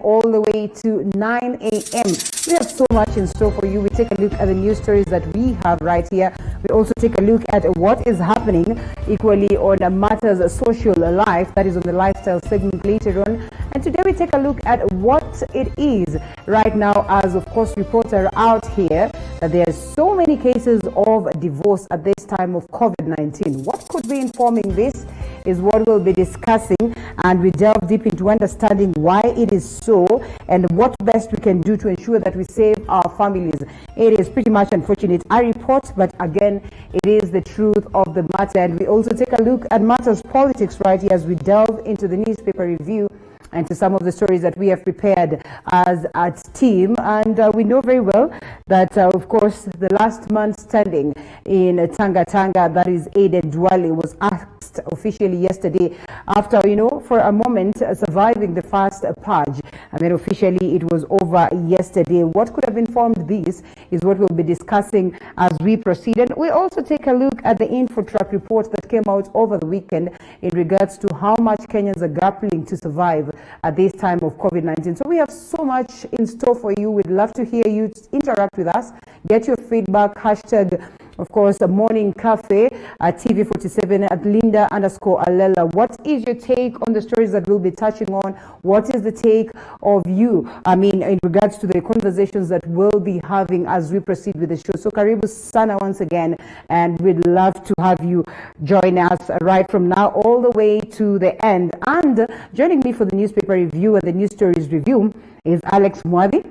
all the way to 9 a.m. We have so much in store for you. We take a look at the news stories that we have right here. We also take a look at what is happening equally on matters of social life, that is on the lifestyle segment later on. And today we take a look at what it is right now, as of course reports are out here that there are so many cases of divorce at this time of COVID-19. What could be informing this is what we'll be discussing, and we delve deep into understanding why it is so and what best we can do to ensure that we save our families. It is pretty much unfortunate, I report, but again, it is the truth of the matter. And we also take a look at matters politics right here as we delve into the newspaper review and to some of the stories that we have prepared as a team. And we know very well that, of course, the last man standing in Tanga, that is Aden Duale, was asked officially yesterday after, for a moment surviving the first purge. And then officially it was over yesterday. What could have informed this is what we'll be discussing as we proceed. And we also take a look at the InfoTrack report that came out over the weekend in regards to how much Kenyans are grappling to survive at this time of COVID-19. So we have so much in store for you. We'd love to hear you interact with us. Get your feedback. Hashtag, of course, Morning Cafe at TV47 at Linda_Alela. What is your take on the stories that we'll be touching on? What is the take of you, in regards to the conversations that we'll be having as we proceed with the show? So karibu sana once again, and we'd love to have you join us right from now all the way to the end. And joining me for the newspaper review and the news stories review is Alex Mwadi,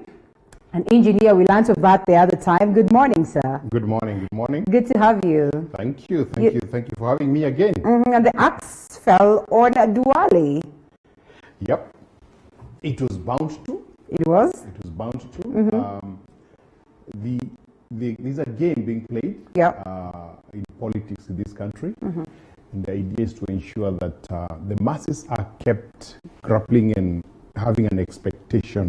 an engineer. We learned of that the other time. Good morning, sir. Good morning. Good morning. Good to have you. Thank you. Thank you for having me again. And the axe fell on Duale. Yep. It was bound to. It was? It was bound to. There's a game being played in politics in this country. And the idea is to ensure that the masses are kept grappling and having an expectation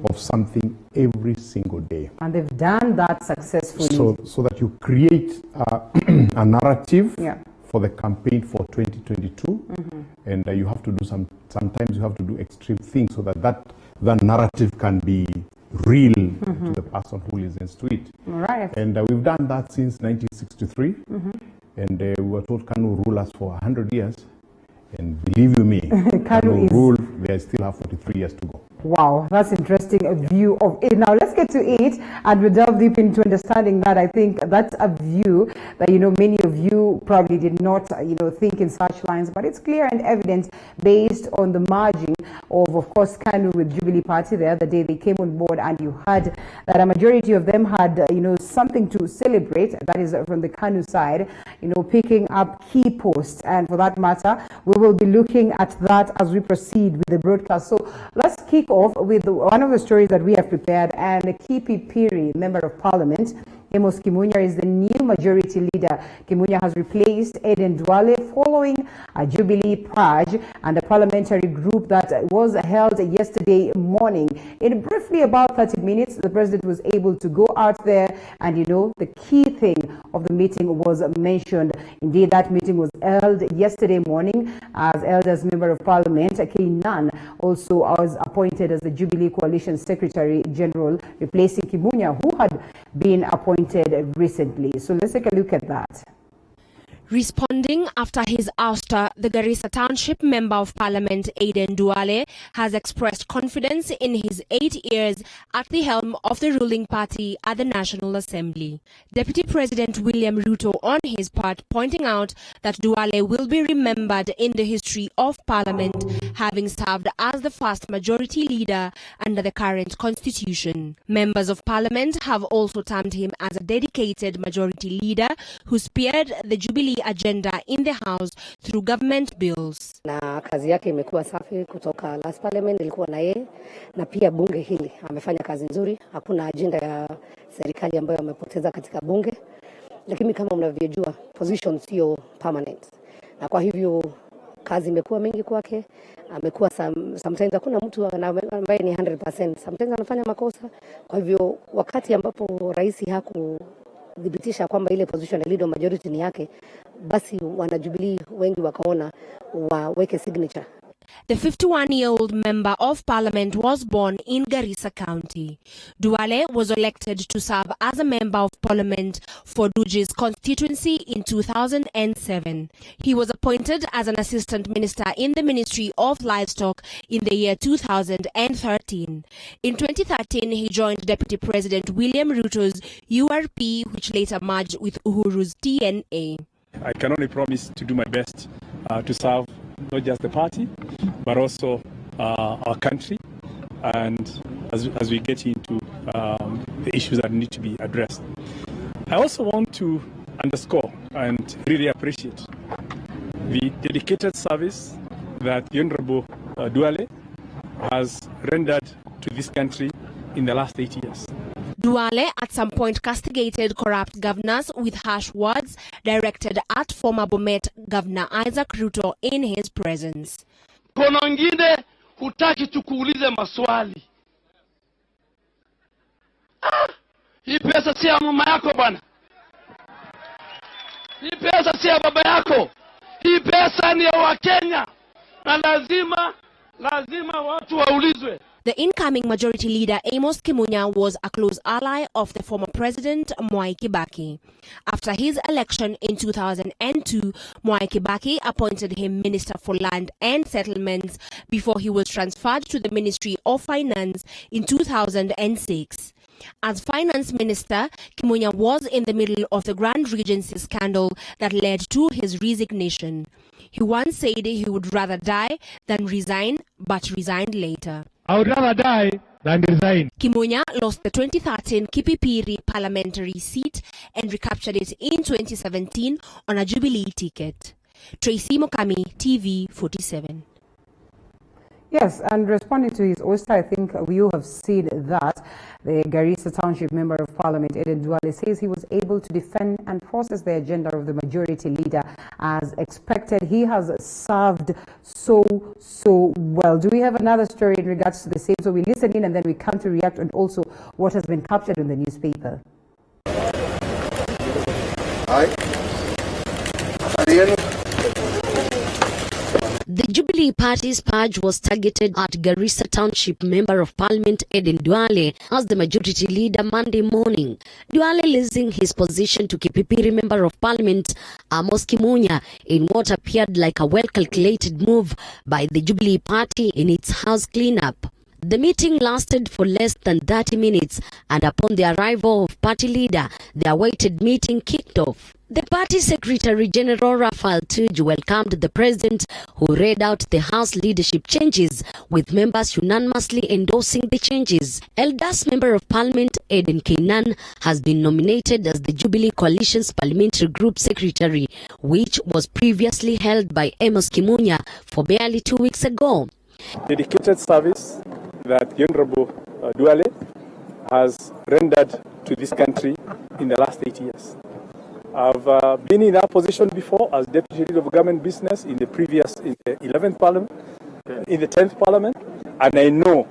of something every single day. And they've done that successfully. So that you create a narrative for the campaign for 2022. And you have to do sometimes you have to do extreme things so that narrative can be real to the person who listens to it. Right. And we've done that since 1963. And we were told Kanu rule us for 100 years. And believe you me, Kanu rule, they still have 43 years to go. Wow, that's interesting view of it. Now let's get to it, and we'll delve deep into understanding that. I think that's a view that many of you probably did not think in such lines, but it's clear and evident based on the merging of course Kanu with Jubilee Party the other day. They came on board, and you had that a majority of them had something to celebrate. That is from the Kanu side, picking up key posts, and for that matter, we will be looking at that as we proceed with the broadcast. So let's kick off with one of the stories that we have prepared. And Kipi Piri, Member of Parliament, Amos Kimunya, is the new majority leader. Kimunya has replaced Aden Duale following a Jubilee purge and a parliamentary group that was held yesterday morning. In briefly about 30 minutes, the president was able to go out there, and the key thing of the meeting was mentioned. Indeed, that meeting was held yesterday morning as elders Member of Parliament Keinan also was appointed as the Jubilee Coalition Secretary General, replacing Kimunya, who had been appointed recently. So let's take a look at that. Responding after his ouster, the Garissa Township Member of Parliament Aden Duale has expressed confidence in his 8 years at the helm of the ruling party at the National Assembly. Deputy President William Ruto, on his part, pointing out that Duale will be remembered in the history of Parliament, having served as the first majority leader under the current constitution. Members of Parliament have also termed him as a dedicated majority leader who speared the Jubilee agenda in the House through government bills. Na kazi yake imekuwa safi kutoka last parliament ilikuwa na yeye, na pia bunge hili amefanya kazi nzuri. Hakuna agenda ya serikali ambayo amepoteza katika bunge, lakini kama mnavyojua position sio permanent, na kwa hivyo kazi imekuwa mingi kwake. Amekuwa sometimes hakuna mtu ambaye ni 100%, sometimes anafanya makosa. Kwa hivyo wakati ambapo rais hakudhibitisha kwamba ile position ya leader majority ni yake, basi wana Jubilee wengi wakaona waweke signature. The 51-year-old member of parliament was born in Garissa County. Duale was elected to serve as a member of parliament for Duji's constituency in 2007. He was appointed as an assistant minister in the Ministry of Livestock in the year 2013. In 2013, he joined Deputy President William Ruto's URP, which later merged with Uhuru's TNA. I can only promise to do my best to serve not just the party, but also our country, and as we get into the issues that need to be addressed. I also want to underscore and really appreciate the dedicated service that the Honorable Duale has rendered to this country in the last 8 years. Duale at some point castigated corrupt governors with harsh words directed at former Bomet Governor Isaac Ruto in his presence. Kono ngine hutaki tukuulize maswali. Hii pesa si ya mama yako bwana. Hii pesa si ya baba yako. Hii pesa ni ya Wakenya. Na lazima watu waulizwe. The incoming majority leader Amos Kimunya was a close ally of the former president Mwai Kibaki. After his election in 2002, Mwai Kibaki appointed him Minister for Land and Settlements before he was transferred to the Ministry of Finance in 2006. As finance minister, Kimunya was in the middle of the Grand Regency scandal that led to his resignation. He once said he would rather die than resign, but resigned later. I would rather die than resign. Kimunya lost the 2013 Kipipiri parliamentary seat and recaptured it in 2017 on a Jubilee ticket. Tracy Mokami, TV 47. Yes, and responding to his ouster, I think you have seen that the Garissa Township Member of Parliament, Aden Duale, says he was able to defend and process the agenda of the majority leader as expected. He has served so well. Do we have another story in regards to the same? So we listen in and then we come to react on also what has been captured in the newspaper. The Jubilee Party's purge was targeted at Garissa Township Member of Parliament Aden Duale as the majority leader Monday morning. Duale losing his position to Kipipiri Member of Parliament Amos Kimunya in what appeared like a well-calculated move by the Jubilee Party in its house cleanup. The meeting lasted for less than 30 minutes, and upon the arrival of party leader, the awaited meeting kicked off. The party Secretary General Raphael Tuju welcomed the president, who read out the House leadership changes, with members unanimously endorsing the changes. Elders Member of Parliament Aden Kainan has been nominated as the Jubilee Coalition's Parliamentary Group Secretary, which was previously held by Amos Kimunya for barely 2 weeks ago. Dedicated service that the Honorable Duale has rendered to this country in the last 8 years. I've been in that position before as Deputy Leader of Government Business in the 11th Parliament, in the 10th Parliament, and I know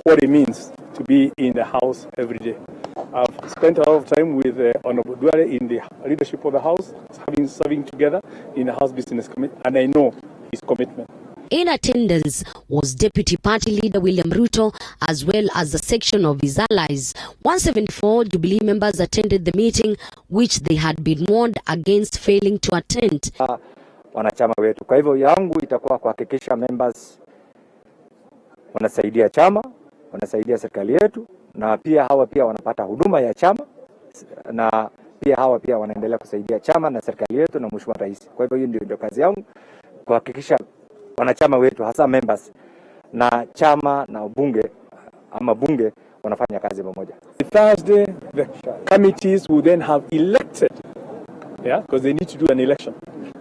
what it means to be in the House every day. I've spent a lot of time with Honorable Duale in the leadership of the House, serving together in the House Business Committee, and I know his commitment. In attendance was Deputy Party Leader William Ruto, as well as a section of his allies. 174 Jubilee members attended the meeting, which they had been warned against failing to attend. Wanachama wetu. Kwa hivyo yangu itakuwa kuhakikisha members wanasaidia chama, wanasaidia serikali yetu, na pia hawa pia wanapata huduma ya chama, na pia hawa pia wanaendelea kusaidia chama na serikali yetu na mheshimiwa rais. Kwa hivyo hiyo ndio kazi yangu, kuhakikisha wanachama wetu hasa members na chama na bunge ama bunge wanafanya kazi pamoja. Thursday the committees will then have elected, because they need to do an election.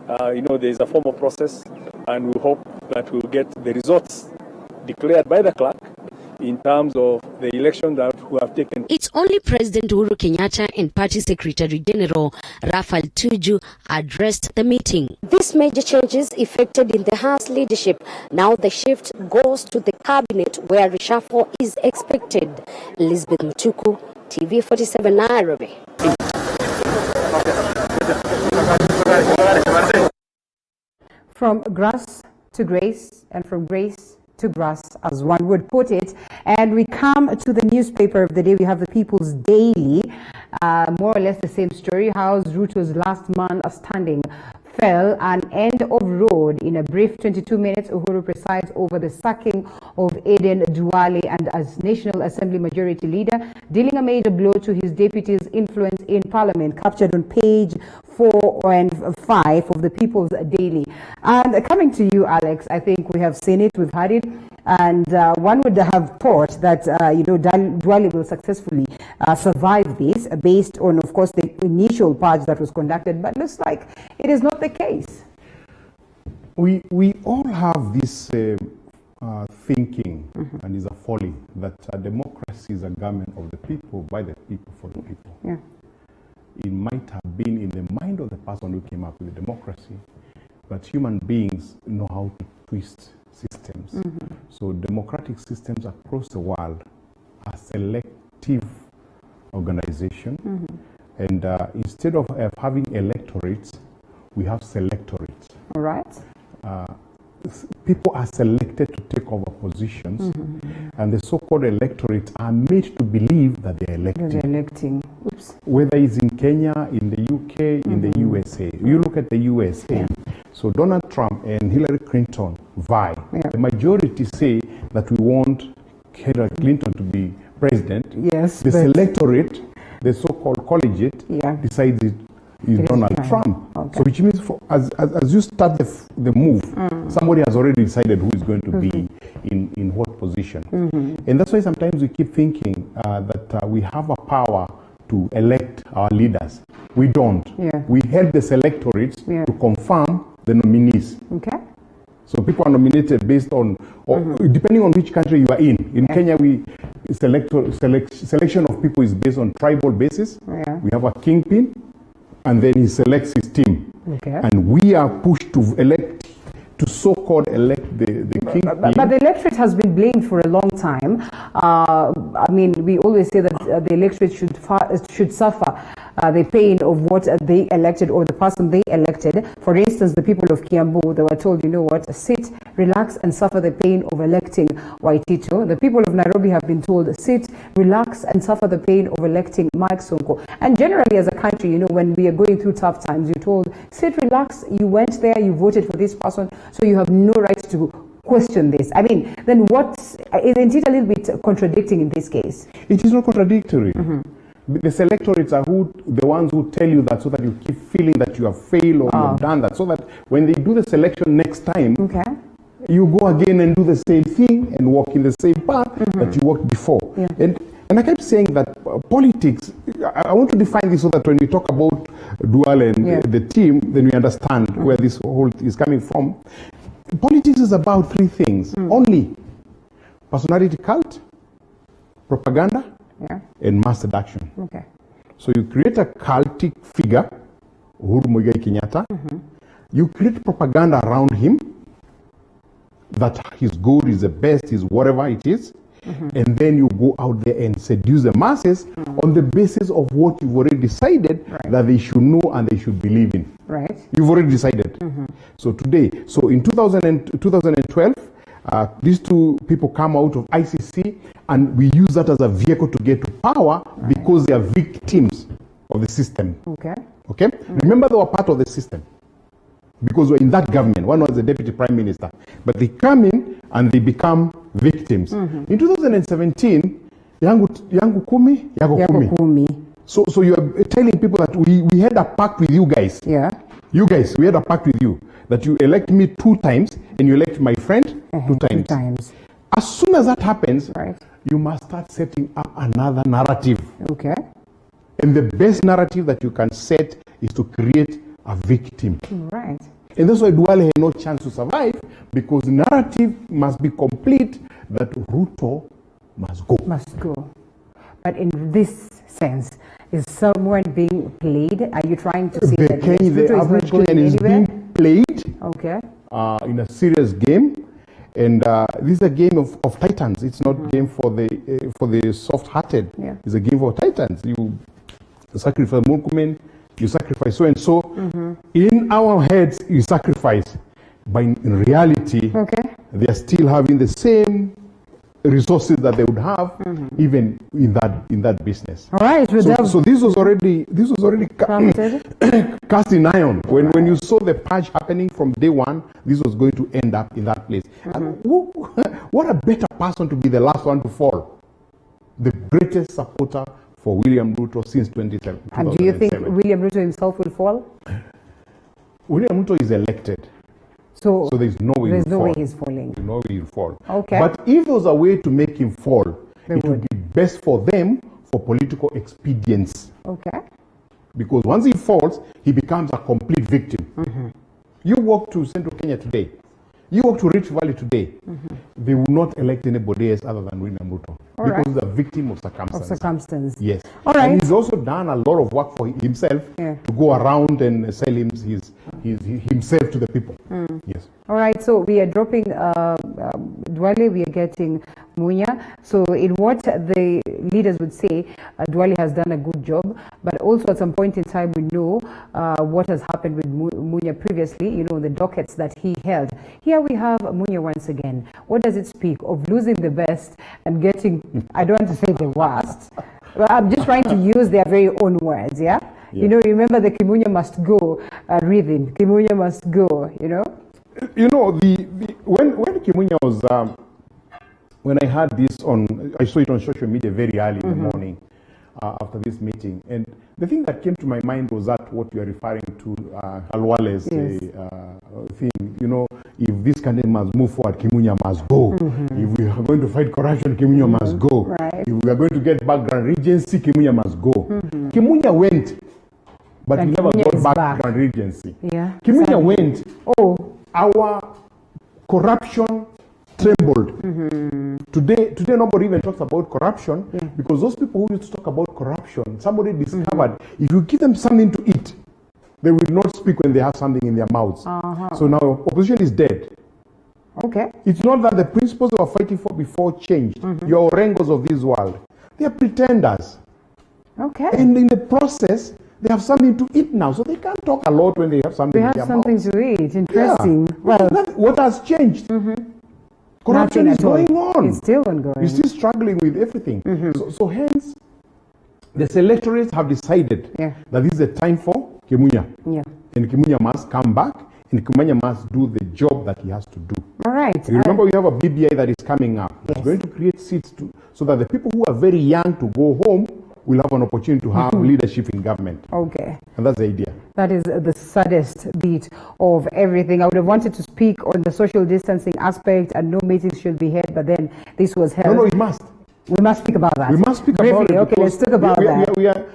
There is a formal process, and we hope that we'll get the results declared by the clerk in terms of the election that we have taken. It's only President Uhuru Kenyatta and Party Secretary General Raphael Tuju addressed the meeting. These major changes effected in the House leadership. Now the shift goes to the cabinet, where reshuffle is expected. Elizabeth Mutuku, TV 47 Nairobi. From grass to grace, and from grace to grass, as one would put it. And we come to the newspaper of the day. We have the People's Daily, more or less the same story. How's Ruto's last man standing fell an end of road. In a brief 22 minutes, Uhuru presides over the sacking of Aden Duale, and as National Assembly Majority Leader, dealing a major blow to his deputy's influence in Parliament, captured on page 4 and 5 of the People's Daily. And coming to you, Alex, I think we have seen it, we've had it, and one would have thought that, Duale will successfully survive this based on, of course, the initial purge that was conducted, but looks like it is not the case. We all have this thinking, and is a folly, that democracy is a government of the people, by the people, for the people. Yeah. It might have been in the mind of the person who came up with the democracy, but human beings know how to twist systems. So democratic systems across the world are selective organization, and instead of having electorates, we have selectorates. All right. People are selected to take over positions, and the so-called electorates are made to believe that they're electing. They're electing. Oops. Whether it's in Kenya, in the UK, in the USA. You look at the USA, so Donald Trump and Hillary Clinton vie. The majority say that we want Hillary Clinton to be president. Yes. The electorate, the so-called collegiate, decides it is Donald Trump. Okay. So which means as you start the move, somebody has already decided who is going to be in what position. And that's why sometimes we keep thinking that we have a power to elect our leaders. We don't. We help the electorates to confirm the nominees. Okay. So people are nominated based on, or depending on which country you are in. In Kenya, selection of people is based on tribal basis. We have a kingpin, and then he selects his team. And we are pushed to elect, to so-called elect the kingpin. But the electorate has been blamed for a long time. I mean, we always say that the electorate should suffer the pain of what they elected, or the person they elected. For instance, the people of Kiambu, they were told, you know what, sit, relax, and suffer the pain of electing Waitito. The people of Nairobi have been told, sit, relax, and suffer the pain of electing Mike Sonko. And generally, as a country, you know, when we are going through tough times, you're told, sit, relax, you went there, you voted for this person, so you have no right to question this. I mean, then isn't it a little bit contradicting in this case? It is not contradictory. The selectorates are the ones who tell you that, so that you keep feeling that you have failed or you have done that, so that when they do the selection next time, you go again and do the same thing and walk in the same path that you walked before. And I kept saying that politics, I want to define this so that when we talk about Duale and the team, then we understand where this whole is coming from. Politics is about three things only: personality cult, propaganda, and mass seduction. So you create a cultic figure, Uhuru Muigai Kenyatta. You create propaganda around him that his good is the best, is whatever it is. And then you go out there and seduce the masses on the basis of what you've already decided that they should know and they should believe in. You've already decided. So in 2012, these two people come out of ICC, and we use that as a vehicle to get to power because they are victims of the system. Okay? Remember, they were part of the system because we're in that government. One was the deputy prime minister, but they come in and they become victims. In 2017, yangu kumi, yako kumi. So you are telling people that we had a pact with you guys. You guys, we had a pact with you that you elect me 2 times and you elect my friend 2 times. As soon as that happens, you must start setting up another narrative. And the best narrative that you can set is to create a victim. And that's why Duale had no chance to survive, because the narrative must be complete that Ruto must go. But in this sense, is someone being played? Are you trying to say that the average Kenyan is being played in a serious game? And this is a game of titans. It's not a game for the soft-hearted. It's a game for titans. You sacrifice Murkomen, you sacrifice so and so. In our heads, you sacrifice. but in reality, they are still having the same resources that they would have even in that business. All right. So this was already cast in iron. When you saw the purge happening from day one, this was going to end up in that place. And what a better person to be the last one to fall. The greatest supporter for William Ruto since 2007. And do you think William Ruto himself will fall? William Ruto is elected. So there's no way he's falling. There's no way he'll fall. Okay. But if there was a way to make him fall, it would be best for them for political expedience. Okay. Because once he falls, he becomes a complete victim. You walk to Central Kenya today, you walk to Rift Valley today, they will not elect anybody else other than William Ruto. Because he's a victim of circumstance. Yes. All right. And he's also done a lot of work for himself to go around and sell himself to the people. Yes. All right. So we are dropping Duale, we are getting Munya. So in what the leaders would say, Duale has done a good job, but also at some point in time we know what has happened with Munya previously, you know, the dockets that he held. Here we have Munya once again. What does it speak of losing the best and getting, I don't want to say the worst, well, I'm just trying to use their very own words, yeah? You know, remember the Kimunya must go rhythm. Kimunya must go, you know? You know, when Kimunya was, when I had this I saw it on social media very early in the morning after this meeting. And the thing that came to my mind was that what you are referring to, Halwale's thing, you know, if this country must move forward, Kimunya must go. If we are going to fight corruption, Kimunya must go. Right. If we are going to get background regency, Kimunya must go. Kimunya went, but he never got background regency. Yeah. Kimunya went. Our corruption trembled. Today nobody even talks about corruption because those people who used to talk about corruption, somebody discovered if you give them something to eat, they will not speak when they have something in their mouths. So now opposition is dead. Okay. It's not that the principles they were fighting for before changed. Your Orengos of this world, they are pretenders. Okay. And in the process, they have something to eat now, so they can't talk a lot when they have something in their mouth. They have something to eat. Interesting. Yeah. Well, what has changed? Corruption is going on. It's still ongoing. You're still struggling with everything. So hence, the selectorates have decided that this is the time for Kimunya. And Kimunya must come back, and Kimunya must do the job that he has to do. All right. You remember we have a BBI that is coming up. It's going to create seats so that the people who are very young to go home will have an opportunity to have leadership in government. Okay. And that's the idea. That is the saddest bit of everything. I would have wanted to speak on the social distancing aspect and no meetings should be held, but then this was held. No, it must. We must speak about that. We must speak about it. Okay, let's talk about that.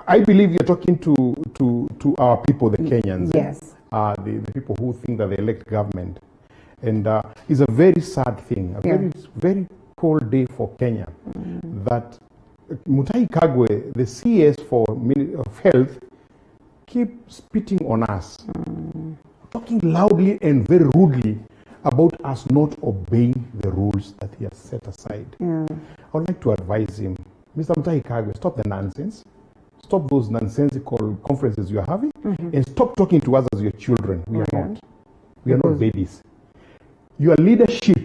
I believe you're talking to our people, the Kenyans. Yes. The people who think that they elect government. And it's a very sad thing, very cold day for Kenya, that Mutahi Kagwe, the CS for Ministry of Health, keep spitting on us, talking loudly and very rudely about us not obeying the rules that he has set aside. I would like to advise him, Mr. Mutahi Kagwe, stop the nonsense. Stop those nonsensical conferences you are having, and stop talking to us as your children. We are not. We are not babies. Your leadership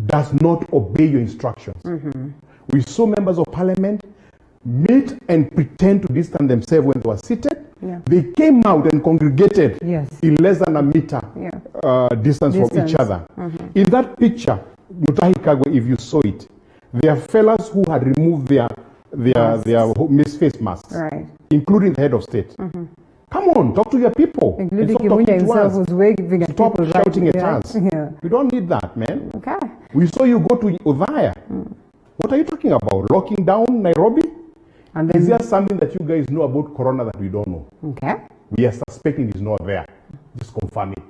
does not obey your instructions. We saw members of parliament meet and pretend to distance themselves when they were seated. They came out and congregated in less than a meter distance from each other. In that picture, Mutahi Kagwe, if you saw it, there are fellas who had removed their face masks, including the head of state. Come on, talk to your people. Including Kimunya himself was waving at Stop people shouting at right us. We don't need that, man. Okay. We saw you go to Udhaya. What are you talking about? Locking down Nairobi? And then, is there something that you guys know about corona that we don't know? Okay. We are suspecting it's not there. Just confirm it.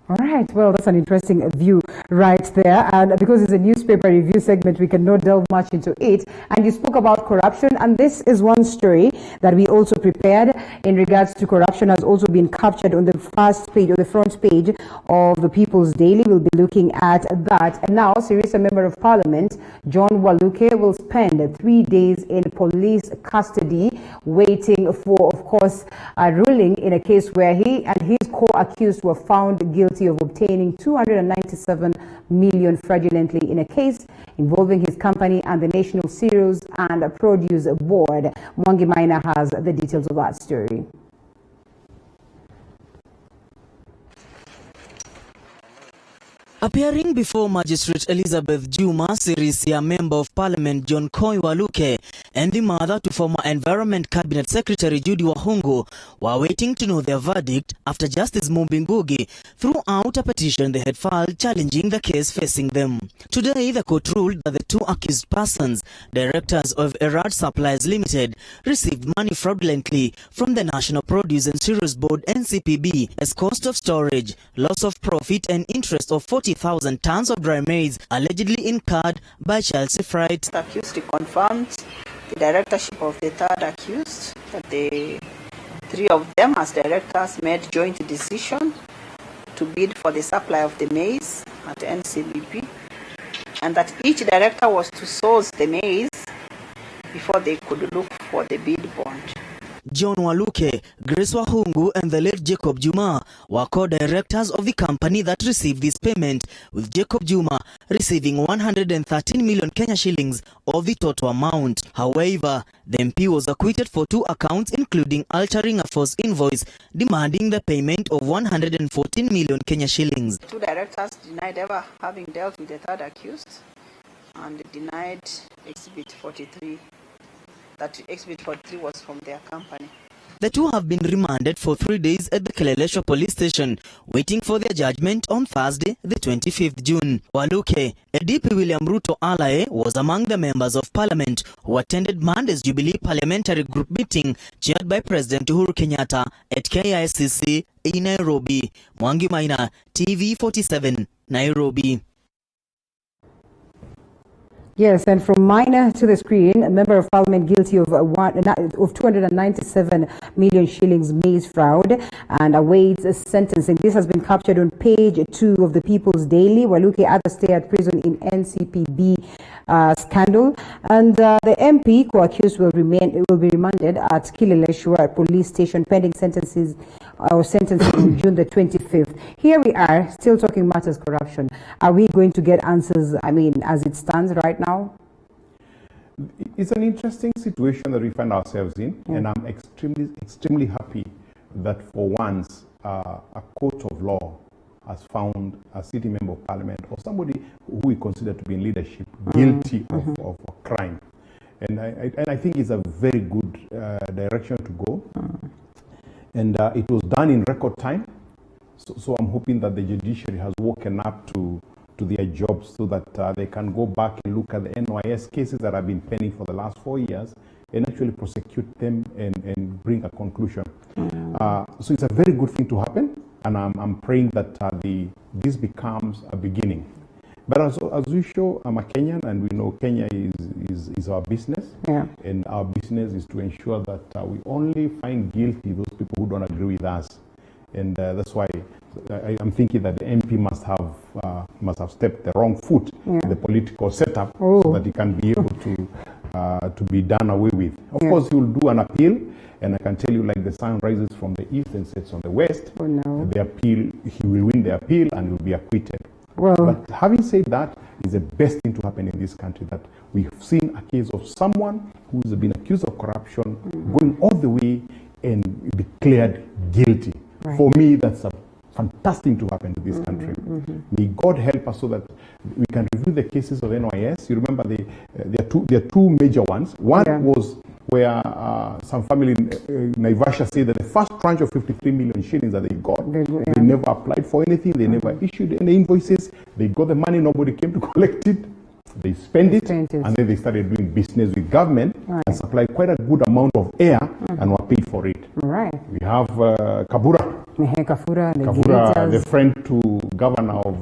All right. Well, that's an interesting view right there. And because it's a newspaper review segment, we cannot delve much into it. And you spoke about corruption. And this is one story that we also prepared in regards to corruption has also been captured on the first page or the front page of the People's Daily. We'll be looking at that. And now, Sirisa Member of Parliament, John Waluke, will spend 3 days in police custody waiting for, of course, a ruling in a case where he and his co-accused were found guilty guilty of obtaining 297 million fraudulently in a case involving his company and the National Cereals and Produce Board. Mwangi Maina has the details of that story. Appearing before Magistrate Elizabeth Juma Sirisia, Member of Parliament John Koi Waluke, and the mother to former Environment Cabinet Secretary Judy Wahungu were waiting to know their verdict after Justice Mumbi Ngugi threw out a petition they had filed challenging the case facing them. Today, the court ruled that the two accused persons, directors of Erad Supplies Limited, received money fraudulently from the National Produce and Cereals Board (NCPB) as cost of storage, loss of profit, and interest of 40,000 tons of dry maize allegedly incurred by Chelsea Fright. The accused confirmed the directorship of the third accused, that the three of them as directors made joint decision to bid for the supply of the maize at NCBP, and that each director was to source the maize before they could look for the bid bond. John Waluke, Grace Wahungu, and the late Jacob Juma were co-directors of the company that received this payment, with Jacob Juma receiving 113 million Kenya shillings of the total amount. However, the MP was acquitted for two accounts, including altering a false invoice demanding the payment of 114 million Kenya shillings. Two directors denied ever having dealt with the third accused and denied Exhibit 43. That Exhibit 43 was from their company. The two have been remanded for 3 days at the Kileleshwa police station, waiting for their judgment on Thursday, the 25th June. Waluke, ADP William Ruto ally, was among the members of parliament who attended Monday's Jubilee Parliamentary Group meeting chaired by President Uhuru Kenyatta at KICC in Nairobi. Mwangi Maina, TV 47, Nairobi. Yes, and from minor to the screen, a member of parliament guilty of 297 million shillings maize fraud and awaits sentencing. This has been captured on page 2 of the People's Daily. Waluke others stay at prison in NCPB scandal, and the MP co-accused will be remanded at Kileleshwa police station pending sentencing on June the 25th. Here we are, still talking matters corruption. Are we going to get answers, I mean, as it stands right now? It's an interesting situation that we find ourselves in, and I'm extremely happy that for once a court of law has found a sitting member of parliament or somebody who we consider to be in leadership guilty of a crime. And I think it's a very good direction to go. And it was done in record time. So I'm hoping that the judiciary has woken up to their jobs so that they can go back and look at the NYS cases that have been pending for the last 4 years and actually prosecute them and bring a conclusion. So it's a very good thing to happen, and I'm praying that this becomes a beginning. But as usual, I'm a Kenyan, and we know Kenya is our business, and our business is to ensure that we only find guilty those people who don't agree with us. And that's why I'm thinking that the MP must have stepped the wrong foot in the political setup so that he can be able to be done away with. Of course, he will do an appeal, and I can tell you, like the sun rises from the east and sets on the west, the appeal, he will win the appeal and will be acquitted. But having said that, is the best thing to happen in this country, that we've seen a case of someone who's been accused of corruption going all the way and declared guilty. For me, that's a fantastic thing to happen to this country. May God help us so that we can review the cases of NYS. You remember there are two major ones. One was where some family in Naivasha said that the first tranche of 53 million shillings that they got, they never applied for anything, they never issued any invoices, they got the money, nobody came to collect it. They spend it, and then they started doing business with government and supplied quite a good amount of air and were paid for it. We have Kafura, the friend to governor of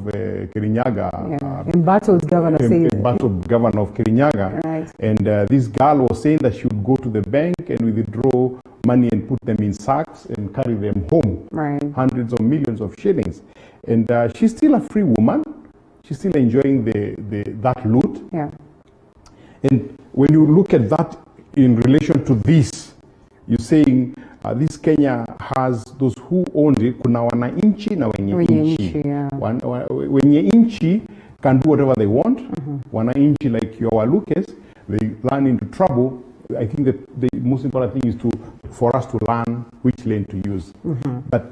Kirinyaga, embattled governor of Kirinyaga, and this girl was saying that she would go to the bank and withdraw money and put them in sacks and carry them home, hundreds of millions of shillings. And she's still a free woman. She's still enjoying that loot. And when you look at that in relation to this, you're saying this Kenya has those who own it, kuna wananchi na wenye inchi. Wenye inchi can do whatever they want. Wananchi like your Waluke's, they run into trouble. I think that the most important thing is for us to learn which lane to use. But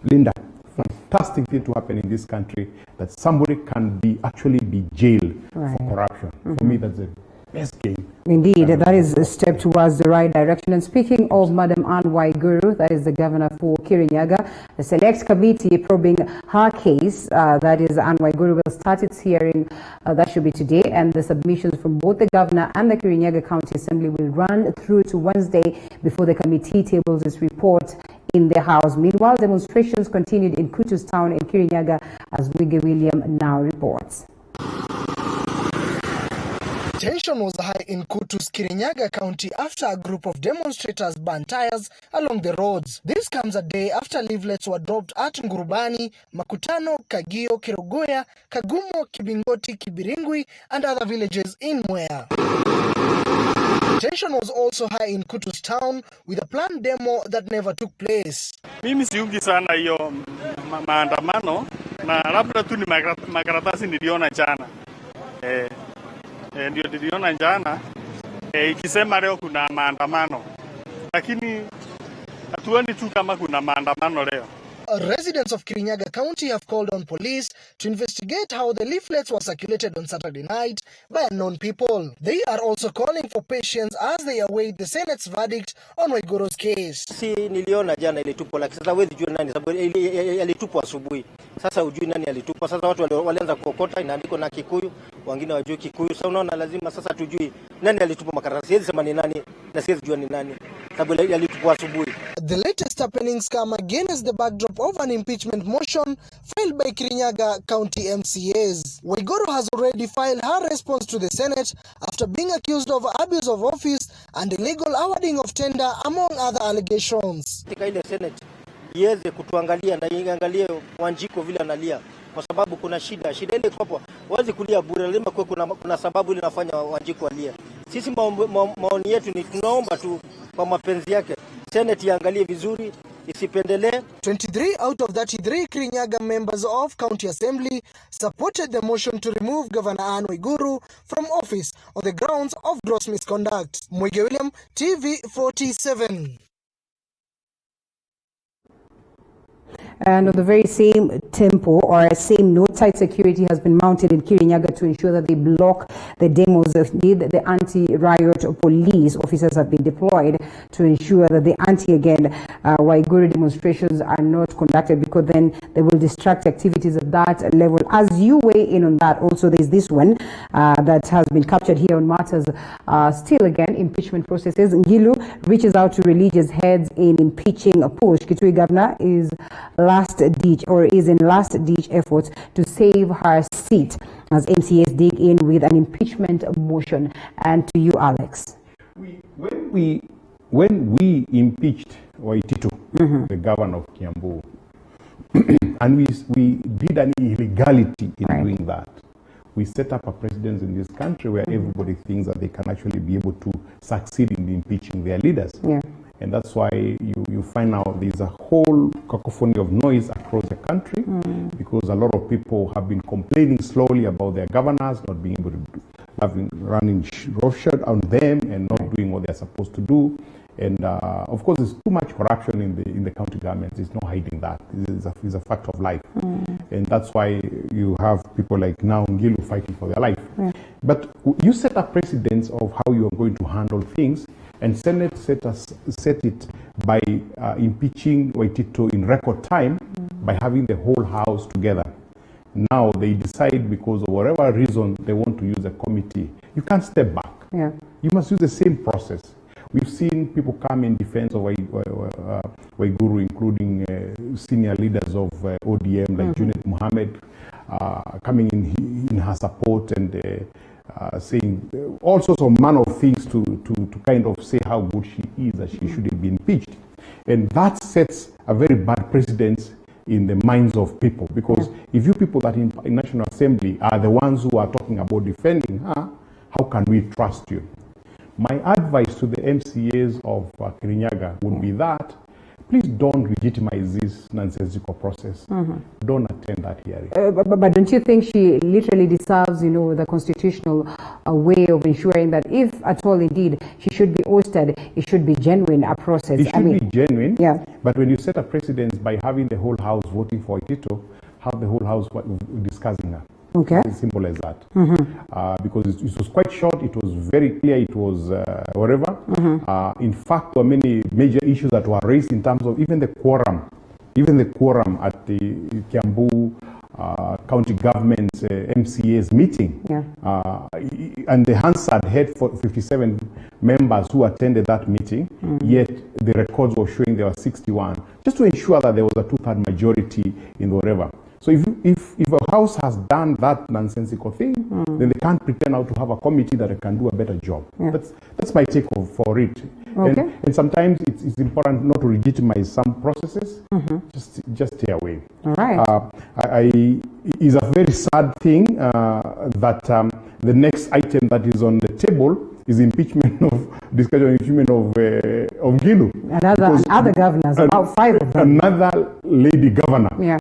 Linda, fantastic thing to happen in this country, that somebody can actually be jailed for corruption. For me, that's the best game. Indeed, that is a step towards the right direction. And speaking of Madam Aden Duale, that is the governor for Kirinyaga, the select committee probing her case, that is Aden Duale, will start its hearing, that should be today, and the submissions from both the governor and the Kirinyaga County Assembly will run through to Wednesday before the committee tables its report in the House. Meanwhile, demonstrations continued in Kutus town in Kirinyaga, as Wige William now reports. Tension was high in Kutus, Kirinyaga County after a group of demonstrators burned tires along the roads. This comes a day after leaflets were dropped at Ngurubani, Makutano, Kagio, Kirogoya, Kagumo, Kibingoti, Kibiringwi, and other villages in Mwea. Tension was also high in Kutus town with a planned demo that never took place. Mimi siungi sana hiyo maandamano na labda tu ni makaratasi niliona jana. Ndio niliona jana ikisema leo kuna maandamano, lakini hatuoni tu kama kuna maandamano leo. Residents of Kirinyaga County have called on police to investigate how the leaflets were circulated on Saturday night by unknown people. They are also calling for patience as they await the Senate's verdict on Waiguru's case. Si niliona jana ilitupwa, lakini sasa huwezi jua nani, sababu ilitupwa asubuhi. Sasa hujui nani alitupa. Sasa watu walianza kuokota, inaandikwa na Kikuyu, wengine wajui Kikuyu. Sasa unaona lazima sasa tujui nani alitupa makaratasi. Siwezi sema ni nani na siwezi jua ni nani, sababu ilitupwa asubuhi. The latest happenings come again as the backdrop of an impeachment motion filed by Kirinyaga County MCAs. Waiguru has already filed her response to the Senate after being accused of abuse of office and illegal awarding of tender, among other allegations. Ile Senate iweze kutuangalia na iangalie Wanjiko vile analia, kwa sababu kuna shida ile hapo. Wazi kulia bure, lazima kuna sababu ile inafanya Wanjiko alia. Sisi maoni yetu ni tunaomba tu kwa mapenzi yake Senate iangalie vizuri, isipendelee. 23 out of 33 Kirinyaga members of County Assembly supported the motion to remove Governor Aden Duale from office on the grounds of gross misconduct. Mwige William, TV 47. And on the very same tempo or same note, tight security has been mounted in Kirinyaga to ensure that they block the demos. The anti-riot police officers have been deployed to ensure that the Waiguru demonstrations are not conducted, because then they will distract activities at that level. As you weigh in on that, also there's this one that has been captured here on matters. Still again, impeachment processes. Ngilu reaches out to religious heads in impeaching a push. Kitui governor is in last-ditch efforts to save her seat as MCAs dig in with an impeachment motion. And to you, Alex. When we impeached Waititu, the governor of Kiambu, and we did an illegality in doing that, we set up a precedent in this country where everybody thinks that they can actually be able to succeed in impeaching their leaders. And that's why you find out there's a whole cacophony of noise across the country, because a lot of people have been complaining slowly about their governors not being able to running roughshod on them and not doing what they're supposed to do. And of course, there's too much corruption in the county government. There's no hiding that. It's a fact of life. And that's why you have people like now Ngilu fighting for their life. But you set up precedents of how you are going to handle things. And Senate set it by impeaching Waititu in record time by having the whole house together. Now they decide, because of whatever reason they want to use a committee. You can't step back. You must use the same process. We've seen people come in defense of Waiguru, including senior leaders of ODM like Junet Mohammed, coming in her support and saying all sorts of manner of things to kind of say how good she is, that she shouldn't be impeached. And that sets a very bad precedent in the minds of people, because if you people that in National Assembly are the ones who are talking about defending her, how can we trust you? My advice to the MCAs of Kirinyaga would be that please don't legitimize this nonsensical process. Don't attend that hearing. But don't you think she literally deserves, the constitutional way of ensuring that if at all indeed she should be ousted, it should be genuine, a process? It should be genuine, yeah. But when you set a precedence by having the whole house voting for Itito, have the whole house discussing her. Okay. It's as simple as that. Because it was quite short, it was very clear, it was whatever. In fact, there were many major issues that were raised in terms of even the quorum at the Kiambu county government's MCA's meeting. Yeah. And the Hansard had 57 members who attended that meeting, yet the records were showing there were 61, just to ensure that there was a two-third majority in whatever. So if a house has done that nonsensical thing, then they can't pretend now to have a committee that can do a better job. Yeah. That's my take for it. Okay. And sometimes it's important not to legitimize some processes. Just stay away. All right. It's a very sad thing that the next item that is on the table is impeachment of Ngilu. Other governors, about 5 of them. Another lady governor. Yeah.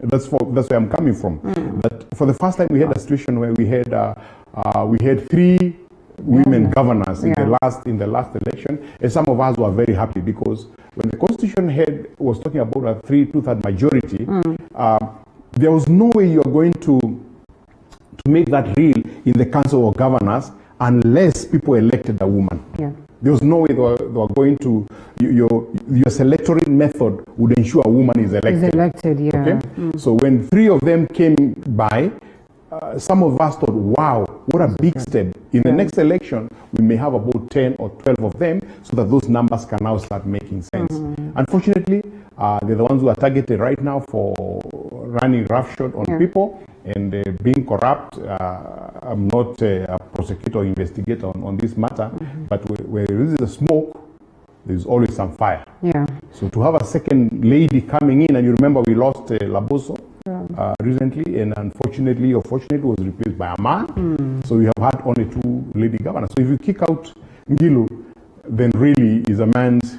That's where I'm coming from. But for the first time, we had a situation where we had 3 women governors in the last election, and some of us were very happy because when the constitution head was talking about a two-third majority, there was no way you are going to make that real in the council of governors unless people elected a woman. Yeah. There was no way they were going to, your selectorate method would ensure a woman is elected. Is elected, yeah. Okay? So when 3 of them came by, some of us thought, wow, what a big step. In the next election, we may have about 10 or 12 of them so that those numbers can now start making sense. Unfortunately, they're the ones who are targeted right now for running roughshod on people and being corrupt. I'm not a prosecutor or investigator on this matter, but where there is a smoke, there's always some fire. Yeah. So to have a second lady coming in, and you remember we lost Laboso recently, and unfortunately or fortunately was replaced by a man. So we have had only 2 lady governors. So if you kick out Ngilu, then really is a man's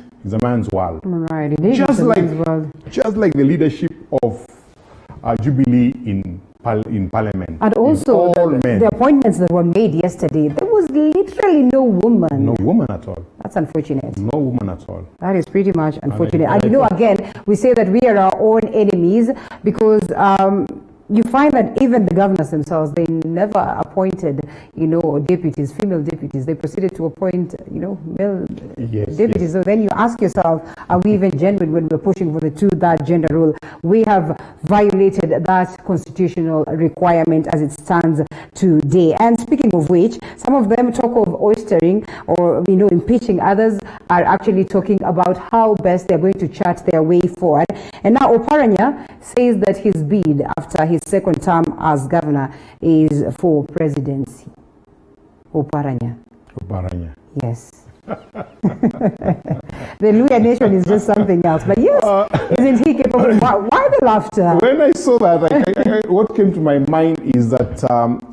world. Right. Just like the leadership of Jubilee in Parliament. And also the appointments that were made yesterday, there was literally no woman. No woman at all. That's unfortunate. No woman at all. That is pretty much unfortunate. And again, we say that we are our own enemies because you find that even the governors themselves, they never appointed, deputies, female deputies. They proceeded to appoint, male deputies. Yes. So then you ask yourself, are we even genuine when we're pushing for the two-third gender rule? We have violated that constitutional requirement as it stands today. And speaking of which, some of them talk of oystering or, impeaching. Others are actually talking about how best they're going to chart their way forward. And now Oparanya says that his bid after his second term as governor is for presidency. Oparanya. Yes. The Luya nation is just something else. But yes, isn't he capable? Why the laughter? When I saw that, what came to my mind is that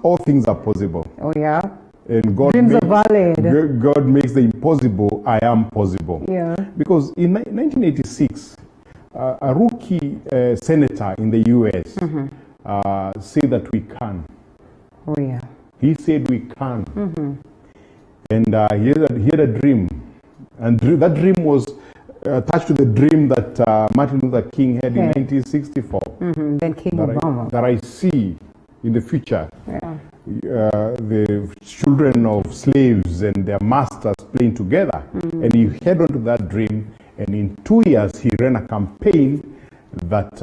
all things are possible. Oh, yeah? And God makes the impossible, I am possible. Yeah. Because in 1986, a rookie senator in the U.S. Said that we can. Oh, yeah. He said we can. And he had a dream. And that dream was attached to the dream that Martin Luther King had in 1964. Then King Obama. That I see in the future. The children of slaves and their masters playing together. And he held on to that dream. And in 2 years, he ran a campaign that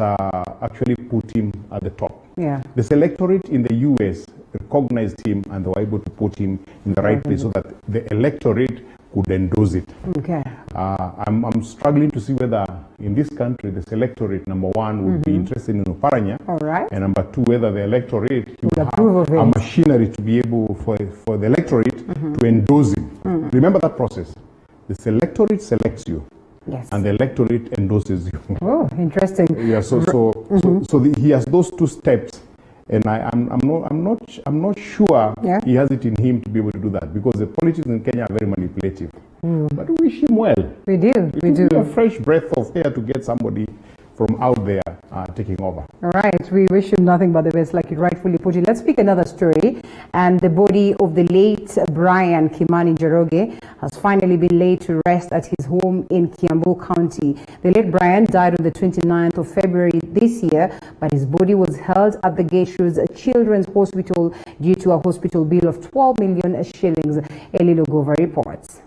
actually put him at the top. Yeah. The electorate in the U.S. recognized him and they were able to put him in the right place so that the electorate could endorse it. Okay. I'm struggling to see whether in this country the electorate, number one, would be interested in Oparanya. All right. And number two, whether the electorate would approve have a machinery to be able for the electorate to endorse him. Remember that process. The electorate selects you. Yes. And the electorate endorses you. Oh, interesting. Yeah. So he has those 2 steps, and I'm not sure he has it in him to be able to do that because the politics in Kenya are very manipulative. But we wish him well. We do. We do. A fresh breath of air to get somebody from out there taking over. All right, we wish him nothing but the best, like you rightfully put it. Let's pick another story. And the body of the late Brian Kimani Njoroge has finally been laid to rest at his home in Kiambu County. The late Brian died on the 29th of February this year, but his body was held at the Gaishu's Children's Hospital due to a hospital bill of 12 million shillings. Eli Logova reports.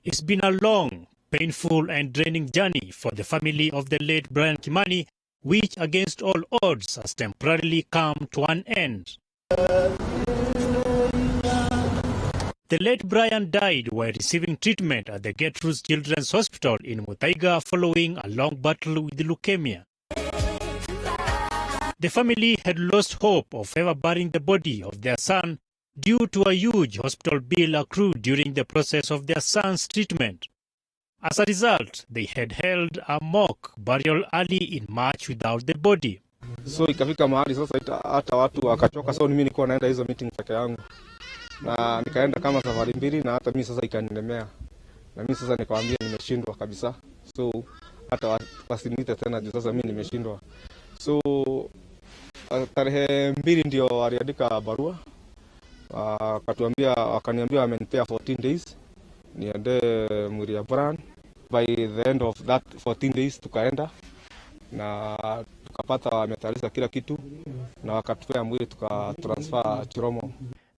It's been a long, painful and draining journey for the family of the late Brian Kimani, which against all odds has temporarily come to an end. The late Brian died while receiving treatment at the Gertrude's Children's Hospital in Muthaiga following a long battle with leukemia. The family had lost hope of ever burying the body of their son due to a huge hospital bill accrued during the process of their son's treatment. As a result, they had held a mock burial early in March without the body. So ikafika mahali sasa hata watu wakachoka, so mimi nilikuwa naenda hizo meeting peke yangu. Na nikaenda kama safari mbili na hata mimi sasa ikanilemea. Na mimi sasa nikawaambia nimeshindwa kabisa. So hata wasinite tena juu sasa mimi nimeshindwa. So tarehe 2 ndio waliandika barua. Wakaniambia wamenipea 14 days. Niende mwili ya Brian. By the end of that 14 days tukaenda na tukapata wametayarisha kila kitu na wakatupea mwili tukatransfer Chiromo.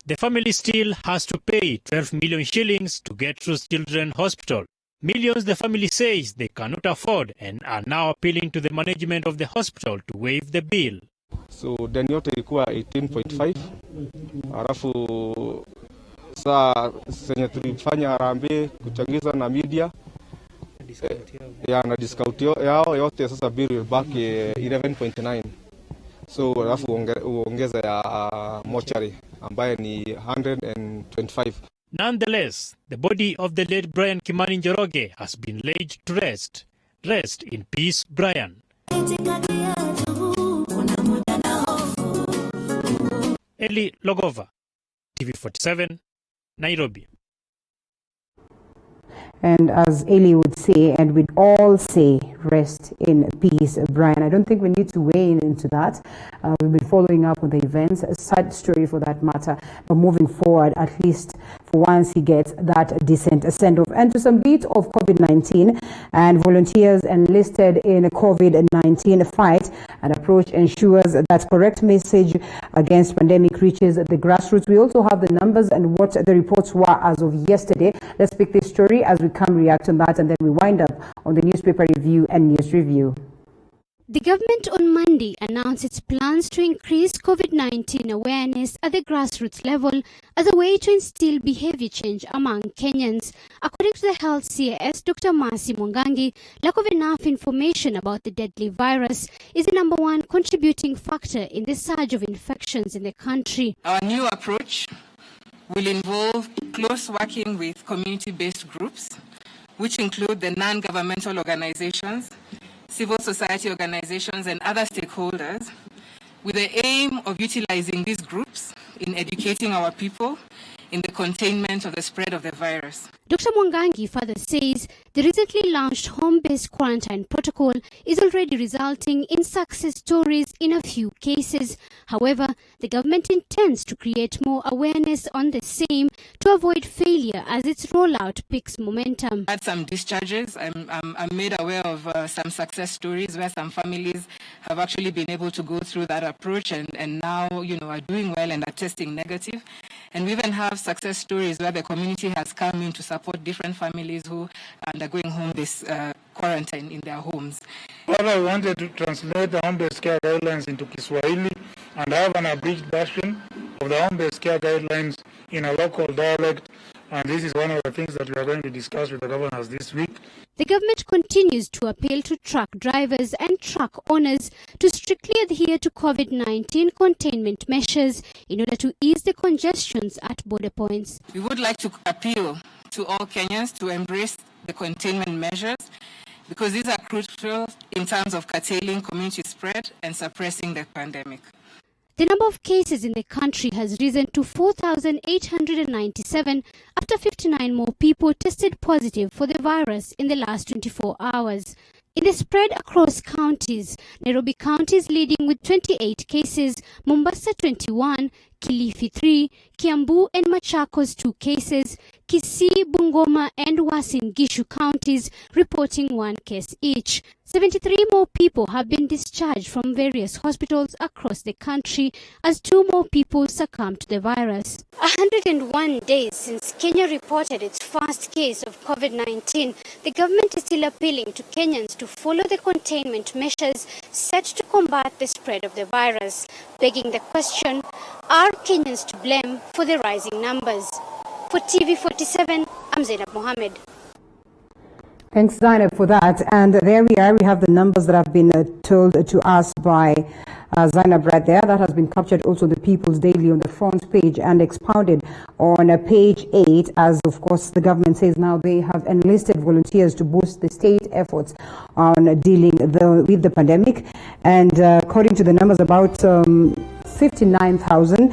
The family still has to pay 12 million shillings to get through Children's Hospital. Millions the family says they cannot afford and are now appealing to the management of the hospital to waive the bill. So deni yote ilikuwa 18.5. Alafu saa senye tulifanya harambee kuchangiza na media na discount yao yote sasa bill ilibaki 11.9. So alafu uongeza ya mortuary ambaye ni 125. Nonetheless, the body of the late Brian Kimani Njoroge has been laid to rest. Rest in peace, Brian. Eli Logova, TV47, Nairobi. And as Eli would say, and we'd all say, rest in peace, Brian. I don't think we need to weigh in into that. We've been following up on the events, a sad story for that matter. But moving forward, at least for once, he gets that decent send-off. And to some bit of COVID-19, and volunteers enlisted in a COVID-19 fight and approach ensures that correct message against pandemic reaches the grassroots. We also have the numbers and what the reports were as of yesterday. Let's pick this story as we come react on that, and then we wind up on the newspaper review and news review. The government on Monday announced its plans to increase COVID-19 awareness at the grassroots level as a way to instill behavior change among Kenyans. According to the Health CAS, Dr. Mercy Mwangangi, lack of enough information about the deadly virus is the number one contributing factor in the surge of infections in the country. Our new approach will involve close working with community-based groups, which include the non-governmental organizations, civil society organizations, and other stakeholders, with the aim of utilizing these groups in educating our people in the containment of the spread of the virus. Dr. Mwangangi further says the recently launched home-based quarantine protocol is already resulting in success stories in a few cases. However, the government intends to create more awareness on the same to avoid failure as its rollout picks momentum. Had some discharges. I'm made aware of some success stories where some families have actually been able to go through that approach and now, are doing well and are testing negative. And we even have success stories where the community has come in to support different families who are undergoing home-based quarantine in their homes. Well, I wanted to translate the home-based care guidelines into Kiswahili and have an abridged version of the home-based care guidelines in a local dialect. And this is one of the things that we are going to discuss with the governors this week. The government continues to appeal to truck drivers and truck owners to strictly adhere to COVID-19 containment measures in order to ease the congestions at border points. We would like to appeal to all Kenyans to embrace the containment measures because these are crucial in terms of curtailing community spread and suppressing the pandemic. The number of cases in the country has risen to 4,897 after 59 more people tested positive for the virus in the last 24 hours. In the spread across counties, Nairobi County is leading with 28 cases, Mombasa 21, Kilifi 3, Kiambu and Machakos 2 cases, Kisii, Bungoma and Uasin Gishu counties reporting 1 case each. 73 more people have been discharged from various hospitals across the country as 2 more people succumbed to the virus. 101 days since Kenya reported its first case of COVID-19, the government is still appealing to Kenyans to follow the containment measures set to combat the spread of the virus, begging the question, are Kenyans to blame for the rising numbers? For TV47, I'm Zainab Mohammed. Thanks, Zainab, for that. And there we are. We have the numbers that have been told to us by Zainab right there. That has been captured also the People's Daily on the front page and expounded on page 8, as of course the government says now they have enlisted volunteers to boost the state efforts on dealing with the pandemic. And according to the numbers, about 59,000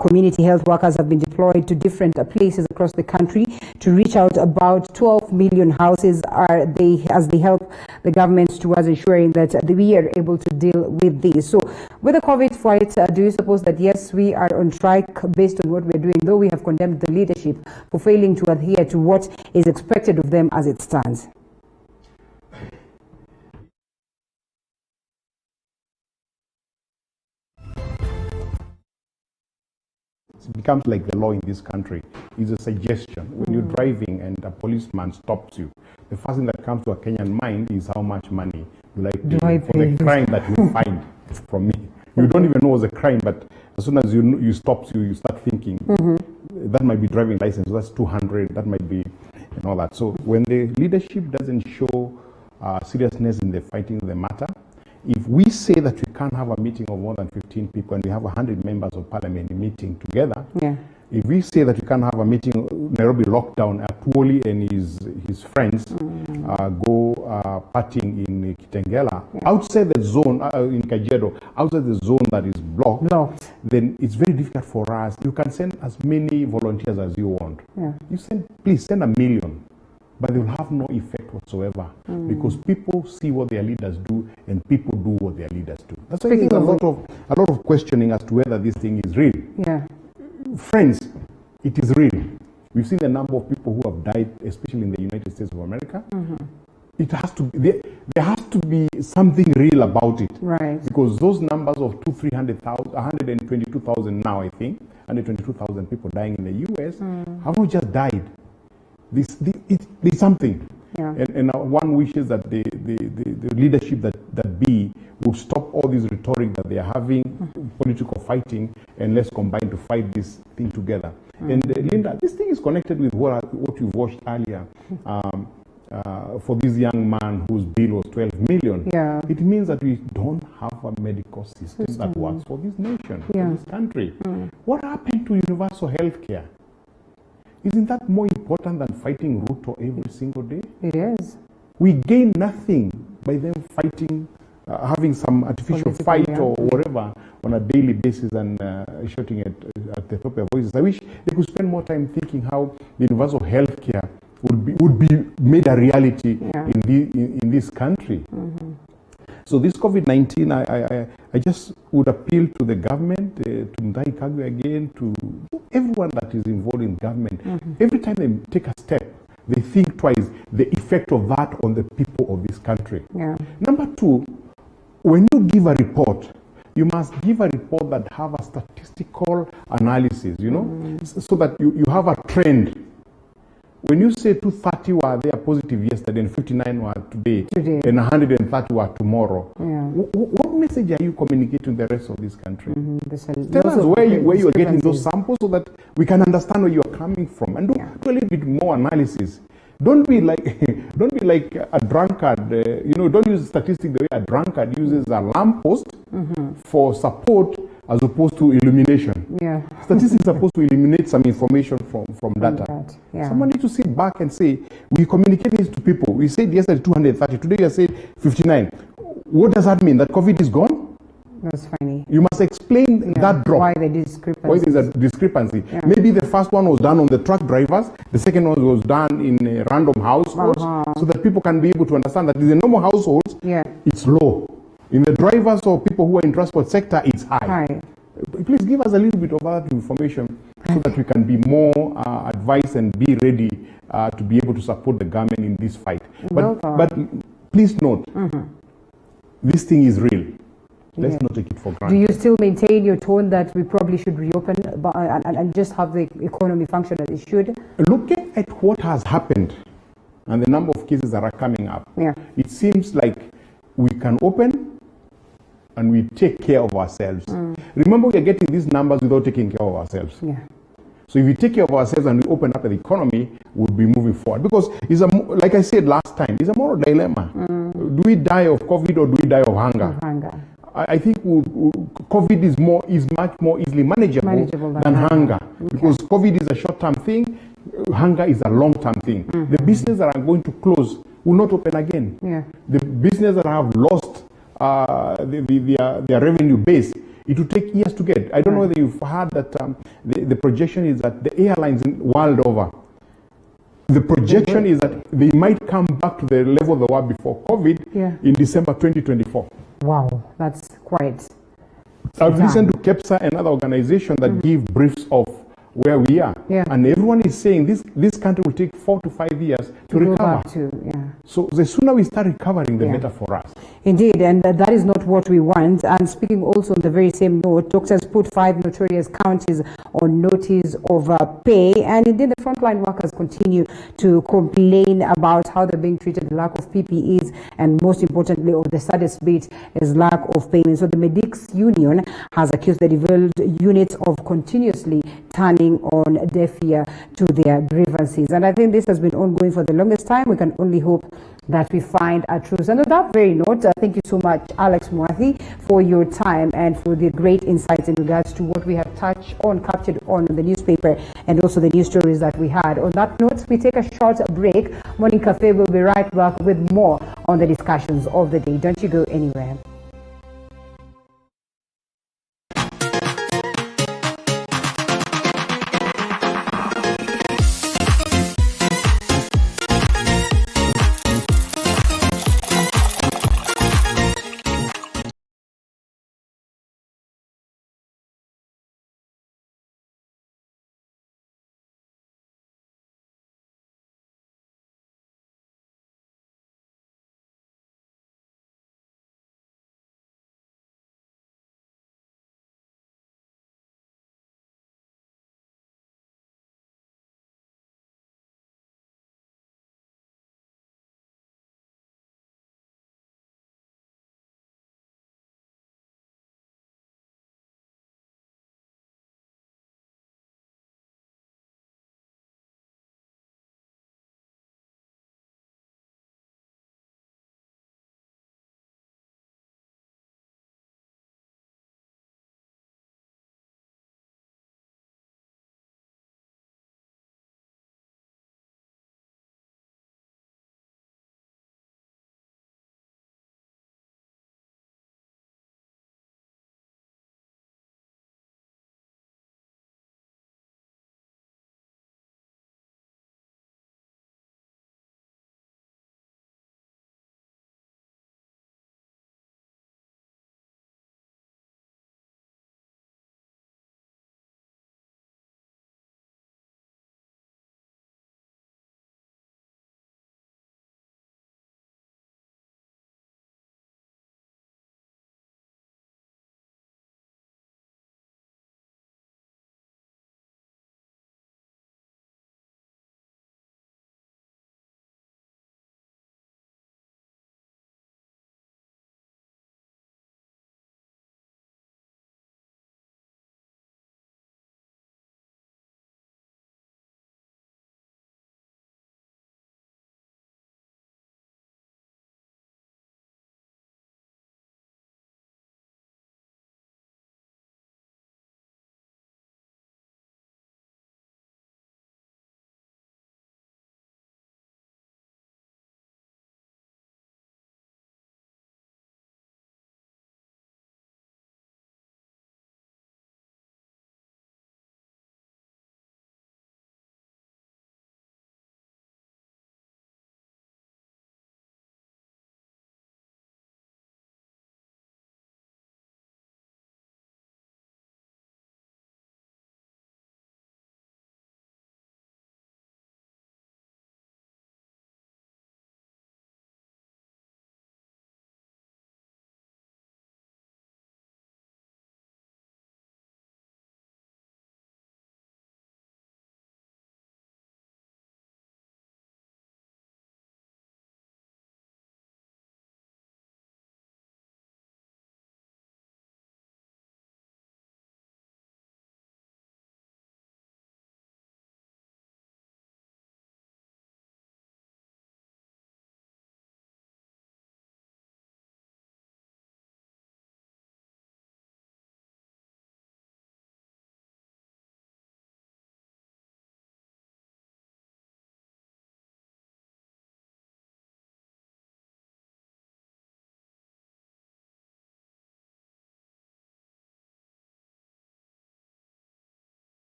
community health workers have been deployed to different places across the country to reach out. About 12 million houses as they help the government towards ensuring that we are able to deal with this. So with the COVID fight, do you suppose that yes, we are on track based on what we're doing, though we have condemned the leadership for failing to adhere to what is expected of them as it stands? It becomes like the law in this country. It's a suggestion. When you're driving and a policeman stops you, the first thing that comes to a Kenyan mind is how much money will I pay for the crime that you find from me. You don't even know it's a crime, but as soon as you stops you start thinking, that might be driving license, that's 200, that might be, and all that. So when the leadership doesn't show seriousness in the fighting of the matter, if we say that we can't have a meeting of more than 15 people and we have 100 members of parliament meeting together, if we say that we can't have a meeting, Nairobi lockdown, Duale and his friends go partying in Kitengela, outside the zone, in Kajiado, outside the zone that is blocked, then it's very difficult for us. You can send as many volunteers as you want. You please send 1 million. But they will have no effect whatsoever because people see what their leaders do and people do what their leaders do. That's why there's a lot of questioning as to whether this thing is real. Friends, it is real. We've seen the number of people who have died, especially in the United States of America. It has to there has to be something real about it, because those numbers of 300,000, 122,000 now, I think, 122,000 people dying in the U.S. have not just died. There's something. And one wishes that the leadership that be would stop all this rhetoric that they are having, political fighting, and let's combine to fight this thing together. And Linda, this thing is connected with what you watched earlier for this young man whose bill was 12 million. It means that we don't have a medical system that works for this nation, for this country. What happened to universal health care? Isn't that more important than fighting Ruto every single day? It is. We gain nothing by them fighting, having some artificial fight or whatever on a daily basis and shouting at the top of their voices. I wish they could spend more time thinking how universal health care would be made a reality in this country. So this COVID-19, I just would appeal to the government, to Mudai Kagwe again, to everyone that is involved in government. Every time they take a step, they think twice the effect of that on the people of this country. Number two, when you give a report, you must give a report that have a statistical analysis, so that you have a trend. When you say 230 were there positive yesterday and 59 were today. And 130 were tomorrow, what message are you communicating to the rest of this country? Tell us where you are getting those samples so that we can understand where you are coming from, and do a little bit more analysis. Don't be like a drunkard. Don't use statistics the way a drunkard uses a lamppost for support as opposed to illumination. Statistics is supposed to eliminate some information from data. Someone needs to sit back and say, we communicate this to people. We said yesterday 230, today you said 59. What does that mean? That COVID is gone? That's funny. You must explain that drop. Why the discrepancy. Why there's a discrepancy. Yeah. Maybe the first one was done on the truck drivers, the second one was done in random households, so that people can be able to understand that in the normal households, it's low. In the drivers or people who are in transport sector, it's high. Please give us a little bit of that information so that we can be more advised and be ready to be able to support the government in this fight. But please note, this thing is real. Let's not take it for granted. Do you still maintain your tone that we probably should reopen and just have the economy function as it should? Looking at what has happened and the number of cases that are coming up, it seems like we can open and we take care of ourselves. Remember, we are getting these numbers without taking care of ourselves. So if we take care of ourselves and we open up the economy, we'll be moving forward. Because it's like I said last time, it's a moral dilemma. Do we die of COVID or do we die of hunger? I think COVID is much more easily manageable than hunger. Because COVID is a short-term thing, hunger is a long-term thing. The businesses that are going to close will not open again. The businesses that have lost their revenue base, it will take years to get. I don't know whether you've heard that the projection is that the airlines world over, the projection is that they might come back to the level they were before COVID in December 2024. Wow, that's quite. I've listened to KEPSA and other organizations that give briefs of where we are. And everyone is saying this country will take 4 to 5 years to recover. So the sooner we start recovering, the better for us. Indeed, and that is not what we want. And speaking also on the very same note, doctors put 5 notorious counties on notice of pay, and indeed the frontline workers continue to complain about how they're being treated, the lack of PPEs, and most importantly, or the saddest bit is lack of payment. So the Medics Union has accused the devolved units of continuously turning on deaf ear to their grievances. And I think this has been ongoing for the longest time. We can only hope that we find a truce. And on that very note, thank you so much, Alex Mwathi, for your time and for the great insights in regards to what we have touched on, captured on the newspaper, and also the news stories that we had. On that note, we take a short break. Morning Cafe will be right back with more on the discussions of the day. Don't you go anywhere.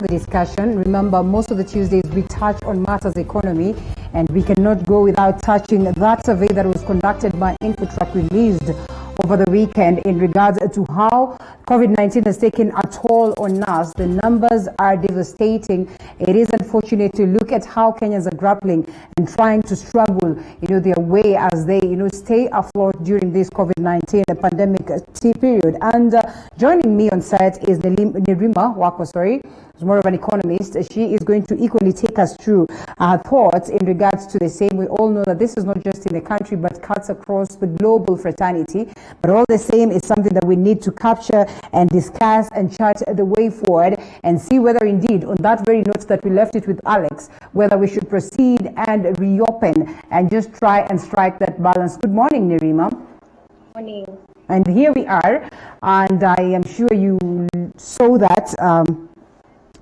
to the discussion. Remember, most of the Tuesdays we touch on matters economy, and we cannot go without touching that survey that was conducted by InfoTrack, released over the weekend in regards to how COVID-19 has taken a toll on us. The numbers are devastating. It is unfortunate to look at how Kenyans are grappling and trying to struggle, their way as they, stay afloat during this COVID-19 pandemic period. And joining me on set is Nerima Wako, who's more of an economist. She is going to equally take us through her thoughts in regards to the same. We all know that this is not just in the country, but cuts across the global fraternity. But all the same is something that we need to capture and discuss and chart the way forward and see whether indeed, on that very note that we left it with Alex, whether we should proceed and reopen and just try and strike that balance. Good morning, Nerima. Morning. And here we are, and I am sure you saw that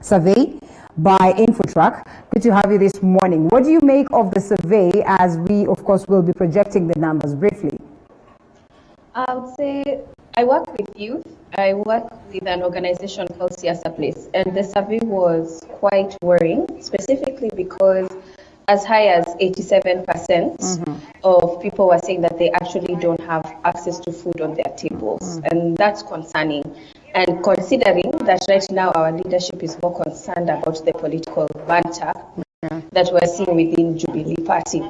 survey by InfoTrack. Good to have you this morning. What do you make of the survey, as we, of course, will be projecting the numbers briefly? I would say I work with youth. I work with an organization called Siasa Place, and the survey was quite worrying, specifically because as high as 87% of people were saying that they actually don't have access to food on their tables, and that's concerning. And considering that right now our leadership is more concerned about the political banter that we're seeing within Jubilee Party.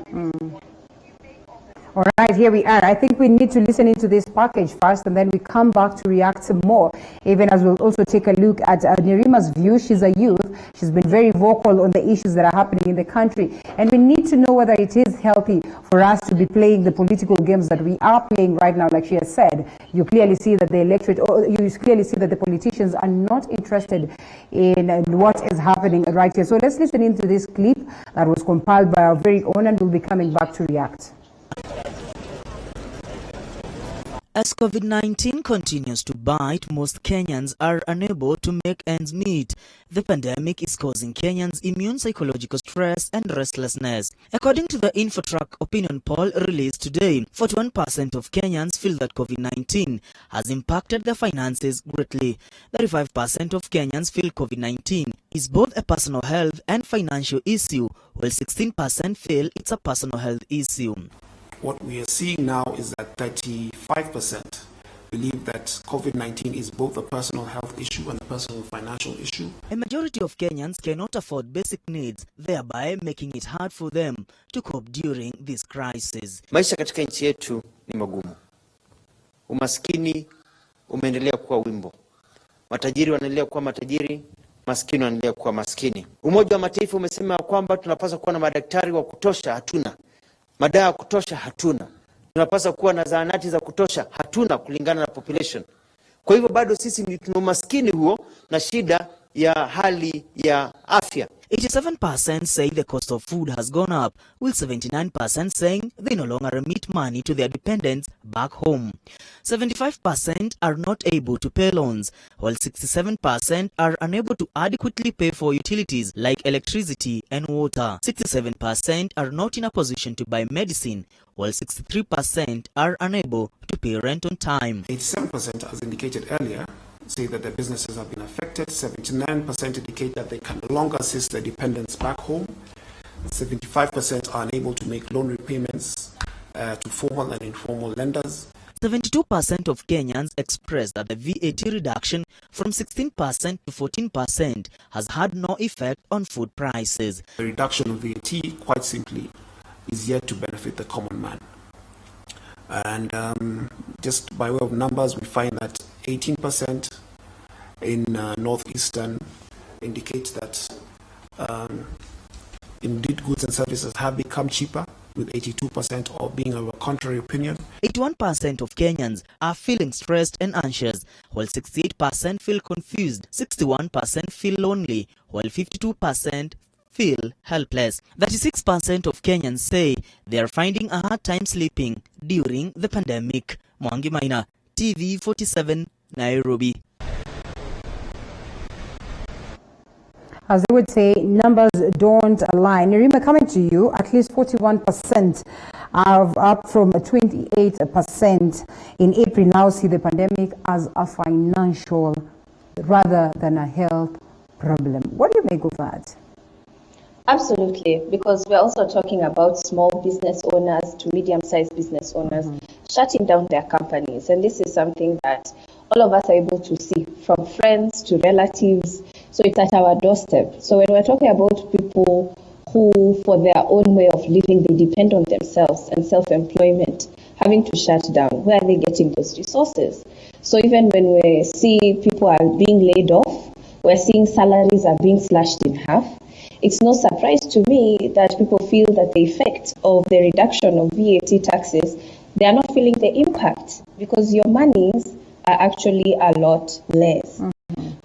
All right, here we are. I think we need to listen into this package first, and then we come back to react some more, even as we'll also take a look at Nerima's view. She's a youth. She's been very vocal on the issues that are happening in the country, and we need to know whether it is healthy for us to be playing the political games that we are playing right now. Like she has said, you clearly see that the electorate, or you clearly see that the politicians are not interested in what is happening right here. So let's listen into this clip that was compiled by our very own, and we'll be coming back to react. As COVID-19 continues to bite, most Kenyans are unable to make ends meet. The pandemic is causing Kenyans immune psychological stress and restlessness. According to the InfoTrack opinion poll released today, 41% of Kenyans feel that COVID-19 has impacted their finances greatly. 35% of Kenyans feel COVID-19 is both a personal health and financial issue, while 16% feel it's a personal health issue. What we are seeing now is that 35% believe that COVID-19 is both a personal health issue and a personal financial issue. A majority of Kenyans cannot afford basic needs, thereby making it hard for them to cope during this crisis. Maisha katika nchi yetu ni magumu. Umaskini umeendelea kuwa wimbo. Matajiri wanaendelea kuwa matajiri, maskini wanaendelea kuwa maskini. Umoja wa Mataifa umesema kwamba tunapaswa kuwa na madaktari wa kutosha, hatuna. Madawa ya kutosha hatuna. Tunapaswa kuwa na zahanati za kutosha hatuna kulingana na population. Kwa hivyo bado sisi ni tuna umaskini huo na shida ya hali ya afya. 87% say the cost of food has gone up, while 79% saying they no longer remit money to their dependents back home. 75% are not able to pay loans, while 67% are unable to adequately pay for utilities like electricity and water. 67% are not in a position to buy medicine, while 63% are unable to pay rent on time. 87%, as indicated earlier, say that their businesses have been affected. 79% indicate that they can no longer assist their dependents back home. 75% are unable to make loan repayments to formal and informal lenders. 72% of Kenyans expressed that the VAT reduction from 16% to 14% has had no effect on food prices. The reduction of VAT, quite simply, is yet to benefit the common man. And just by way of numbers, we find that 18% in northeastern indicates that indeed goods and services have become cheaper, with 82% of being of a contrary opinion. 81% of Kenyans are feeling stressed and anxious, while 68% feel confused, 61% feel lonely, while 52% feel helpless. 36% of Kenyans say they are finding a hard time sleeping during the pandemic. Mwangi Maina, TV47, Nairobi. As they would say, numbers don't align. Nerima, coming to you, at least 41% are up from 28% in April. Now see the pandemic as a financial rather than a health problem. What do you make of that? Absolutely, because we're also talking about small business owners to medium-sized business owners shutting down their companies. And this is something that all of us are able to see, from friends to relatives. So it's at our doorstep. So when we're talking about people who, for their own way of living, they depend on themselves and self-employment, having to shut down, where are they getting those resources? So even when we see people are being laid off, we're seeing salaries are being slashed in half. It's no surprise to me that people feel that the effect of the reduction of VAT taxes, they are not feeling the impact because your monies are actually a lot less.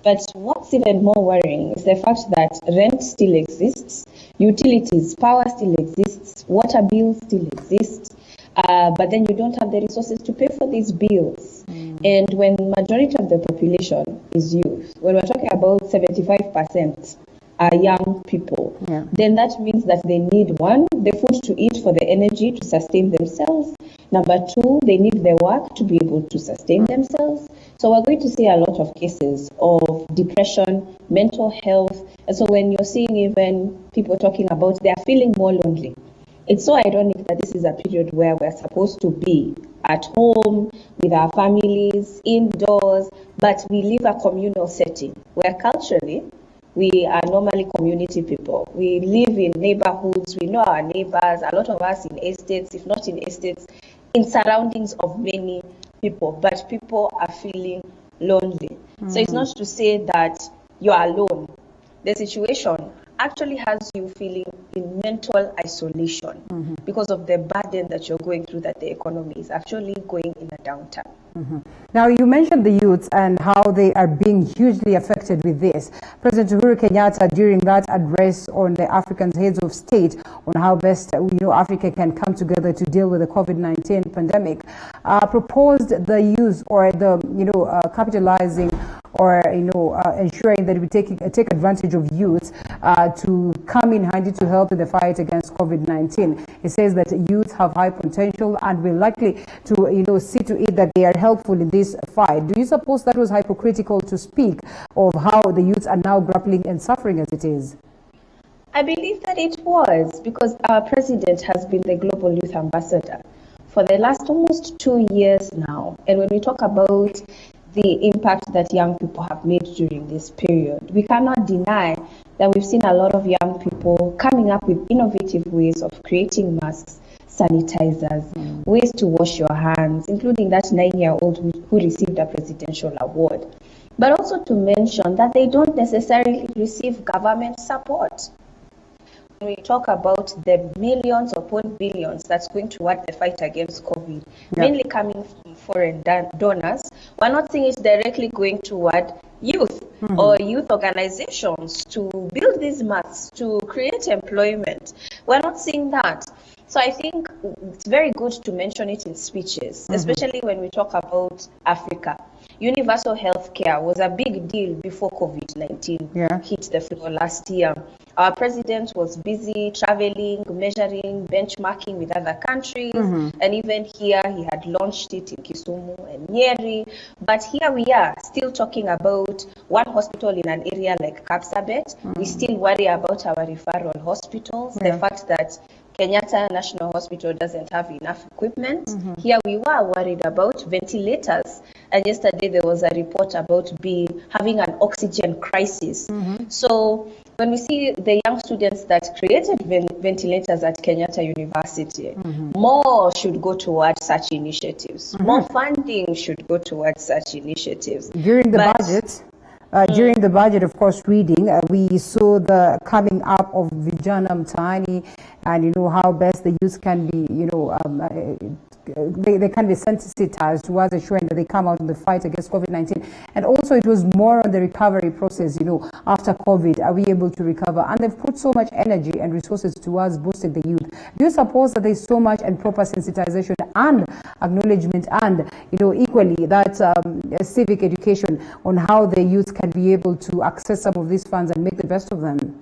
But what's even more worrying is the fact that rent still exists, utilities, power still exists, water bills still exist, but then you don't have the resources to pay for these bills. And when majority of the population is youth, when we're talking about 75% are young people, then that means that they need, one, the food to eat for the energy to sustain themselves. Number two, they need the work to be able to sustain themselves. So we're going to see a lot of cases of depression, mental health. And so when you're seeing even people talking about they are feeling more lonely, it's so ironic that this is a period where we're supposed to be at home with our families, indoors, but we live a communal setting where culturally we are normally community people. We live in neighborhoods, we know our neighbors, a lot of us in estates, if not in estates, in surroundings of many people, but people are feeling lonely. So it's not to say that you're alone. The situation actually has you feeling in mental isolation because of the burden that you're going through, that the economy is actually going in a downturn. Now, you mentioned the youths and how they are being hugely affected with this. President Uhuru Kenyatta, during that address on the African heads of state on how best Africa can come together to deal with the COVID-19 pandemic, proposed the use or the capitalizing or ensuring that we take advantage of youth to come in handy to help in the fight against COVID-19. He says that youth have high potential and will likely to see to it that they are helpful in this fight. Do you suppose that was hypocritical to speak of how the youths are now grappling and suffering as it is? I believe that it was, because our president has been the global youth ambassador for the last almost 2 years now. And when we talk about the impact that young people have made during this period, we cannot deny that we've seen a lot of young people coming up with innovative ways of creating masks, sanitizers, ways to wash your hands, including that 9-year-old who received a presidential award. But also to mention that they don't necessarily receive government support. When we talk about the millions upon billions that's going toward the fight against COVID, mainly coming from foreign donors, we're not seeing it directly going toward youth or youth organizations to build these masks, to create employment. We're not seeing that. So I think it's very good to mention it in speeches, especially when we talk about Africa. Universal health care was a big deal before COVID-19 hit the floor last year. Our president was busy traveling, measuring, benchmarking with other countries, and even here he had launched it in Kisumu and Nyeri. But here we are still talking about one hospital in an area like Kapsabet. We still worry about our referral hospitals, the fact that Kenyatta National Hospital doesn't have enough equipment. Here we were worried about ventilators. And yesterday there was a report about having an oxygen crisis. So when we see the young students that created ventilators at Kenyatta University, more should go towards such initiatives. More funding should go towards such initiatives. During the budget, of course, reading, we saw the coming up of Vijana Mtaani, and how best the youth can be, they can be sensitized towards ensuring that they come out in the fight against COVID-19. And also it was more on the recovery process, after COVID, are we able to recover? And they've put so much energy and resources towards boosting the youth. Do you suppose that there's so much and proper sensitization and acknowledgement and, equally that civic education on how the youth can be able to access some of these funds and make the best of them?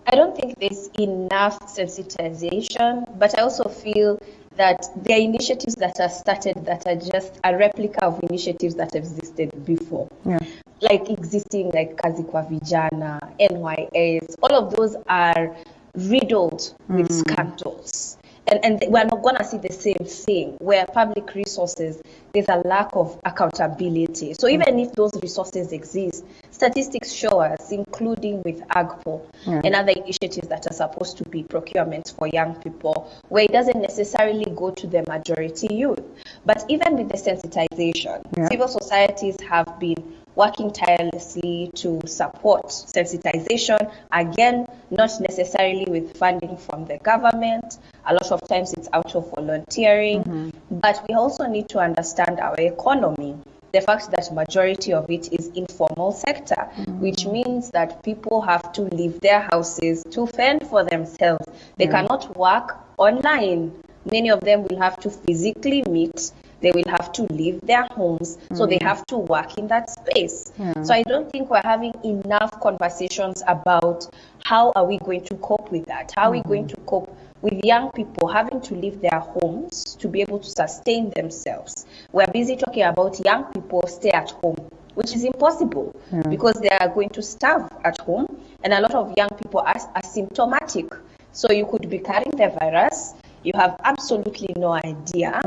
I don't think there's enough sensitization, but I also feel that there are initiatives that are started that are just a replica of initiatives that have existed before. Yeah. Like existing, like Kazi kwa Vijana, NYS, all of those are riddled with scandals. And we're not going to see the same thing where public resources, there's a lack of accountability. So even if those resources exist, statistics show us, including with AGPO and other initiatives that are supposed to be procurements for young people, where it doesn't necessarily go to the majority youth. But even with the sensitization, civil societies have been working tirelessly to support sensitization, again, not necessarily with funding from the government. A lot of times it's out of volunteering, but we also need to understand our economy. The fact that majority of it is informal sector, which means that people have to leave their houses to fend for themselves. They cannot work online. Many of them will have to physically meet. They will have to leave their homes, so they have to work in that space. So I don't think we're having enough conversations about how are we going to cope with that? How are we going to cope with young people having to leave their homes to be able to sustain themselves? We're busy talking about young people stay at home, which is impossible because they are going to starve at home, and a lot of young people are asymptomatic. So you could be carrying the virus, you have absolutely no idea,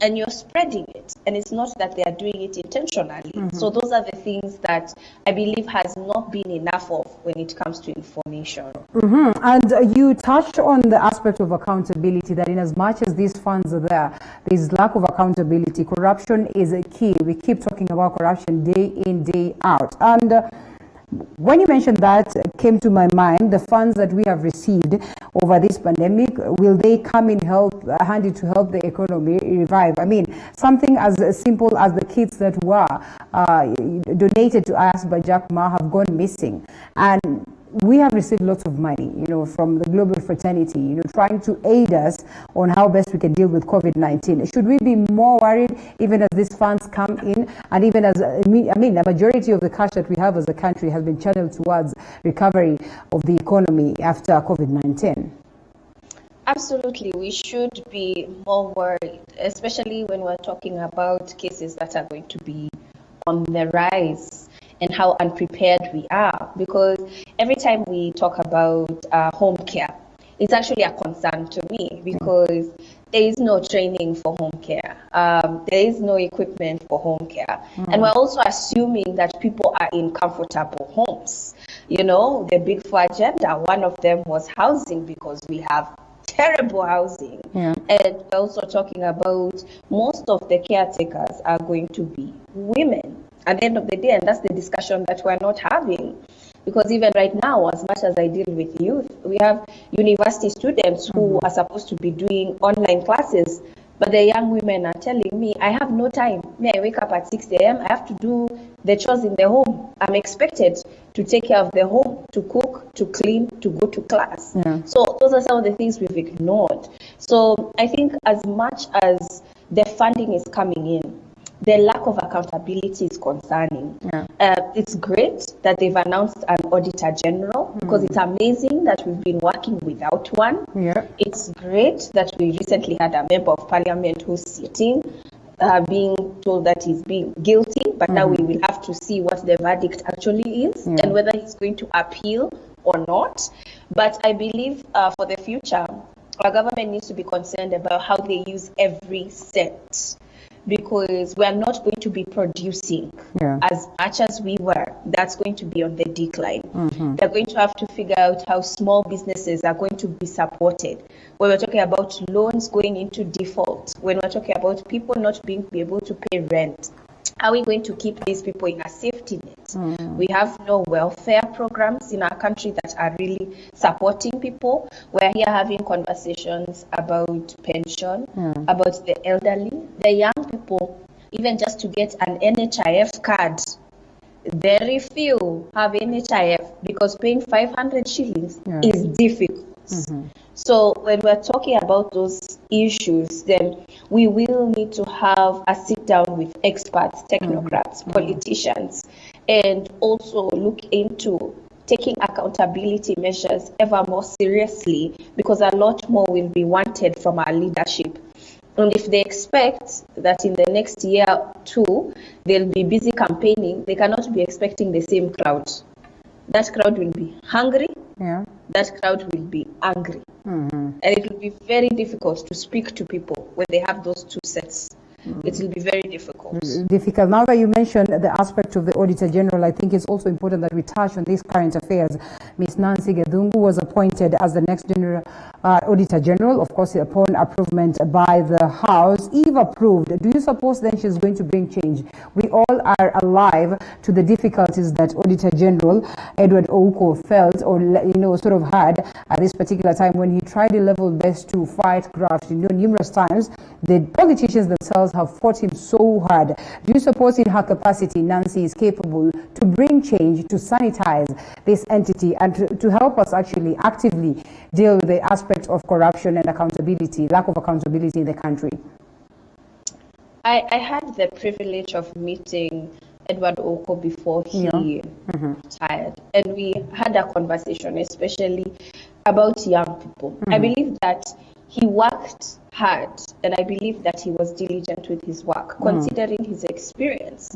and you're spreading it. And it's not that they are doing it intentionally. So those are the things that I believe has not been enough of when it comes to information. And you touched on the aspect of accountability, that in as much as these funds are there, there's lack of accountability. Corruption is a key. We keep talking about corruption day in, day out. And when you mentioned that, it came to my mind, the funds that we have received over this pandemic, will they come in handy to help the economy revive? I mean, something as simple as the kits that were donated to us by Jack Ma have gone missing. And we have received lots of money, from the global fraternity, trying to aid us on how best we can deal with COVID-19. Should we be more worried even as these funds come in, and even as, the majority of the cash that we have as a country has been channeled towards recovery of the economy after COVID-19? Absolutely, we should be more worried, especially when we're talking about cases that are going to be on the rise, and how unprepared we are. Because every time we talk about home care, it's actually a concern to me, because there is no training for home care. There is no equipment for home care. And we're also assuming that people are in comfortable homes. The big four agenda, one of them was housing, because we have terrible housing. And we're also talking about most of the caretakers are going to be women at the end of the day, and that's the discussion that we're not having. Because even right now, as much as I deal with youth, we have university students who are supposed to be doing online classes, but the young women are telling me, I have no time. I wake up at 6 a.m., I have to do the chores in the home. I'm expected to take care of the home, to cook, to clean, to go to class. So those are some of the things we've ignored. So I think as much as the funding is coming in, the lack of accountability is concerning. It's great that they've announced an auditor general, because it's amazing that we've been working without one. It's great that we recently had a member of parliament who's sitting, being told that he's being guilty, but now we will have to see what the verdict actually is and whether he's going to appeal or not. But I believe for the future, our government needs to be concerned about how they use every cent, because we are not going to be producing as much as we were. That's going to be on the decline. They're going to have to figure out how small businesses are going to be supported. When we're talking about loans going into default, when we're talking about people not being able to pay rent, how are we going to keep these people in a safety net? We have no welfare programs in our country that are really supporting people. We're here having conversations about pension, about the elderly, the young people, even just to get an NHIF card. Very few have NHIF, because paying 500 shillings is difficult. So when we're talking about those issues, then we will need to have a sit down with experts, technocrats, politicians, and also look into taking accountability measures ever more seriously, because a lot more will be wanted from our leadership. And if they expect that in the next year too, they'll be busy campaigning, they cannot be expecting the same crowd. That crowd will be hungry. Yeah. That crowd will be angry. Mm-hmm. And it will be very difficult to speak to people when they have those two sets. It will be very difficult. Difficult. Now that you mentioned the aspect of the Auditor General, I think it's also important that we touch on these current affairs. Ms. Nancy Gedungu was appointed as the next Auditor General, of course, upon approval by the House. If approved, do you suppose then she's going to bring change? We all are alive to the difficulties that Auditor General Edward Ouko felt or, sort of had at this particular time when he tried his level best to fight graft. Numerous times, the politicians themselves have fought him so hard. Do you suppose in her capacity, Nancy is capable to bring change, to sanitize this entity and to help us actually actively deal with the aspect of corruption and accountability, lack of accountability in the country? I had the privilege of meeting Edward Ouko before he retired, and we had a conversation, especially about young people. I believe that he worked hard, and I believe that he was diligent with his work, considering his experience,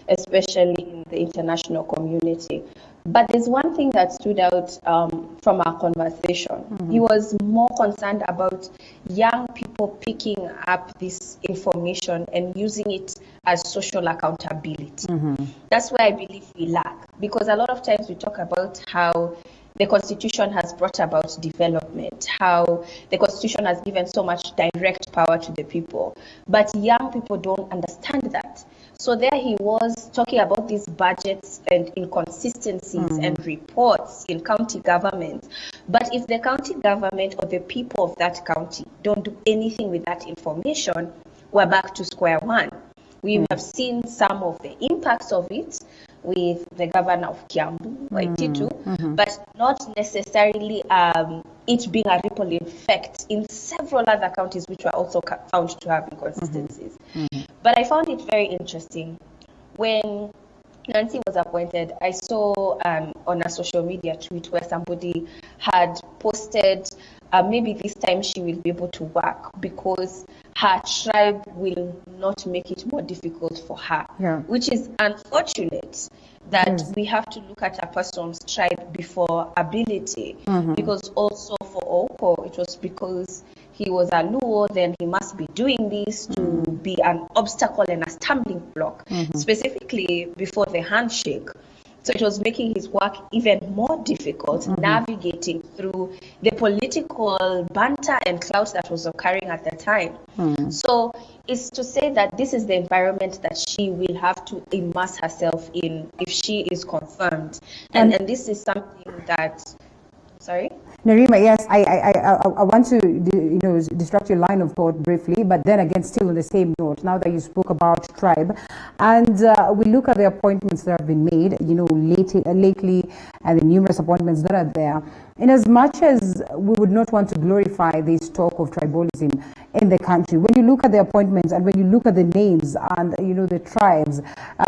especially in the international community. But there's one thing that stood out from our conversation. He was more concerned about young people picking up this information and using it as social accountability. That's where I believe we lack, because a lot of times we talk about how the Constitution has brought about development, how the Constitution has given so much direct power to the people. But young people don't understand that. So there he was talking about these budgets and inconsistencies and reports in county government. But if the county government or the people of that county don't do anything with that information, we're back to square one. We have seen some of the impacts of it with the governor of Kiambu, Waititu, but not necessarily it being a ripple effect in several other counties which were also found to have inconsistencies. But I found it very interesting. When Nancy was appointed, I saw on a social media tweet where somebody had posted, maybe this time she will be able to work because her tribe will not make it more difficult for her, which is unfortunate that we have to look at a person's tribe before ability, because also for Ouko, it was because he was a Luo, then he must be doing this to be an obstacle and a stumbling block, specifically before the handshake. So it was making his work even more difficult, navigating through the political banter and clout that was occurring at the time. So it's to say that this is the environment that she will have to immerse herself in if she is confirmed. And this is something that, sorry? Nerima, yes, I want to disrupt your line of thought briefly, but then again, still on the same note, now that you spoke about tribe, and we look at the appointments that have been made, lately, and the numerous appointments that are there. In as much as we would not want to glorify this talk of tribalism in the country, when you look at the appointments and when you look at the names and the tribes,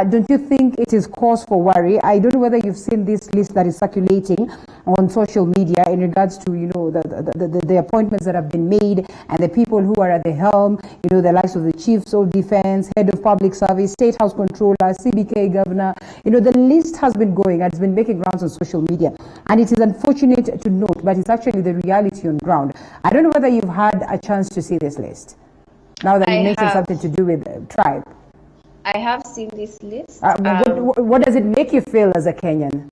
don't you think it is cause for worry? I don't know whether you've seen this list that is circulating on social media in regards to the appointments that have been made and the people who are at the helm, the likes of the chiefs of defense, head of public service, state house controller, CBK governor. The list has been going and it's been making rounds on social media, and it is unfortunate to note, but it's actually the reality on ground. I don't know whether you've had a chance to see this list now that you mentioned something to do with tribe. I have seen this list. What does it make you feel as a Kenyan?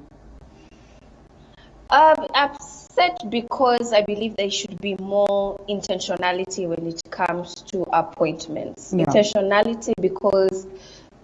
Upset because I believe there should be more intentionality when it comes to appointments. Intentionality because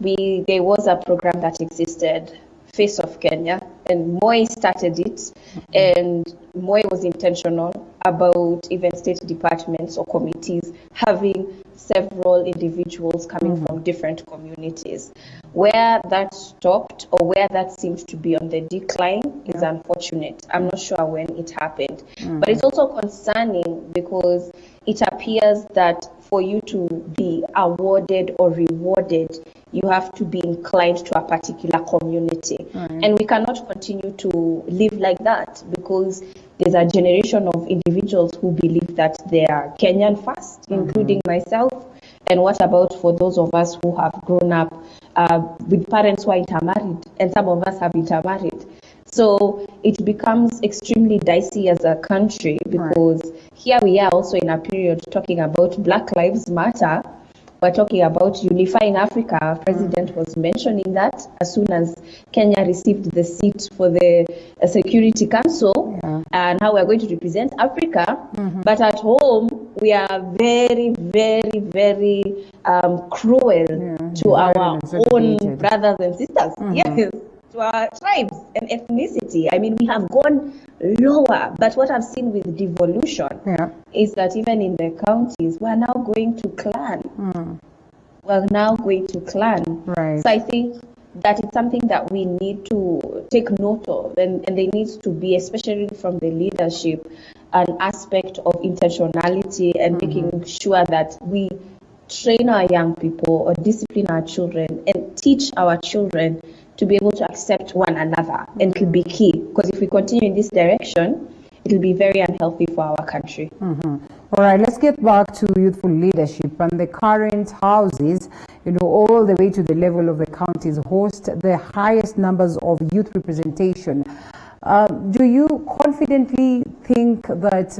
there was a program that existed, Face of Kenya, and Moi started it, and Moi was intentional about even state departments or committees having several individuals coming from different communities. Where that stopped or where that seems to be on the decline is unfortunate. I'm not sure when it happened, but it's also concerning because it appears that for you to be awarded or rewarded, you have to be inclined to a particular community. And we cannot continue to live like that because there's a generation of individuals who believe that they are Kenyan first, including myself. And what about for those of us who have grown up with parents who are intermarried, and some of us have intermarried? So it becomes extremely dicey as a country, because here we are also in a period talking about Black Lives Matter. We're talking about unifying Africa. Our president was mentioning that as soon as Kenya received the seat for the Security Council, and how we're going to represent Africa. But at home, we are very, very, very cruel to our own brothers and sisters. Yes, to our tribes and ethnicity. I mean, we have gone lower, but what I've seen with devolution is that even in the counties, we're now going to clan. We're now going to clan. So I think that is something that we need to take note of, and there needs to be, especially from the leadership, an aspect of intentionality and making sure that we train our young people or discipline our children and teach our children to be able to accept one another, and could be key, because if we continue in this direction, it will be very unhealthy for our country. All right, let's get back to youthful leadership. And the current houses, all the way to the level of the counties, host the highest numbers of youth representation. Do you confidently think that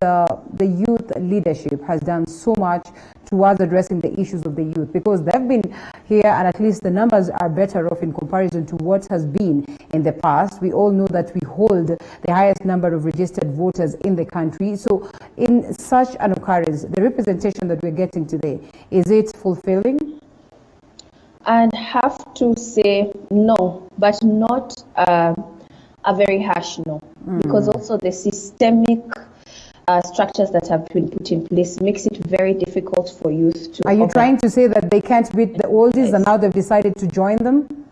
the youth leadership has done so much towards addressing the issues of the youth? Because they've been here, and at least the numbers are better off in comparison to what has been in the past. We all know that we hold the highest number of registered voters in the country. So in such an occurrence, the representation that we're getting today, is it fulfilling? I'd have to say no, but not a very harsh no, because also the systemic structures that have been put in place makes it very difficult for youth to. Are you trying to say that they can't beat the oldies and now they've decided to join them?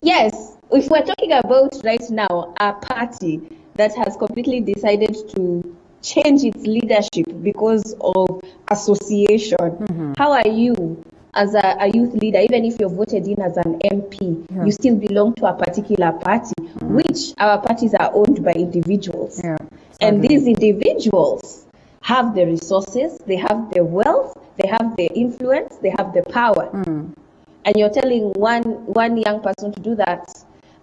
Yes, if we're talking about right now a party that has completely decided to change its leadership because of association, how are you as a youth leader, even if you're voted in as an MP, you still belong to a particular party, which our parties are owned by individuals. And these individuals have the resources, they have the wealth, they have the influence, they have the power. And you're telling one young person to do that.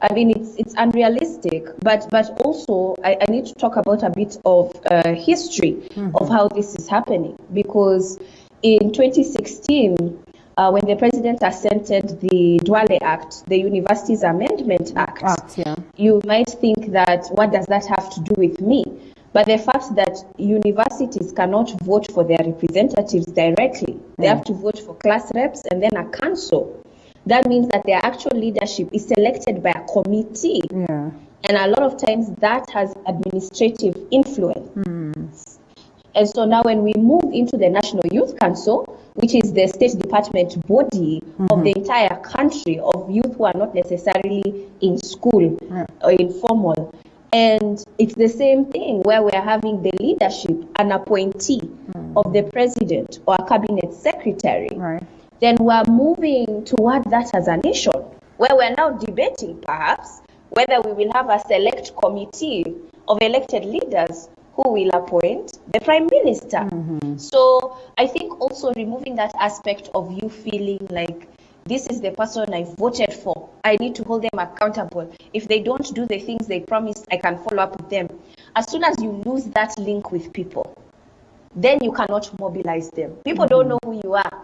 I mean, it's unrealistic, but also I need to talk about a bit of history of how this is happening, because in 2016, when the president assented the Duale Act, the Universities Amendment Act, you might think that, what does that have to do with me? But the fact that universities cannot vote for their representatives directly, they have to vote for class reps and then a council. That means that their actual leadership is selected by a committee. And a lot of times that has administrative influence. And so now when we move into the National Youth Council, which is the State Department body of the entire country of youth who are not necessarily in school or informal, and it's the same thing where we're having the leadership, an appointee of the president or a cabinet secretary, then we're moving toward that as a nation, where we're now debating perhaps whether we will have a select committee of elected leaders who will appoint the prime minister. So I think also removing that aspect of you feeling like this is the person I voted for, I need to hold them accountable. If they don't do the things they promised, I can follow up with them. As soon as you lose that link with people, then you cannot mobilize them. People don't know who you are.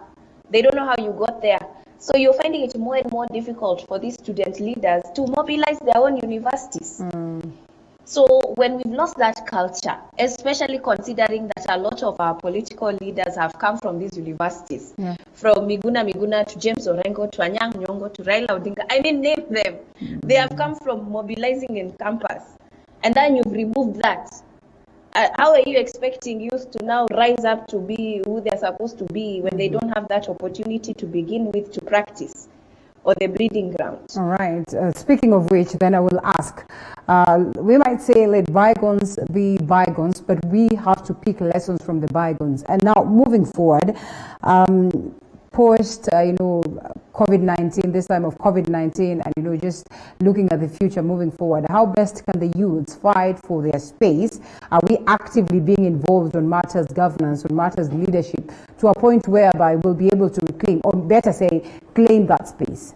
They don't know how you got there. So you're finding it more and more difficult for these student leaders to mobilize their own universities. So when we've lost that culture, especially considering that a lot of our political leaders have come from these universities, from Miguna to James Orengo to Anyang' Nyong'o to Raila Odinga, I mean, name them. They have come from mobilizing in campus. And then you've removed that. How are you expecting youth to now rise up to be who they're supposed to be when they don't have that opportunity to begin with, to practice, or the breeding ground? All right. Speaking of which, then I will ask, we might say let bygones be bygones, but we have to pick lessons from the bygones. And now moving forward, post, COVID-19, this time of COVID-19, and, just looking at the future moving forward, how best can the youths fight for their space? Are we actively being involved on matters governance, on matters leadership, to a point whereby we'll be able to reclaim, or better say, claim that space?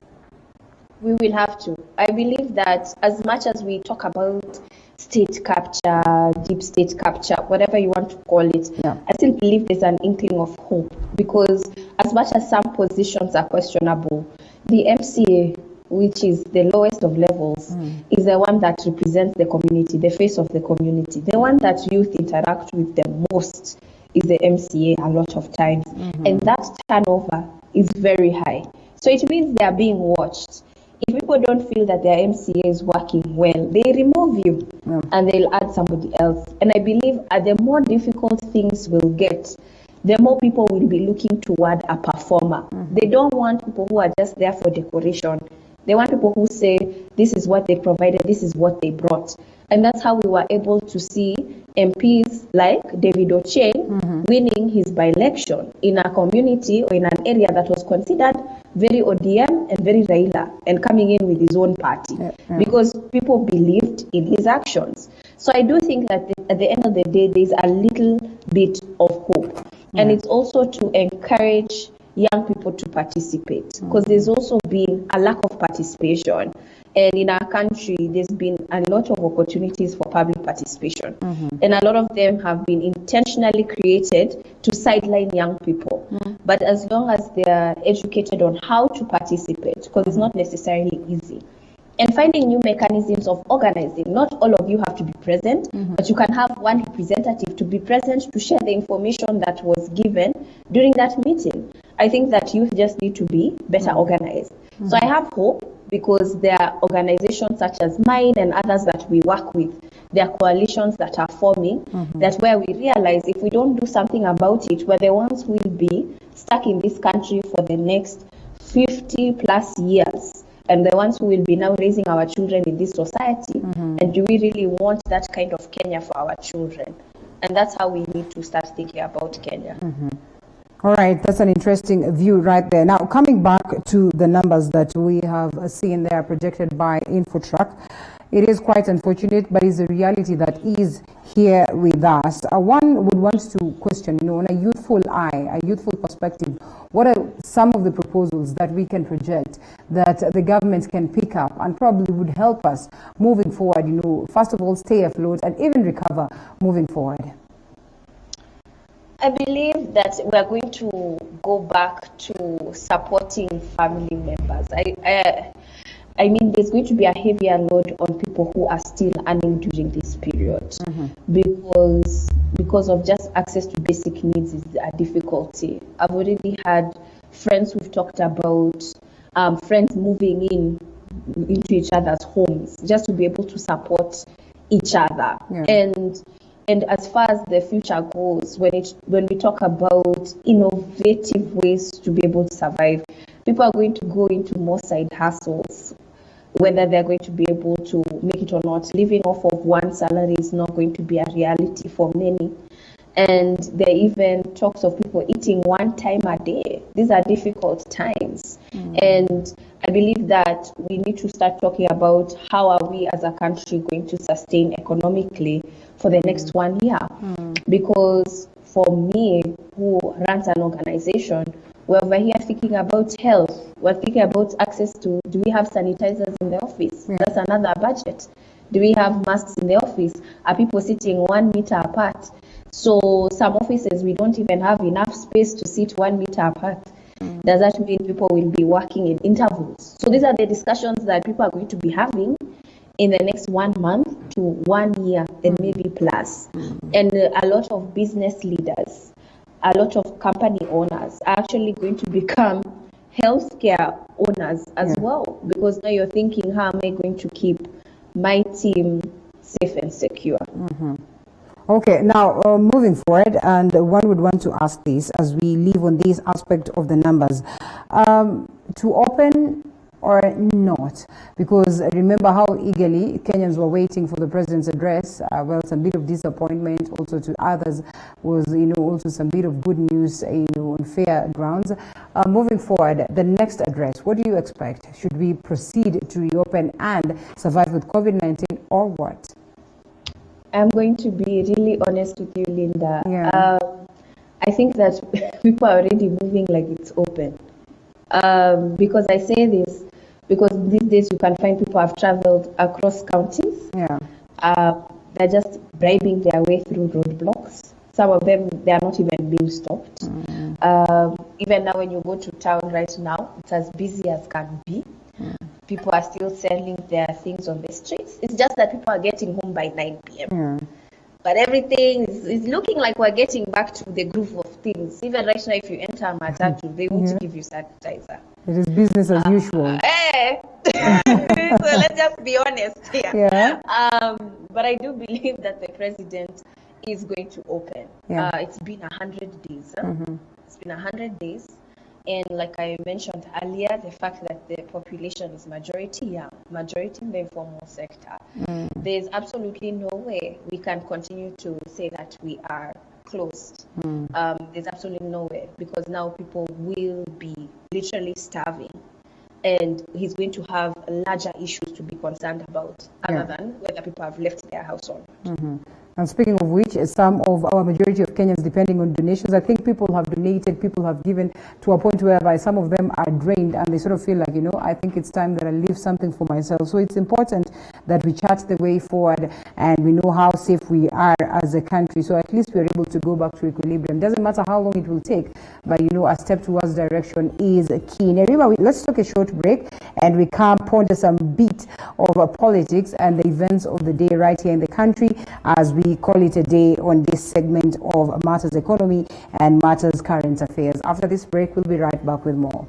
We will have to. I believe that as much as we talk about state capture, deep state capture, whatever you want to call it, I still believe there's an inkling of hope, because as much as some positions are questionable, the MCA, which is the lowest of levels, is the one that represents the community, the face of the community. The one that youth interact with the most is the MCA a lot of times. And that turnover is very high. So it means they are being watched. If people don't feel that their MCA is working well, they remove you and they'll add somebody else. And I believe the more difficult things will get, the more people will be looking toward a performer. They don't want people who are just there for decoration. They want people who say, this is what they provided, this is what they brought. And that's how we were able to see MPs like David Ochieng winning his by-election in a community or in an area that was considered very ODM and very Raila, and coming in with his own party because people believed in his actions. So I do think that at the end of the day, there's a little bit of hope. And it's also to encourage young people to participate, because there's also been a lack of participation. And in our country, there's been a lot of opportunities for public participation. And a lot of them have been intentionally created to sideline young people. But as long as they are educated on how to participate, because it's not necessarily easy, and finding new mechanisms of organizing. Not all of you have to be present, but you can have one representative to be present to share the information that was given during that meeting. I think that youth just need to be better organized. So I have hope, because there are organizations such as mine and others that we work with. There are coalitions that are forming, that where we realize if we don't do something about it, we're the ones who will be stuck in this country for the next 50 plus years. And the ones who will be now raising our children in this society. And do we really want that kind of Kenya for our children? And that's how we need to start thinking about Kenya. All right, that's an interesting view right there. Now, coming back to the numbers that we have seen there projected by InfoTrack, it is quite unfortunate, but it's a reality that is here with us. One would want to question, on a youthful eye, a youthful perspective, what are some of the proposals that we can project that the government can pick up and probably would help us moving forward, first of all, stay afloat and even recover moving forward? I believe that we are going to go back to supporting family members. I mean, there's going to be a heavier load on people who are still earning during this period, because of just access to basic needs is a difficulty. I've already had friends who've talked about friends moving into each other's homes just to be able to support each other. And as far as the future goes, when we talk about innovative ways to be able to survive, people are going to go into more side hustles, whether they're going to be able to make it or not. Living off of one salary is not going to be a reality for many. And there are even talks of people eating one time a day. These are difficult times. And I believe that we need to start talking about how are we as a country going to sustain economically for the next 1 year. Because for me, who runs an organization, we're over here thinking about health. We're thinking about access to, do we have sanitizers in the office? That's another budget. Do we have masks in the office? Are people sitting 1 meter apart? So some offices, we don't even have enough space to sit 1 meter apart. Does that mean people will be working in intervals? So these are the discussions that people are going to be having in the next 1 month to 1 year and maybe plus. And a lot of business leaders, a lot of company owners are actually going to become healthcare owners as well, because now you're thinking, how am I going to keep my team safe and secure? Okay, now moving forward, and one would want to ask this as we leave on this aspect of the numbers. To open or not? Because remember how eagerly Kenyans were waiting for the president's address. Well, some bit of disappointment also to others was, also some bit of good news, on fair grounds. Moving forward, the next address, what do you expect? Should we proceed to reopen and survive with COVID-19 or what? I'm going to be really honest with you, Linda. Yeah. I think that people are already moving like it's open. Because I say this, because these days you can find people have traveled across counties. Yeah. They're just bribing their way through roadblocks. Some of them, they are not even being stopped. Even now when you go to town right now, it's as busy as can be. People are still selling their things on the streets. It's just that people are getting home by 9 p.m. But everything is looking like we're getting back to the groove of things. Even right now, if you enter a matatu, they won't give you sanitizer. It is business as usual. So let's just be honest here. Yeah. But I do believe that the president is going to open. Yeah. It's been 100 days. It's been 100 days. And like I mentioned earlier, the fact that the population is majority young, majority in the informal sector, there's absolutely no way we can continue to say that we are closed. There's absolutely no way, because now people will be literally starving. And he's going to have larger issues to be concerned about, other than whether people have left their house or not. And speaking of which, some of our majority of Kenyans depending on donations. I think people have donated, people have given to a point whereby some of them are drained and they sort of feel like, I think it's time that I leave something for myself. So it's important that we chart the way forward and we know how safe we are as a country. So at least we're able to go back to equilibrium. Doesn't matter how long it will take, but a step towards direction is key. Nerima, let's take a short break and we can ponder some bit of politics and the events of the day right here in the country as we call it a day on this segment of Matters Economy and Matters Current Affairs. After this break, we'll be right back with more.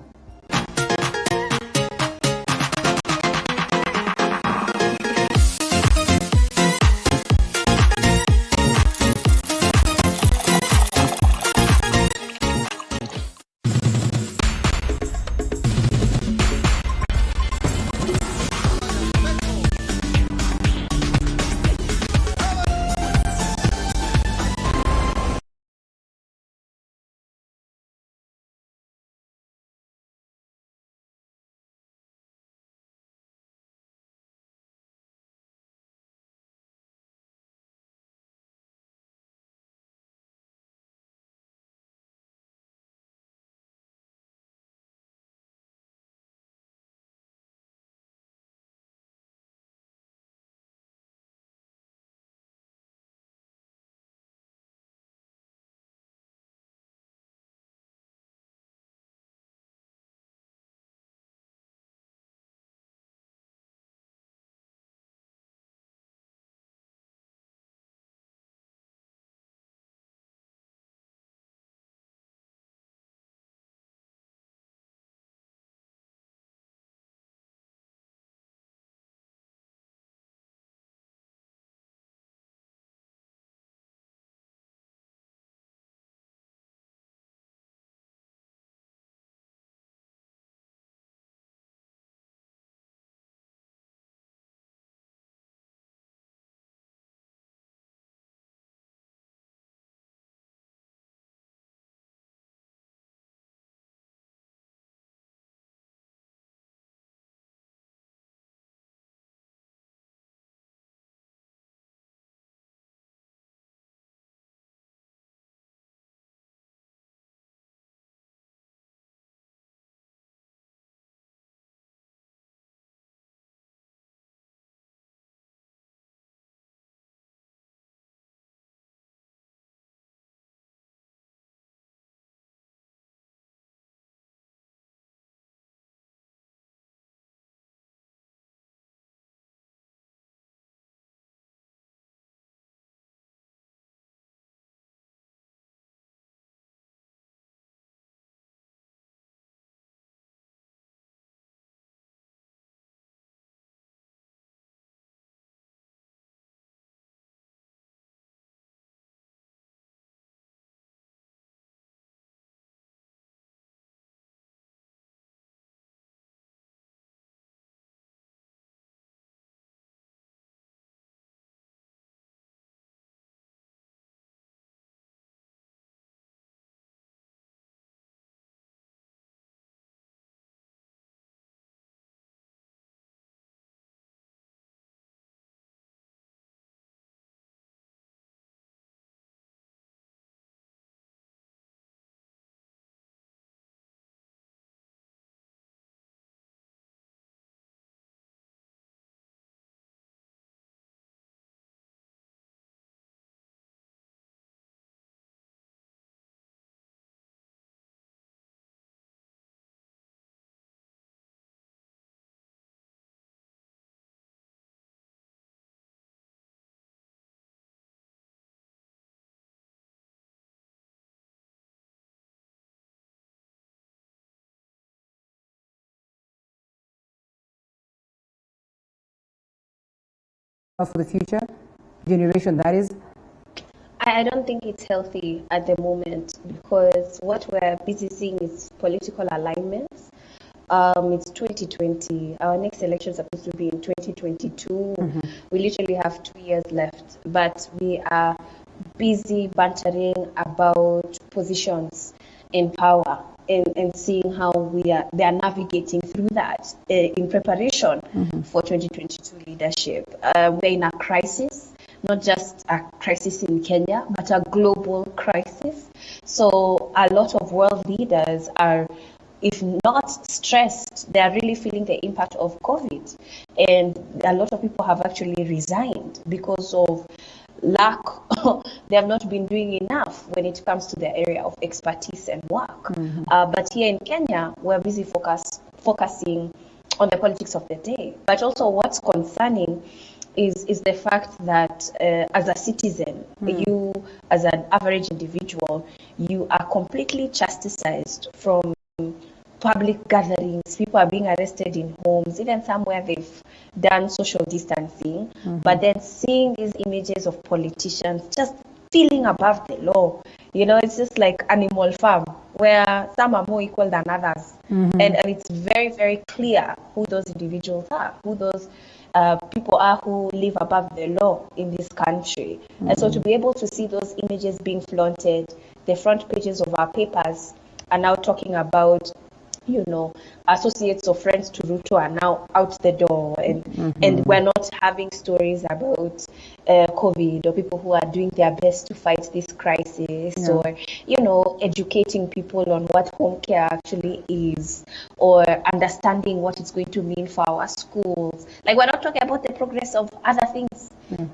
for the future generation, that is? I don't think it's healthy at the moment, because what we're busy seeing is political alignments. It's 2020. Our next election is supposed to be in 2022. We literally have 2 years left, but we are busy bantering about positions in power and seeing how they are navigating through that in preparation for 2022 leadership. We're in a crisis, not just a crisis in Kenya, but a global crisis. So a lot of world leaders are, if not stressed, they are really feeling the impact of COVID. And a lot of people have actually resigned because of lack. They have not been doing enough when it comes to the area of expertise and work. But here in Kenya, we're busy focusing on the politics of the day. But also what's concerning is the fact that as a citizen, you as an average individual, you are completely chastised from public gatherings. People are being arrested in homes, even somewhere they've done social distancing. But then seeing these images of politicians just feeling above the law, it's just like Animal Farm, where some are more equal than others. And it's very, very clear who those individuals are, who those people are who live above the law in this country. And so to be able to see those images being flaunted, the front pages of our papers are now talking about, associates or friends to Ruto are now out the door, and we're not having stories about COVID or people who are doing their best to fight this crisis, or educating people on what home care actually is, or understanding what it's going to mean for our schools. Like, we're not talking about the progress of other things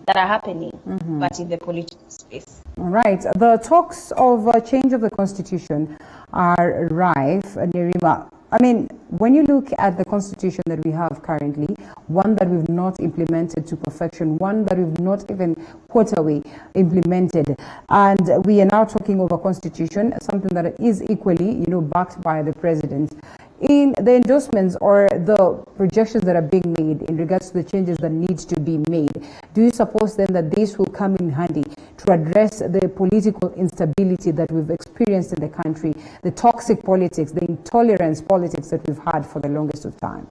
that are happening, but in the political space. All right. The talks of change of the constitution are rife, Nerima. I mean, when you look at the constitution that we have currently, one that we've not implemented to perfection, one that we've not even quarter-way implemented, and we are now talking of a constitution, something that is equally, backed by the president. In the endorsements or the projections that are being made in regards to the changes that need to be made, do you suppose then that this will come in handy to address the political instability that we've experienced in the country, the toxic politics, the intolerance politics that we've had for the longest of time?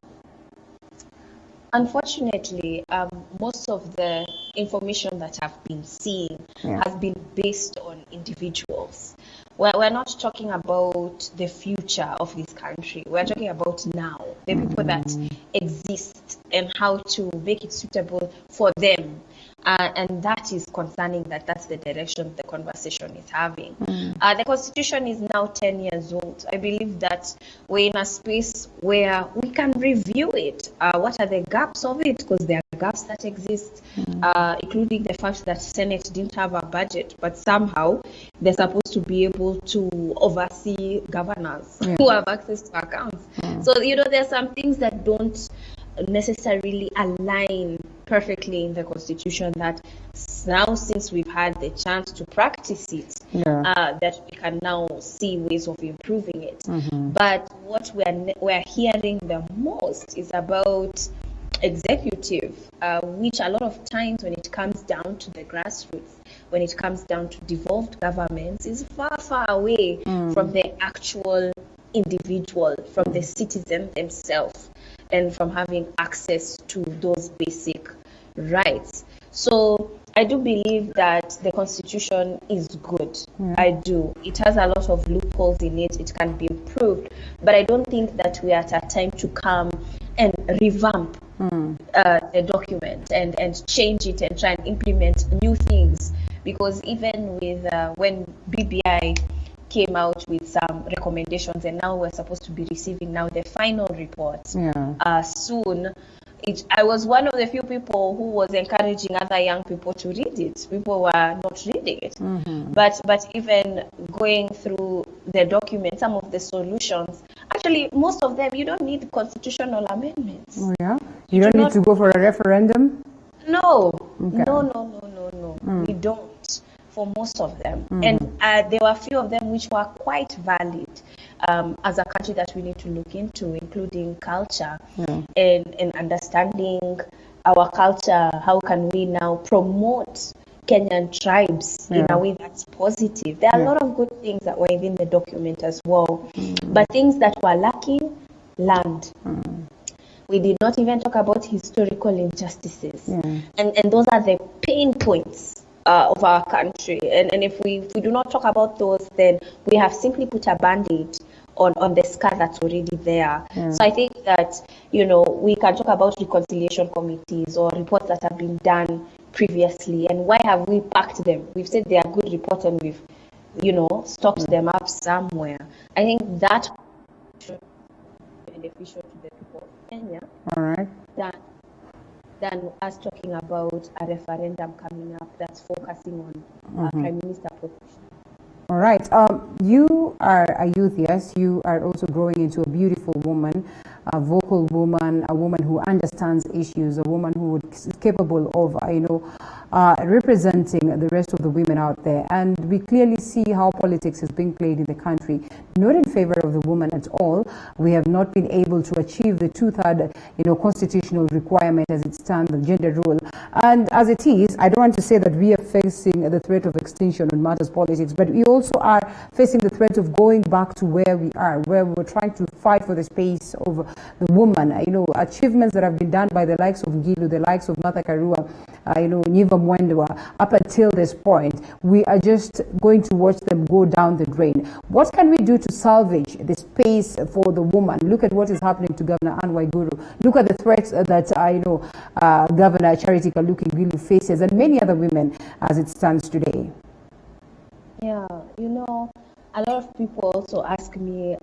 Unfortunately, most of the information that I've been seeing has been based on individuals. We're not talking about the future of this country. We're talking about now, the people that exist and how to make it suitable for them. And that is concerning that's the direction the conversation is having. The Constitution is now 10 years old. I believe that we're in a space where we can review it. What are the gaps of it? Because there are gaps that exist, including the fact that Senate didn't have a budget, but somehow they're supposed to be able to oversee governors who have access to accounts. So, there are some things that don't necessarily align perfectly in the Constitution that now, since we've had the chance to practice it, that we can now see ways of improving it. But what we're hearing the most is about executive, which a lot of times when it comes down to the grassroots, when it comes down to devolved governments, is far, far away from the actual individual, from the citizen themselves, and from having access to those basic rights. So I do believe that the Constitution is good. I do. It has a lot of loopholes in it. It can be improved. But I don't think that we are at a time to come and revamp the document and change it and try and implement new things. Because even with when BBI came out with some recommendations, and now we're supposed to be receiving now the final report soon. I was one of the few people who was encouraging other young people to read it. People were not reading it. But even going through the document, some of the solutions, actually most of them, you don't need constitutional amendments. Oh yeah? You don't need to go for a referendum? No. No. We don't, for most of them. And there were a few of them which were quite valid as a country that we need to look into, including culture and understanding our culture, how can we now promote Kenyan tribes in a way that's positive. There are a lot of good things that were in the document as well, but things that were lacking, land. We did not even talk about historical injustices, and those are the pain points of our country. And if we do not talk about those, then we have simply put a band-aid on the scar that's already there. So I think that, you know, we can talk about reconciliation committees or reports that have been done previously, and why have we packed them? We've said they are good reports and we've, you know, stocked them up somewhere. I think that should be beneficial to the people of Kenya. All right. Than us talking about a referendum coming up that's focusing on Prime Minister proposition. All right. You are a youth, yes. You are also growing into a beautiful woman, a vocal woman, a woman who understands issues, a woman who is capable of, representing the rest of the women out there. And we clearly see how politics is being played in the country, not in favor of the woman at all. We have not been able to achieve the two-third, constitutional requirement as it stands, the gender rule. And as it is, I don't want to say that we are facing the threat of extinction on matters politics, but we also are facing the threat of going back to where we are, where we were trying to fight for the space of the woman. Achievements that have been done by the likes of Gilu, the likes of Martha Karua, Niva Mwendwa, up until this point, we are just going to watch them go down the drain. What can we do to salvage the space for the woman? Look at what is happening to Governor Anne Waiguru. Look at the threats that Governor Charity Kaluki Gilu faces, and many other women as it stands today. Yeah, a lot of people also ask me,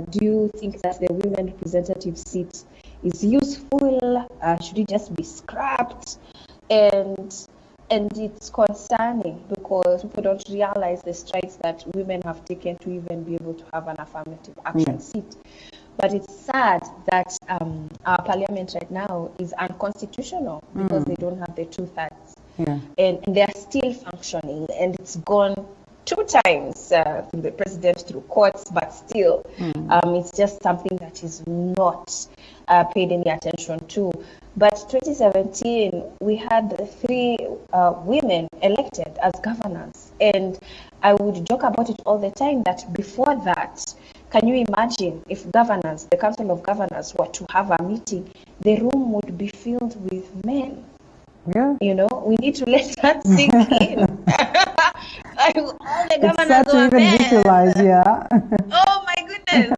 do you think that the women representative seat is useful? Should it just be scrapped? And it's concerning because people don't realize the strides that women have taken to even be able to have an affirmative action seat. But it's sad that our parliament right now is unconstitutional because they don't have the two-thirds. And they're still functioning, and it's gone 2 times through the president, through courts, but still it's just something that is not paid any attention to. But 2017, we had 3 women elected as governors, and I would joke about it all the time that before that, can you imagine if governors, the Council of Governors, were to have a meeting, the room would be filled with men. Yeah. We need to let that sink in. All the governors were men. Visualize, yeah. Oh my goodness.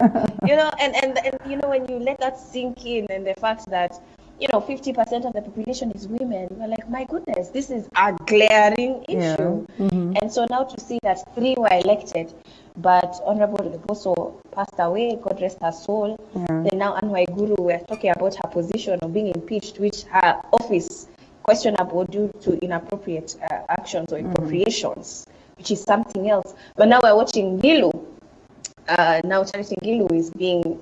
And when you let that sink in, and the fact that 50% of the population is women, we're like, my goodness, this is a glaring issue. And so now to see that 3 were elected, but Honorable Leposo passed away, God rest her soul. Then now Anne Waiguru, we're talking about her position of being impeached, which her office questionable due to inappropriate actions or appropriations, which is something else. But now we're watching Gilu. Now Charity Gilu is being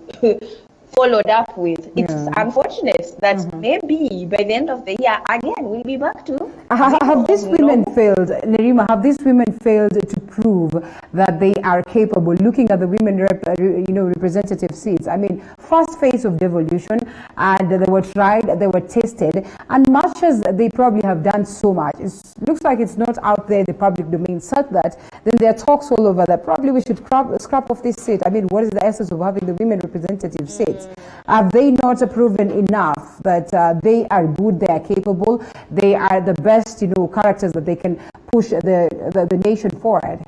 followed up with. It's unfortunate that maybe by the end of the year, again, we'll be back to... Have these women failed, Nerima, have these women failed to prove that they are capable, looking at the women representative seats? I mean, first phase of devolution, and they were tried, they were tested, and much as they probably have done so much, it looks like it's not out there in the public domain, such that then there are talks all over that probably we should scrap off this seat. I mean, what is the essence of having the women representative seats? Have they not proven enough that they are good, they are capable, they are the best, characters that they can push the nation forward?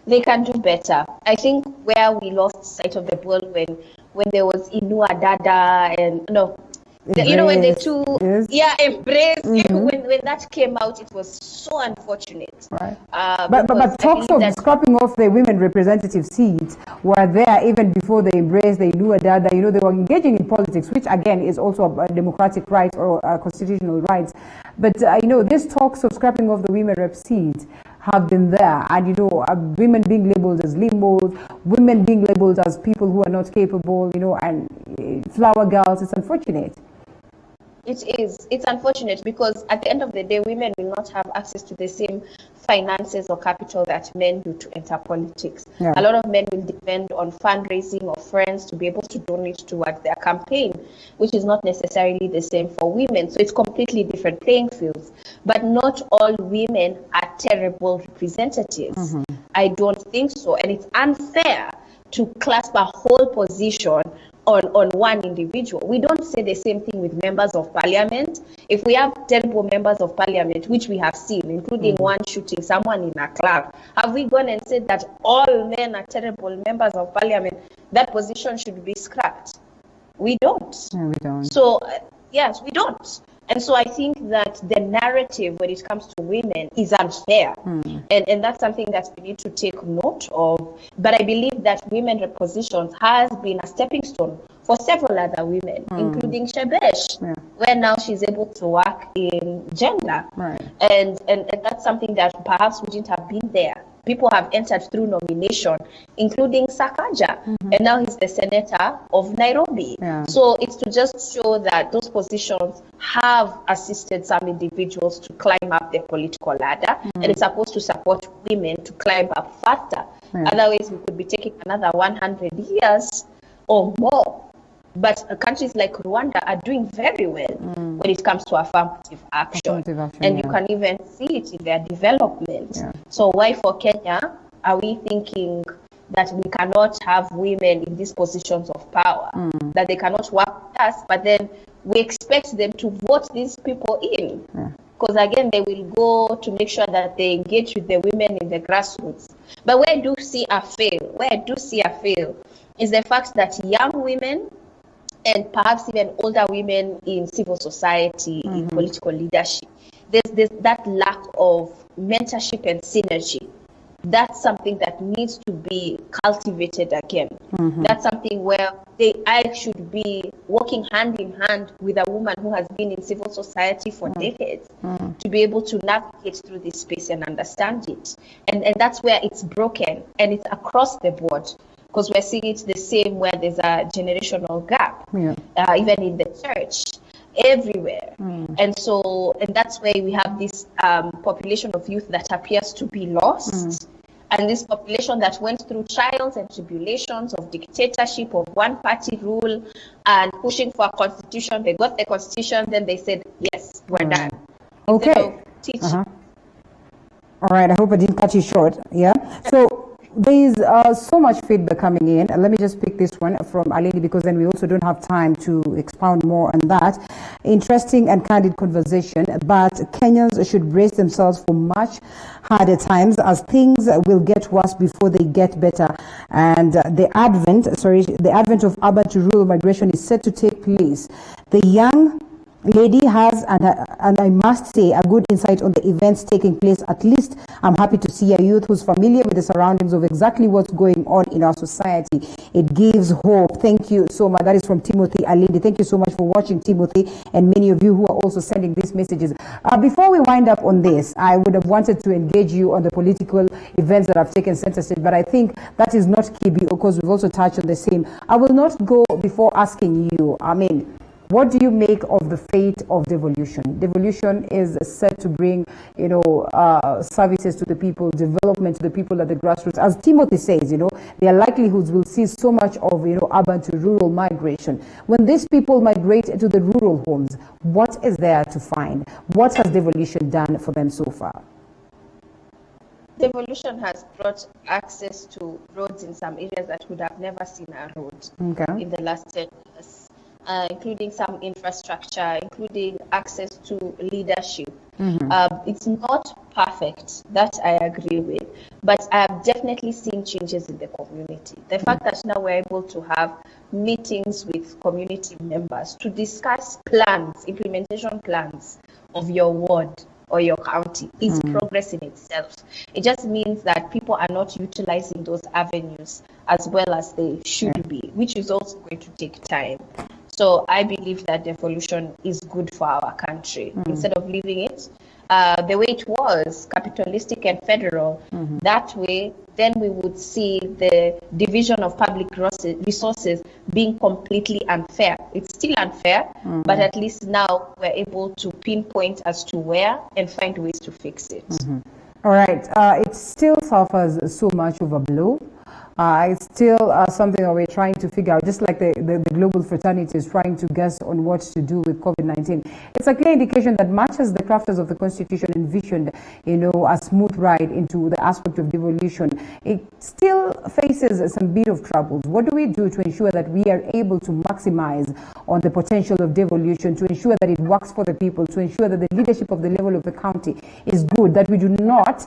They can do better. I think where we lost sight of the ball when there was Inua Dada and when the two embrace when that came out, it was so unfortunate. Right. But talks of scrapping off the women representative seats were there even before they embraced the Inua Dada. They were engaging in politics, which again is also a democratic right or constitutional rights. But these talks of scrapping off the women rep seats have been there, and women being labeled as limos, women being labeled as people who are not capable, and flower girls. It's unfortunate. It is. It's unfortunate because at the end of the day, women will not have access to the same finances or capital that men do to enter politics. Yeah. A lot of men will depend on fundraising or friends to be able to donate towards their campaign, which is not necessarily the same for women. So it's completely different playing fields. But not all women are terrible representatives. I don't think so. And it's unfair to clasp a whole position on one individual. We don't say the same thing with members of parliament. If we have terrible members of parliament, which we have seen, including one shooting someone in a club, have we gone and said that all men are terrible members of parliament? That position should be scrapped. We don't. No, we don't. So, yes, we don't. And so I think that the narrative when it comes to women is unfair. And that's something that we need to take note of. But I believe that women repositions has been a stepping stone for several other women, including Shebesh, where now she's able to work in gender. Right. And that's something that perhaps wouldn't have been there. People have entered through nomination, including Sakaja, and now he's the senator of Nairobi. Yeah. So it's to just show that those positions have assisted some individuals to climb up the political ladder, and it's supposed to support women to climb up faster. Yeah. Otherwise, we could be taking another 100 years or more. But countries like Rwanda are doing very well when it comes to affirmative action. And you can even see it in their development. Yeah. So why for Kenya are we thinking that we cannot have women in these positions of power, that they cannot work with us, but then we expect them to vote these people in? Because again, they will go to make sure that they engage with the women in the grassroots. But where I do see a fail is the fact that young women and perhaps even older women in civil society, in political leadership, there's that lack of mentorship and synergy. That's something that needs to be cultivated again. That's something where I should be working hand in hand with a woman who has been in civil society for decades to be able to navigate through this space and understand it. And that's where it's broken, and it's across the board. Because we're seeing it the same where there's a generational gap, even in the church, everywhere. And that's where we have this population of youth that appears to be lost. And this population that went through trials and tribulations of dictatorship, of one-party rule, and pushing for a constitution. They got the constitution, then they said, yes, we're done. Okay. All right, I hope I didn't cut you short. Yeah. So there is so much feedback coming in. Let me just pick this one from Alini, because then we also don't have time to expound more on that. Interesting and candid conversation, but Kenyans should brace themselves for much harder times, as things will get worse before they get better. And the advent of urban to rural migration is set to take place. The young lady has, and I must say, a good insight on the events taking place. At least I'm happy to see a youth who's familiar with the surroundings of exactly what's going on in our society. It gives hope. Thank you so much. That is from Timothy Alindi. Thank you so much for watching, Timothy, and many of you who are also sending these messages. Before we wind up on this, I would have wanted to engage you on the political events that have taken center stage, but I think that is not key, because we've also touched on the same. I will not go before asking you, what do you make of the fate of devolution? Devolution is set to bring, services to the people, development to the people at the grassroots. As Timothy says, their likelihoods will see so much of, urban to rural migration. When these people migrate to the rural homes, what is there to find? What has devolution done for them so far? Devolution has brought access to roads in some areas that would have never seen a road in the last 10 years. Including some infrastructure, including access to leadership. It's not perfect, that I agree with, but I have definitely seen changes in the community. The fact that now we're able to have meetings with community members to discuss plans, implementation plans of your ward or your county is progress in itself. It just means that people are not utilizing those avenues as well as they should be, which is also going to take time. So I believe that devolution is good for our country. Instead of leaving it the way it was, capitalistic and federal, that way, then we would see the division of public resources being completely unfair. It's still unfair, but at least now we're able to pinpoint as to where and find ways to fix it. All right. It still suffers so much of a blow. It's still something that we're trying to figure out, just like the global fraternity is trying to guess on what to do with COVID-19. It's a clear indication that much as the crafters of the Constitution envisioned, a smooth ride into the aspect of devolution, it still faces some bit of troubles. What do we do to ensure that we are able to maximize on the potential of devolution, to ensure that it works for the people, to ensure that the leadership of the level of the county is good, that we do not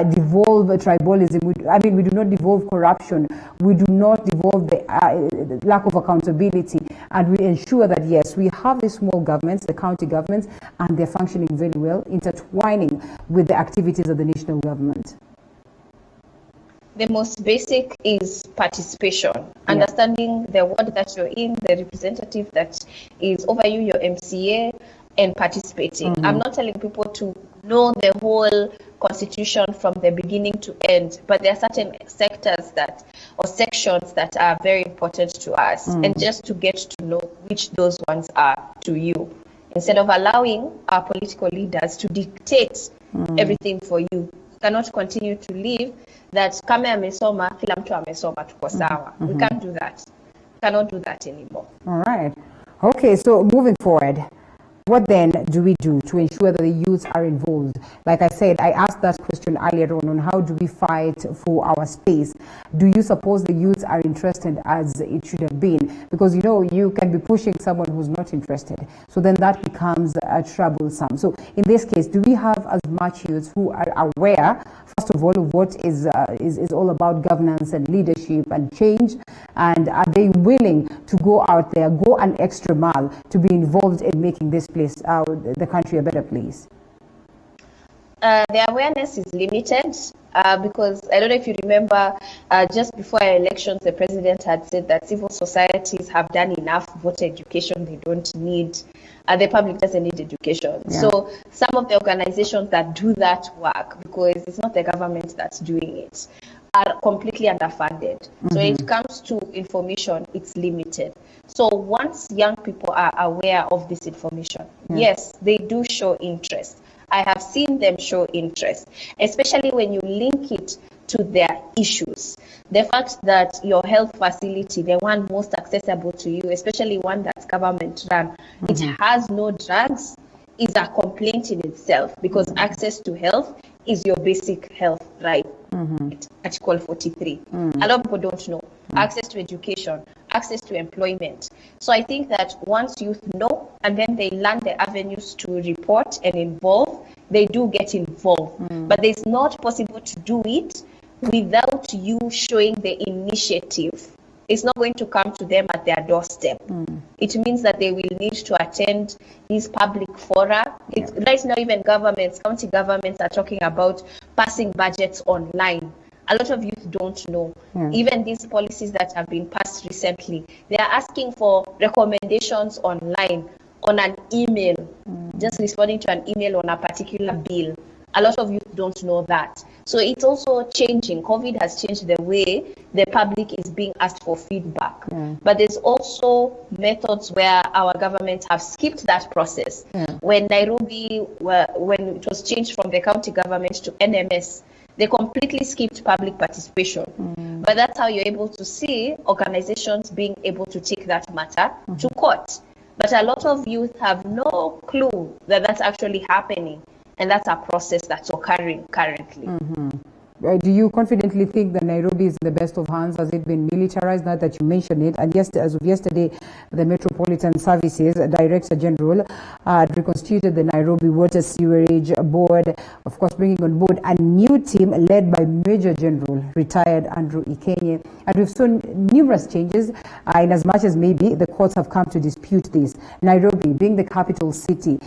devolve tribalism, we do not devolve corruption, we do not devolve the lack of accountability, and we ensure that, yes, we have the small governments, the county governments, and they're functioning very well, intertwining with the activities of the national government. The most basic is participation, understanding the ward that you're in, the representative that is over you, your MCA, and participating. I'm not telling people to know the whole constitution from the beginning to end, but there are certain sectors or sections that are very important to us, and just to get to know which those ones are to you, instead of allowing our political leaders to dictate everything for you. You cannot continue to live that kama amesoma kila mtu amesoma tuko sawa. We can't do that. We cannot do that anymore. All right. Okay, so moving forward, what then do we do to ensure that the youth are involved? Like I said, I asked that question earlier on how do we fight for our space? Do you suppose the youth are interested as it should have been? Because, you can be pushing someone who's not interested. So then that becomes troublesome. So in this case, do we have as much youth who are aware, first of all, of what is all about governance and leadership and change? And are they willing to go out there, go an extra mile to be involved in making this place, the country, a better place? The awareness is limited because I don't know if you remember, just before our elections, the president had said that civil societies have done enough voter education. They don't need, the public doesn't need education. Yeah. So some of the organizations that do that work, because it's not the government that's doing it, are completely underfunded. So when it comes to information, it's limited. So once young people are aware of this information, yes, they do show interest. I have seen them show interest, especially when you link it to their issues. The fact that your health facility, the one most accessible to you, especially one that's government run, it has no drugs, is a complaint in itself, because access to health is your basic health right. Article 43. A lot of people don't know. Access to education, access to employment. So I think that once youth know and then they learn the avenues to report and involve, they do get involved. But it's not possible to do it without you showing the initiative. It's not going to come to them at their doorstep. It means that they will need to attend these public fora. Right now, even governments, county governments are talking about passing budgets online. A lot of youth don't know. Even these policies that have been passed recently, they are asking for recommendations online, on an email, just responding to an email on a particular bill. A lot of youth don't know that. So it's also changing. COVID has changed the way the public is being asked for feedback. But there's also methods where our governments have skipped that process. When Nairobi, when it was changed from the county government to NMS, they completely skipped public participation. But that's how you're able to see organizations being able to take that matter to court. But a lot of youth have no clue that that's actually happening. And that's a process that's occurring currently. Do you confidently think that Nairobi is in the best of hands? Has it been militarized, now that you mention it? And as of yesterday, the Metropolitan Services Director General reconstituted the Nairobi Water Sewerage Board, of course, bringing on board a new team led by Major General retired Andrew Ikenye. And we've seen numerous changes in as much as maybe the courts have come to dispute this. Nairobi being the capital city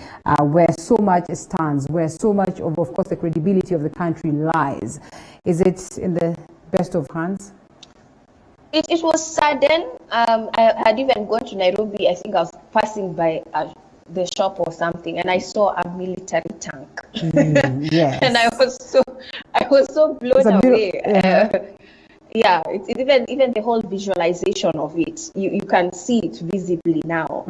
where so much stands, where so much of course, the credibility of the country lies. Is it in the best of hands? It was sudden. I had even gone to Nairobi. I think I was passing by the shop or something, and I saw a military tank. Yes. And I was so blown away. It's even the whole visualization of it. You can see it visibly now.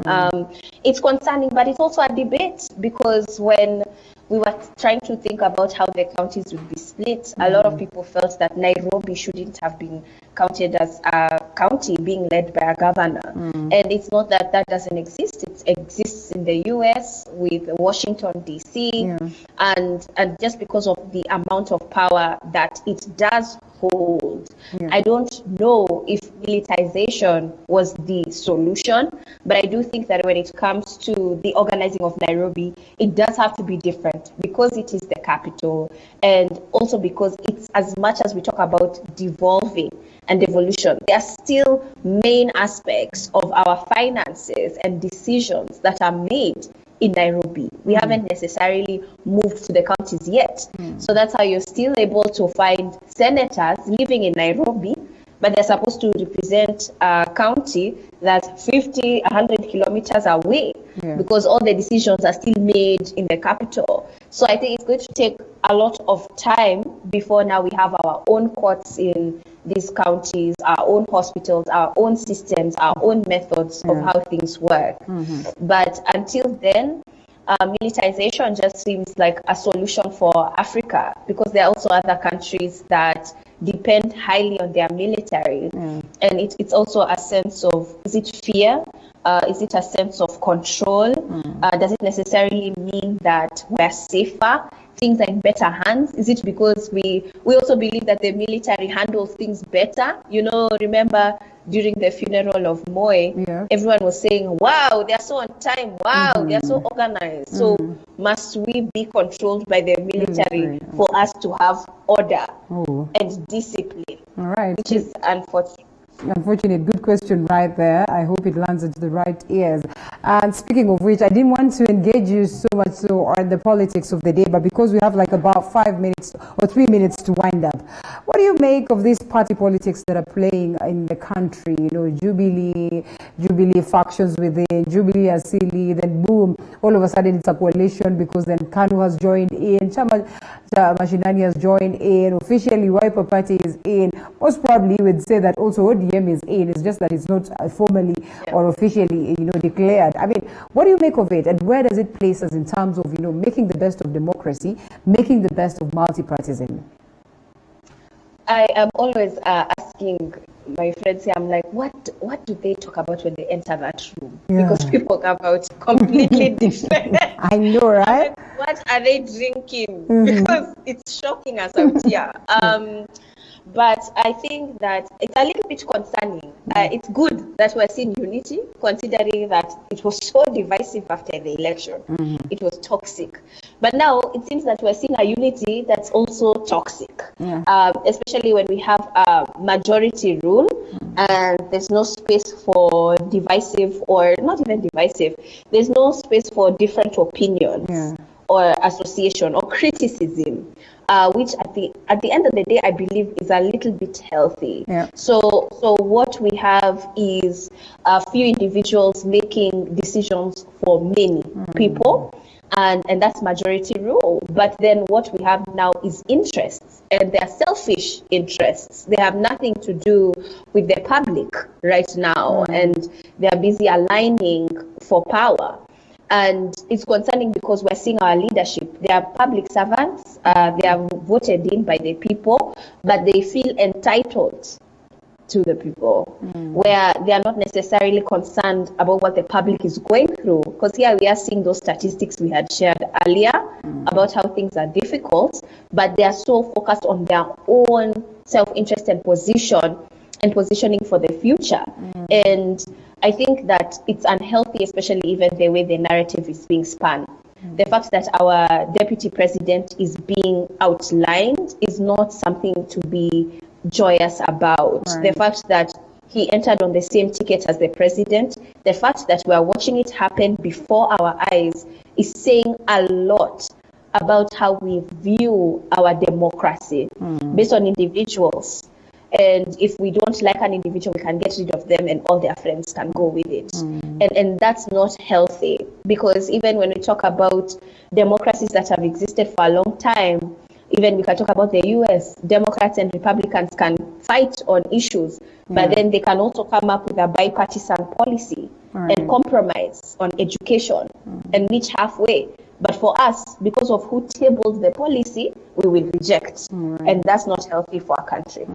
It's concerning, but it's also a debate, because when we were trying to think about how the counties would be split. A lot of people felt that Nairobi shouldn't have been counted as a county being led by a governor. And it's not that that doesn't exist. It exists in the US with Washington, D.C. And just because of the amount of power that it does hold. I don't know if militarization was the solution, but I do think that when it comes to the organizing of Nairobi, it does have to be different because it is the capital, and also because it's, as much as we talk about devolving and devolution, there are still main aspects of our finances and decisions that are made in Nairobi. We haven't necessarily moved to the counties yet. So that's how you're still able to find senators living in Nairobi, but they're supposed to represent a county that's 50, 100 kilometers away because all the decisions are still made in the capital. So I think it's going to take a lot of time before now we have our own courts in these counties, our own hospitals, our own systems, our own methods of how things work. But until then, militarization just seems like a solution for Africa, because there are also other countries that depend highly on their military. And it's also a sense of, is it fear? Is it a sense of control? Does it necessarily mean that we're safer? Things are in better hands? Is it because we also believe that the military handles things better? You know, remember during the funeral of Moi, everyone was saying, wow, they're so on time. Wow, they're so organized. So must we be controlled by the military for us to have order and discipline? All right. Which is unfortunate. Unfortunate. Good question right there. I hope it lands into the right ears. And speaking of which, I didn't want to engage you so much on the politics of the day, but because we have like about 5 minutes or 3 minutes to wind up, what do you make of these party politics that are playing in the country? You know, Jubilee factions within, Jubilee Asili, then boom, all of a sudden it's a coalition because then KANU has joined in, Chama Mashinani has joined in, officially Wiper Party is in. Most probably you would say that also ODM is in. It's just that it's not formally or officially, you know, declared. I mean, what do you make of it, and where does it place us in terms of, you know, making the best of democracy, making the best of multi-partyism? I am always asking my friends here, I'm like, what do they talk about when they enter that room? Because people come out completely different. I know, right? What are they drinking? Because it's shocking us out here. But I think that it's a little bit concerning. It's good that we're seeing unity, considering that it was so divisive after the election. It was toxic. But now it seems that we're seeing a unity that's also toxic, especially when we have a majority rule and there's no space for divisive, or not even divisive, there's no space for different opinions or association or criticism. Which at the end of the day, I believe is a little bit healthy. So what we have is a few individuals making decisions for many people, and that's majority rule. But then what we have now is interests, and they are selfish interests. They have nothing to do with the public right now, and they are busy aligning for power. And it's concerning because we're seeing our leadership. They are public servants. They are voted in by the people, but they feel entitled to the people, where they are not necessarily concerned about what the public is going through. Because here we are seeing those statistics we had shared earlier about how things are difficult, but they are so focused on their own self-interest and positioning for the future. And I think that it's unhealthy, especially even the way the narrative is being spun. The fact that our deputy president is being outlined is not something to be joyous about. The fact that he entered on the same ticket as the president, the fact that we are watching it happen before our eyes is saying a lot about how we view our democracy based on individuals. And if we don't like an individual, we can get rid of them and all their friends can go with it. And that's not healthy, because even when we talk about democracies that have existed for a long time, even we can talk about the US, Democrats and Republicans can fight on issues, but then they can also come up with a bipartisan policy and compromise on education and reach halfway. But for us, because of who tabled the policy, we will reject. And that's not healthy for our country.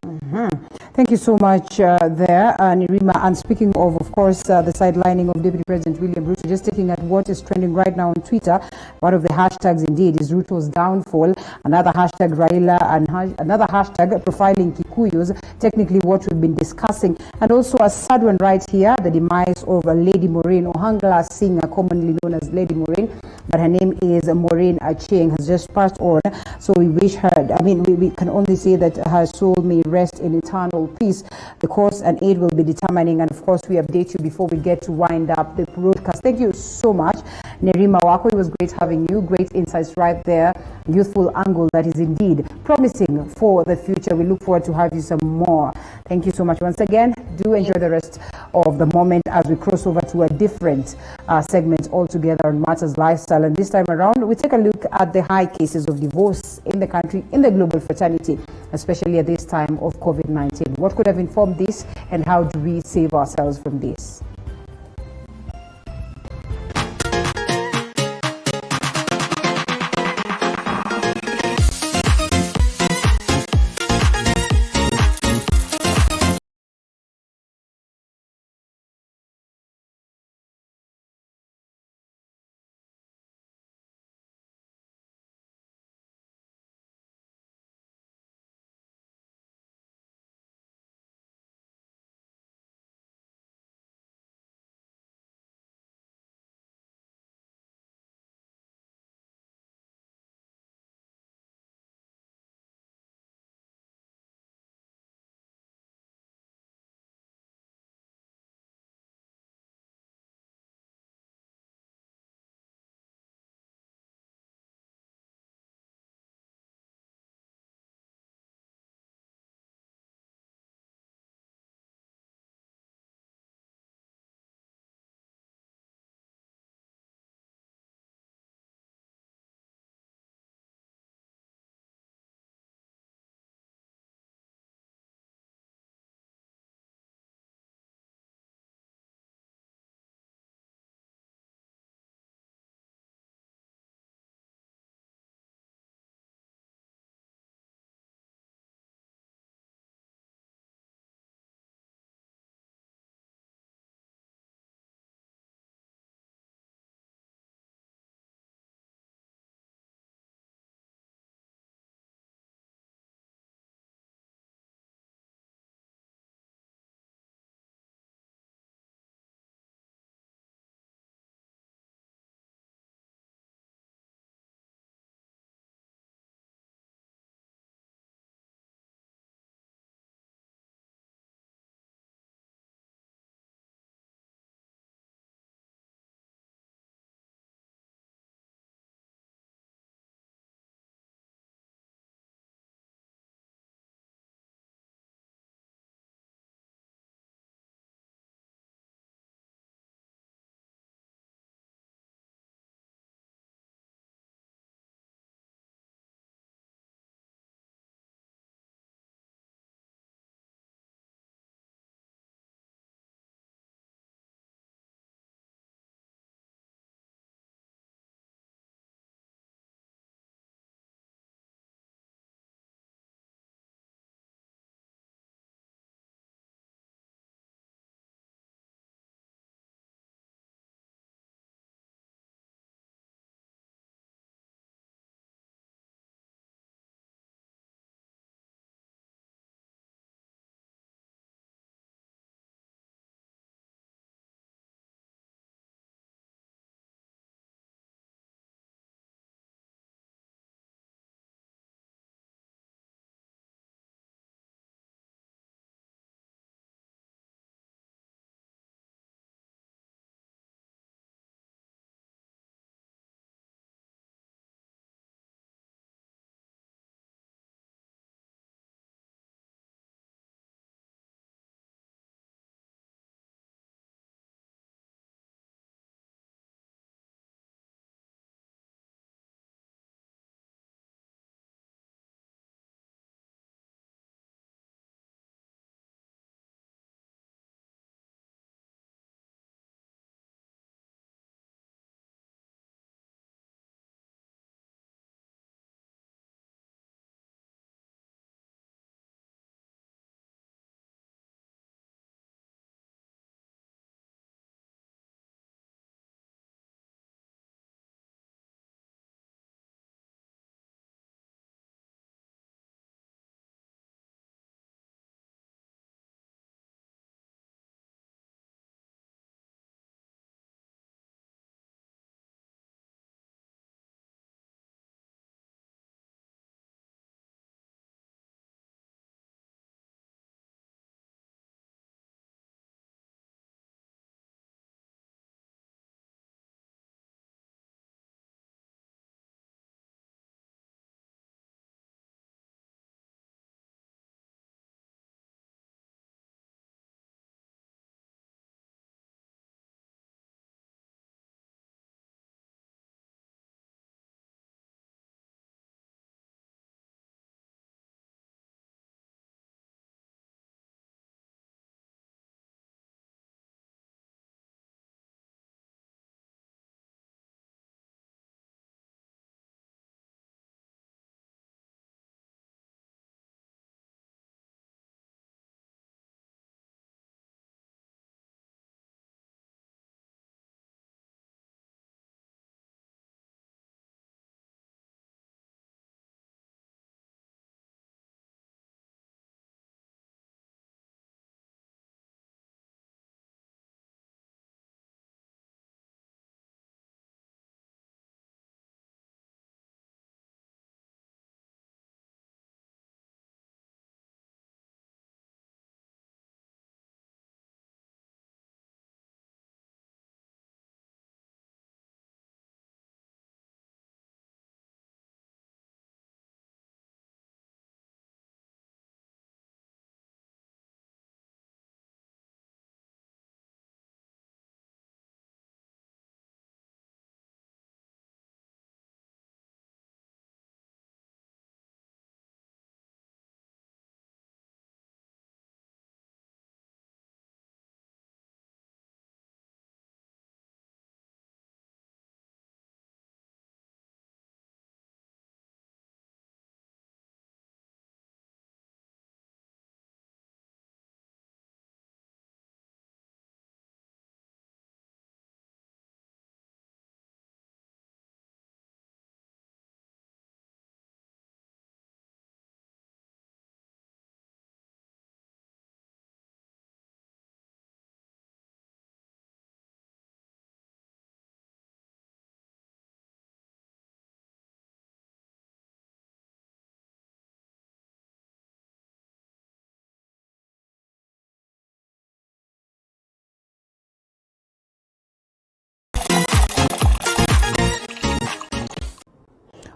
Thank you so much there, Nirima. And speaking of course, the sidelining of Deputy President William Ruto, just taking at what is trending right now on Twitter, one of the hashtags indeed is Ruto's downfall, another hashtag Raila, and another hashtag profiling Kikuyus, technically what we've been discussing. And also a sad one right here, the demise of Lady Maureen, Ohangla singer, commonly known as Lady Maureen, but her name is Maureen Achieng, has just passed on. So we wish her, I mean, we can only say that her soul may rest in eternal peace. The cause and aid will be determining, and of course we update you before we get to wind up the broadcast. Thank you so much, Nerima Wako. It was great having you. Great insights right there. Youthful angle that is indeed promising for the future. We look forward to have you some more. Thank you so much once again. Do enjoy the rest of the moment as we cross over to a different segment altogether on Matters Lifestyle. And this time around, we take a look at the high cases of divorce in the country, in the global fraternity, especially at this time of COVID-19. What could have informed this, and how do we save ourselves from this?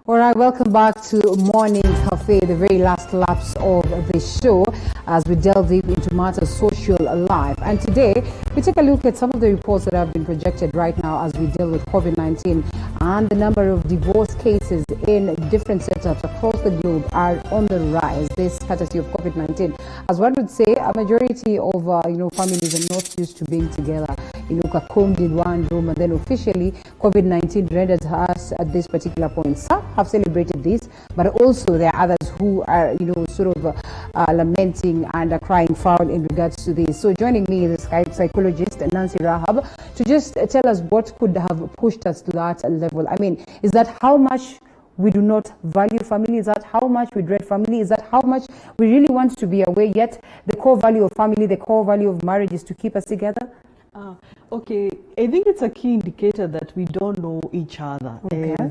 All right, welcome back to Morning Cafe, the very last laps of the show as we delve deep into matters social life. And today, we take a look at some of the reports that have been projected right now as we deal with COVID-19, and the number of divorce cases in different setups across the globe are on the rise. This courtesy of COVID-19. As one would say, a majority of families are not used to being together, cocooned in one room, and then officially COVID-19 rendered us at this particular point. Some have celebrated this, but also there are others who are, lamenting and crying foul in regards to this. So joining me is psychologist Nancy Rahab to just tell us what could have pushed us to that level. I mean, is that how much we do not value family? Is that how much we dread family? Is that how much we really want to be away, yet the core value of family, the core value of marriage is to keep us together? Okay, I think it's a key indicator that we don't know each other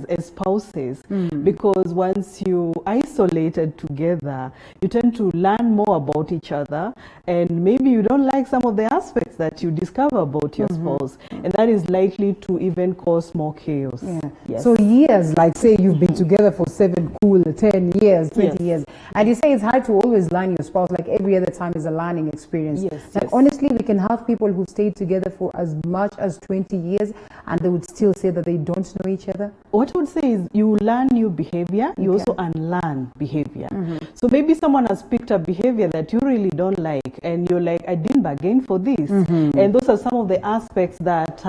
as spouses, because once you isolated together, you tend to learn more about each other, and maybe you don't like some of the aspects that you discover about your spouse, and that is likely to even cause more chaos. Yes. So years, like say you've been together for 7 cool 10 years, 20 years, and you say it's hard to always learn your spouse, like every other time is a learning experience. Honestly, we can have people who stayed together for as much as 20 years and they would still say that they don't know each other. What I would say is you learn new behavior, you also unlearn behavior. So maybe someone has picked up behavior that you really don't like, and you're like, I didn't bargain for this. And those are some of the aspects that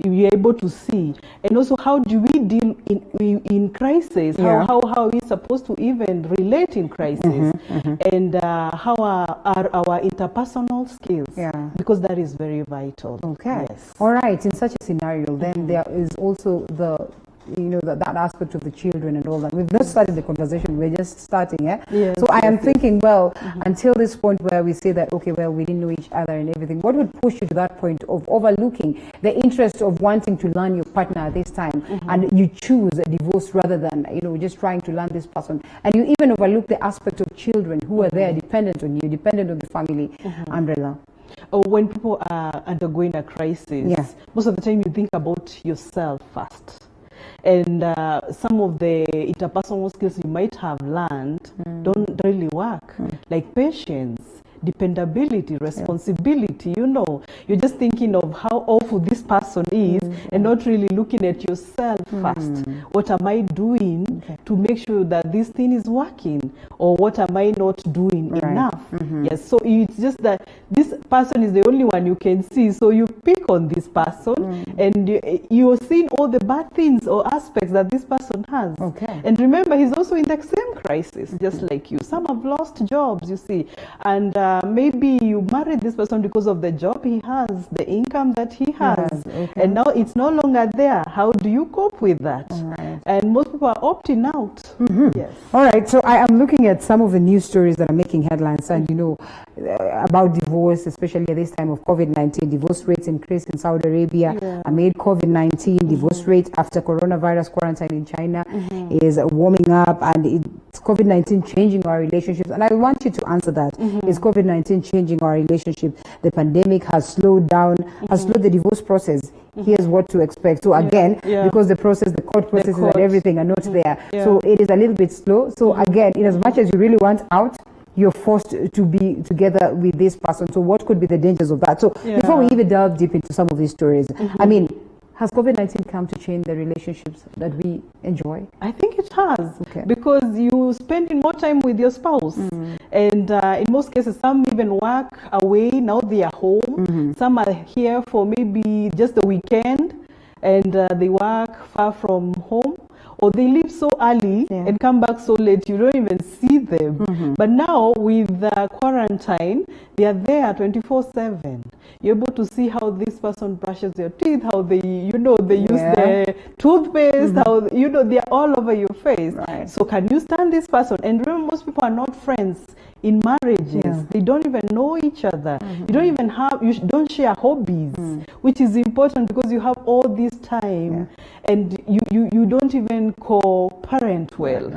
you're able to see. And also, how do we deal in crisis? How are we supposed to even relate in crisis? And how are our interpersonal skills? Because that is very vital. Okay. Yes. All right. In such a scenario, then there is also that aspect of the children and all that. We've not started the conversation. We're just starting. So I am thinking, well, until this point where we say that, okay, well, we didn't know each other and everything, what would push you to that point of overlooking the interest of wanting to learn your partner at this time, and you choose a divorce rather than, just trying to learn this person, and you even overlook the aspect of children who are there dependent on you, dependent on the family umbrella? When people are undergoing a crisis, most of the time you think about yourself first. And some of the interpersonal skills you might have learned don't really work, like patience, dependability, responsibility. You're just thinking of how awful this person is and not really looking at yourself first. What am I doing to make sure that this thing is working, or what am I not doing enough? Yes, so it's just that this person is the only one you can see, so you pick on this person and you're seeing all the bad things or aspects that this person has. And remember, he's also in the same crisis just like you. Some have lost jobs, you see, and maybe you married this person because of the job he has, the income that he has, and now it's no longer there. How do you cope with that? And most people are opting out. Yes. All right, so I am looking at some of the news stories that are making headlines, and about divorce, especially at this time of COVID-19. Divorce rates increased in Saudi Arabia amid COVID-19. Divorce rate after coronavirus quarantine in China is warming up, and it's COVID-19 changing our relationships. And I want you to answer that. Is COVID-19 changing our relationship? The pandemic has slowed down, has slowed the divorce process. Here's what to expect. So again, because the court processes and everything are not there. So it is a little bit slow. So again, in as much as you really want out, you're forced to be together with this person. So what could be the dangers of that? So before we even delve deep into some of these stories, I mean, has COVID-19 come to change the relationships that we enjoy? I think it has, because you spending more time with your spouse. And in most cases, some even work away, now they are home. Some are here for maybe just the weekend, and they work far from home. Or they leave so early and come back so late, you don't even see them. But now with quarantine, they are there 24/7. You're able to see how this person brushes their teeth, how they, they use the toothpaste, how, they are all over your face. So can you stand this person? And remember, most people are not friends in marriages. They don't even know each other. You don't even you don't share hobbies, which is important because you have all this time and you don't even co-parent well.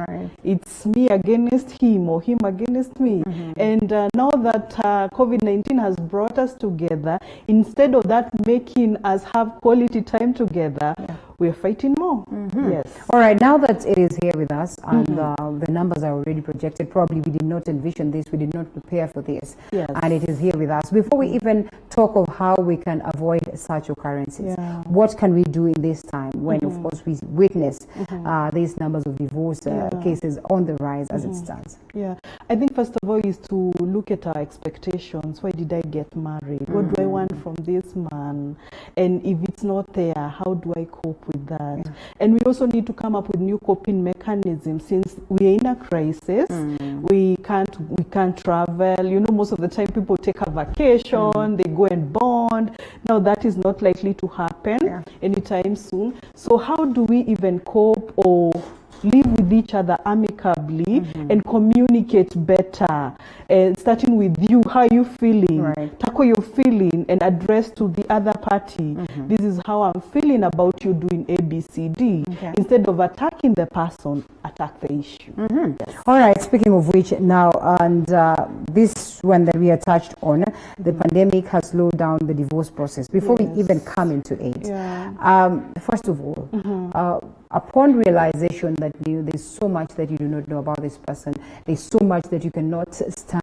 It's me against him or him against me. And now that COVID-19 has brought us together, instead of that making us have quality time together, we're fighting more. Yes. All right, now that it is here with us and the numbers are already projected, probably we did not envision this, we did not prepare for this, and it is here with us. Before we even talk of how we can avoid such occurrences, what can we do in this time when, of course, we witness these numbers of divorce cases on the rise as it stands? Yeah, I think first of all is to look at our expectations. Why did I get married? What do I want from this man? And if it's not there, how do I cope with that? And we also need to come up with new coping mechanisms. Since we are in a crisis, we can't travel. You know, most of the time people take a vacation, they go and bond. Now that is not likely to happen anytime soon. So how do we even cope or live with each other amicably and communicate better? Starting with you, how are you feeling? Tackle your feeling and address to the other party. This is how I'm feeling about you doing A, B, C, D. Instead of attacking the person, attack the issue. All right, speaking of which now, and this one that we are touched on, the pandemic has slowed down the divorce process. Before we even come into it, first of all, upon realization that there's so much that you do not know about this person, there's so much that you cannot stand,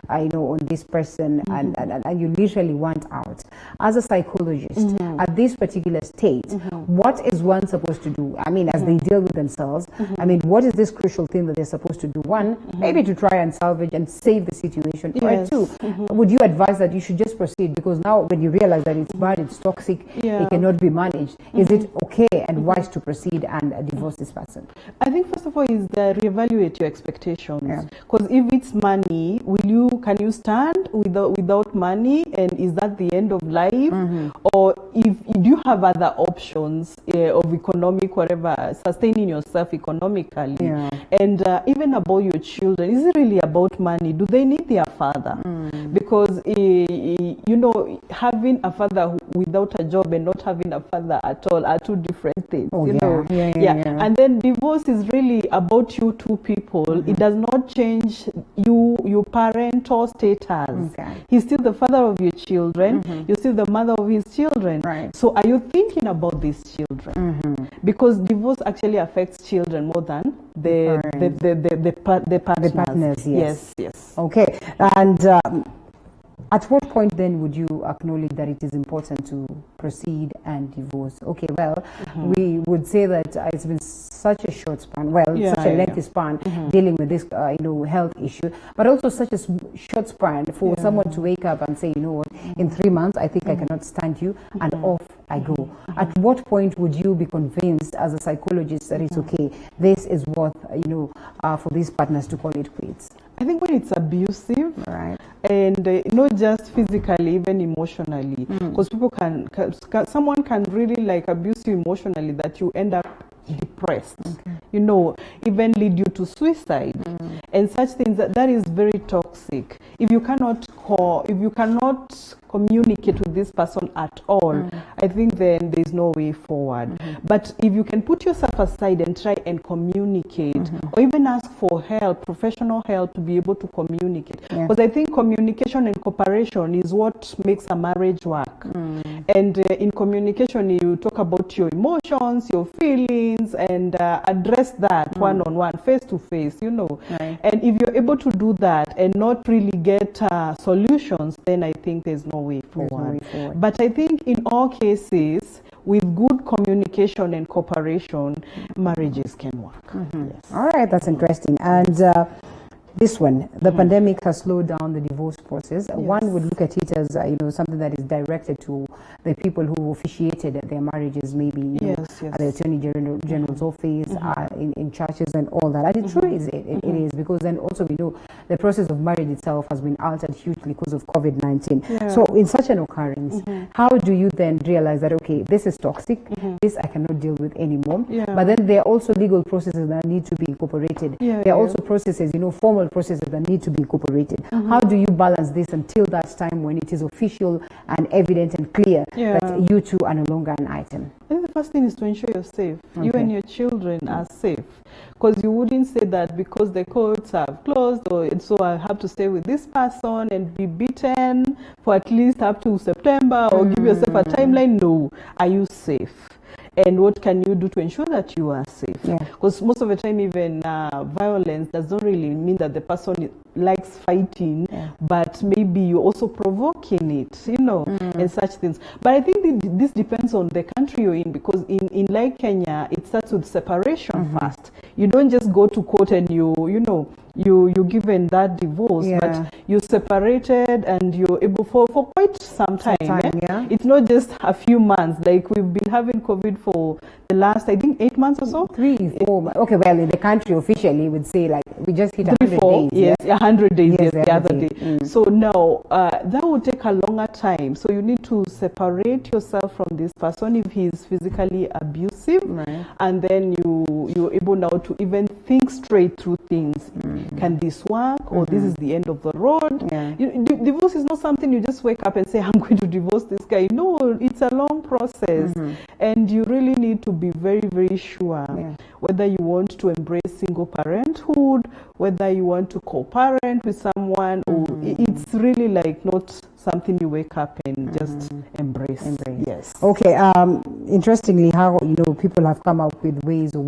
on this person, and you literally want out. As a psychologist, at this particular state, what is one supposed to do? I mean, as they deal with themselves, I mean, what is this crucial thing that they're supposed to do? One, maybe to try and salvage and save the situation. Or two, would you advise that you should just proceed? Because now when you realize that it's bad, it's toxic, it cannot be managed, is it okay and wise to proceed and divorce this person? I think first of all is reevaluate your expectations. Because if it's money, can you stand without money, and is that the end of life? Or if you do have other options of economic, whatever, sustaining yourself economically, and even about your children, is it really about money? Do they need their father? Because having a father without a job and not having a father at all are two different things. And then divorce is really about you two people. It does not change your parental status. He's still the father of your children. You're still the mother of his children. So are you thinking about these children? Because divorce actually affects children more than the partners. Yes. Okay. And at what point then would you acknowledge that it is important to proceed and divorce? Okay, well, we would say that it's been such a short span, such a lengthy span dealing with this, health issue, but also such a short span for someone to wake up and say, you know what, in 3 months, I think I cannot stand you, and off I go. At what point would you be convinced as a psychologist that it's okay, this is worth, for these partners to call it quits? I think when it's abusive, and not just physically, even emotionally, because someone can really abuse you emotionally that you end up depressed, even lead you to suicide, and such things. That is very toxic. If you cannot communicate with this person at all, I think then there's no way forward. But if you can put yourself aside and try and communicate, or even ask for help, professional help, to be able to communicate, because I think communication and cooperation is what makes a marriage work. And in communication, you talk about your emotions, your feelings, and address that one-on-one, face-to-face, And if you're able to do that and not really get solutions, then I think there's no way forward. But I think in all cases, with good communication and cooperation, marriages can work. All right, that's interesting. And this one, the pandemic has slowed down the divorce process. One would look at it as something that is directed to the people who officiated their marriages, maybe at the Attorney General's office, in churches and all that. And it truly is, it is, because then also we know the process of marriage itself has been altered hugely because of COVID-19. So in such an occurrence, how do you then realize that, okay, this is toxic, this I cannot deal with anymore, but then there are also legal processes that need to be incorporated. There are also processes, formal processes that need to be incorporated. How do you balance this until that time when it is official and evident and clear that you two are no longer an item? I think the first thing is to ensure you're safe. You and your children are safe. Because you wouldn't say that because the courts have closed, so I have to stay with this person and be beaten for at least up to September, or give yourself a timeline. No. Are you safe? and what can you do to ensure that you are safe? Because most of the time, even violence does not really mean that the person likes fighting, but maybe you're also provoking it, you know, and such things. But I think this depends on the country you're in, because in like Kenya, it starts with separation first. You don't just go to court and you're given that divorce, but you're separated and you're able for quite some time. It's not just a few months. Like we've been having COVID for the last, I think, 8 months or so. 3, 4. Okay, well, in the country officially would say like we just hit 100 days. Yes, 100 days. Yes, the other day. So now that will take a longer time. So you need to separate yourself from this person if he is physically abusive, and then you're able now to even think straight through things. Can this work, or this is the end of the road? Divorce is not something you just wake up and say, I'm going to divorce this guy. No, it's a long process, and you really need to be very, very sure whether you want to embrace single parenthood, whether you want to co-parent with someone, or it's really like not something you wake up and just embrace. Yes. Okay. Interestingly, how people have come up with ways of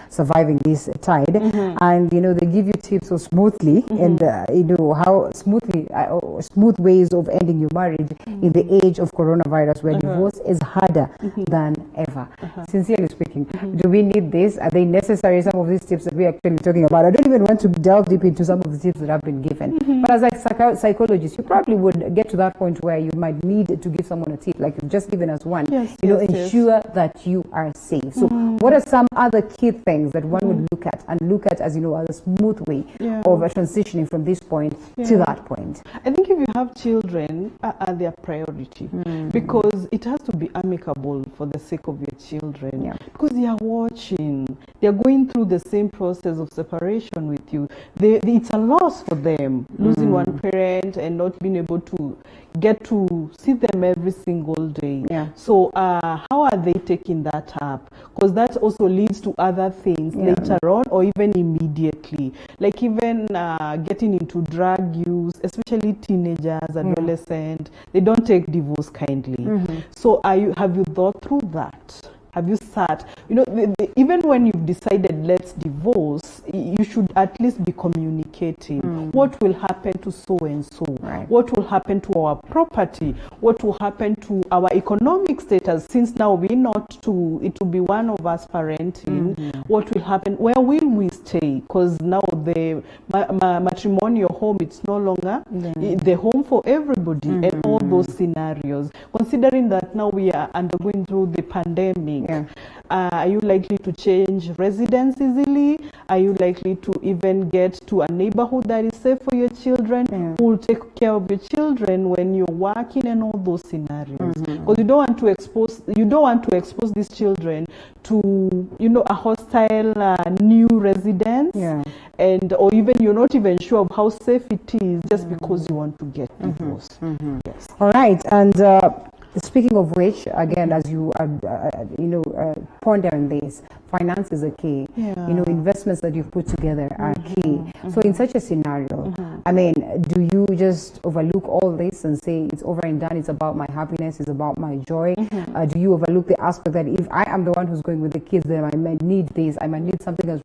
surviving this tide, and they give you tips so smoothly, and how smooth ways of ending your marriage in the age of coronavirus, where divorce is harder than ever. Sincerely speaking, do we need this? Are they necessary? Some of these tips that we're actually talking about. I don't even want to delve deep into some of the tips that have been given, but as a psychologist, you probably would get to that point where you might need to give someone a tip, like you've just given us one. Ensure that you are safe. So what are some other key things that one would look at as as a smooth way of transitioning from this point to that point? I think if you have children, are their priority, because it has to be amicable for the sake of your children, because they are watching, they are going through the same process of separation with you. It's a loss for them, losing one parent and not being able to get to see them every single day. So how are they taking that up? Because that also leads to other things later on, or even immediately, like even getting into drug use, especially teenagers, adolescents. They don't take divorce kindly. So have you thought through that? Have you sat, even when you've decided let's divorce, you should at least be communicating. What will happen to so and so? What will happen to our property? What will happen to our economic status? Since now it will be one of us parenting. What will happen? Where will we stay? Because now the matrimonial home, it's no longer the home for everybody, and all those scenarios. Considering that now we are undergoing through the pandemic, are you likely to change residence easily? Are you likely to even get to a neighborhood that is safe for your children? Who will take care of your children when you're working, and all those scenarios? Because you don't want to expose these children to a hostile new residence, and or even you're not even sure of how safe it is just because you want to get divorced. Yes. All right, and speaking of which, again, as you are, pondering this, finances are key. Investments that you've put together are key. So in such a scenario, I mean, do you just overlook all this and say it's over and done? It's about my happiness. It's about my joy. Do you overlook the aspect that if I am the one who's going with the kids, then I might need this. I might need something as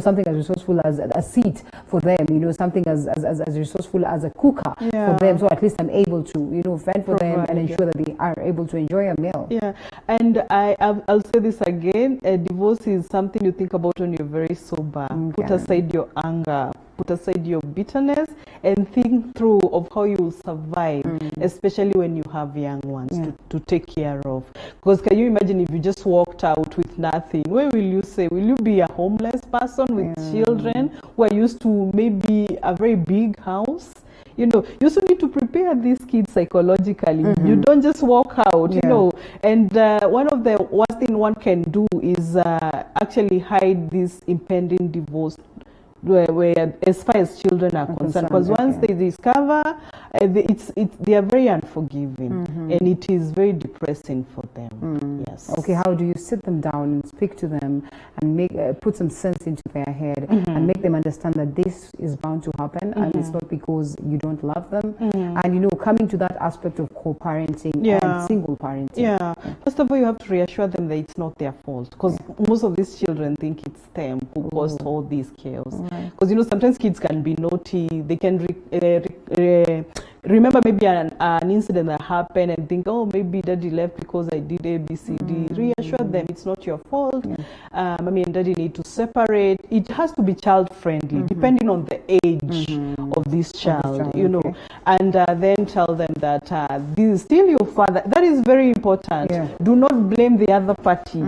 something as resourceful as a seat for them. Something as resourceful as a cooker for them. So at least I'm able to fend for them and ensure that they are able to enjoy a meal. And I'll say this again. Divorce is something you think about when you're very sober. Put aside your anger, put aside your bitterness, and think through of how you will survive, especially when you have young ones to take care of. Because can you imagine if you just walked out with nothing? Where will you say? Will you be a homeless person with children who are used to maybe a very big house? You also need to prepare these kids psychologically. You don't just walk out, and one of the worst thing one can do is actually hide this impending divorce where as far as children are concerned, because once they discover, they are very unforgiving, and it is very depressing for them. Yes. Okay, how do you sit them down and speak to them and make put some sense into their head and make them understand that this is bound to happen and it's not because you don't love them. And you know, coming to that aspect of co-parenting and single parenting. First of all, you have to reassure them that it's not their fault, because most of these children think it's them who caused all these chaos. Because you know, sometimes kids can be naughty. They can remember maybe an incident that happened and think, oh, maybe daddy left because I did A, B, C, D. Reassure them it's not your fault. Mommy and daddy need to separate. It has to be child friendly, depending on the age of this child, you know. And then tell them that this is still your father. That is very important. Do not blame the other party,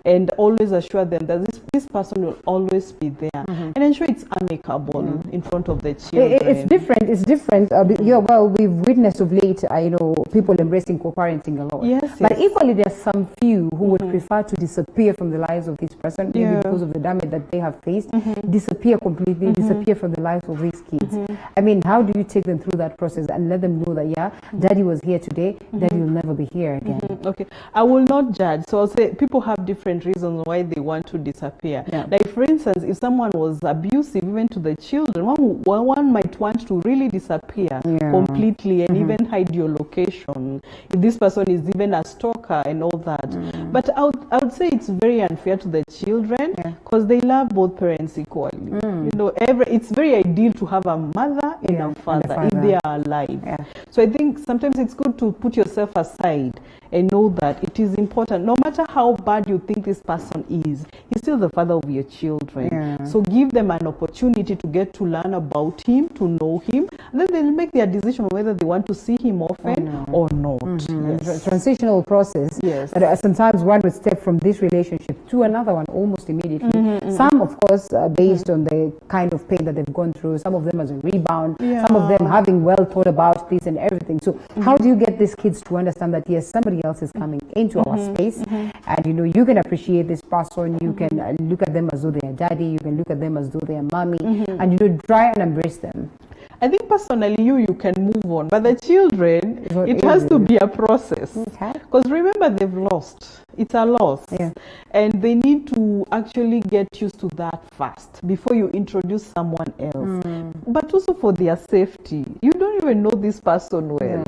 and always assure them that this person will always be there, and ensure it's amicable in front of the children. It's different. It's different. Well, we've witnessed of late, you know, people embracing co-parenting a lot. But equally, there's some few who would prefer to disappear from the lives of this person, maybe because of the damage that they have faced, disappear completely, disappear from the lives of these kids. I mean, how do you take them through that process and let them know that, daddy was here today, daddy will never be here again? Okay, I will not judge. So I'll say people have different reasons why they want to disappear. Like, for instance, if someone was abusive even to the children, one might want to really disappear completely and even hide your location if this person is even a stalker and all that. But I would say it's very unfair to the children, because they love both parents equally. You know, it's very ideal to have a mother and a father if they are alive. So I think sometimes it's good to put yourself aside and know that it is important. No matter how bad you think this person is, he's still the father of your children. So give them an opportunity to get to learn about him, to know him, and then they'll make their decision whether they want to see him often or not. Transitional process. But sometimes one would step from this relationship to another one almost immediately. Some, of course, based on the kind of pain that they've gone through. Some of them as a rebound. Some of them having well thought about this and everything. So how do you get these kids to understand that, yes, somebody else is coming into our space, and you know, you can appreciate this person, you can look at them as though they are daddy, you can look at them as though they are mommy, and you know, try and embrace them. I think personally you can move on, but the children, it has to be a process. Because remember, they've lost. It's a loss. And they need to actually get used to that fast before you introduce someone else. But also for their safety. You don't even know this person well.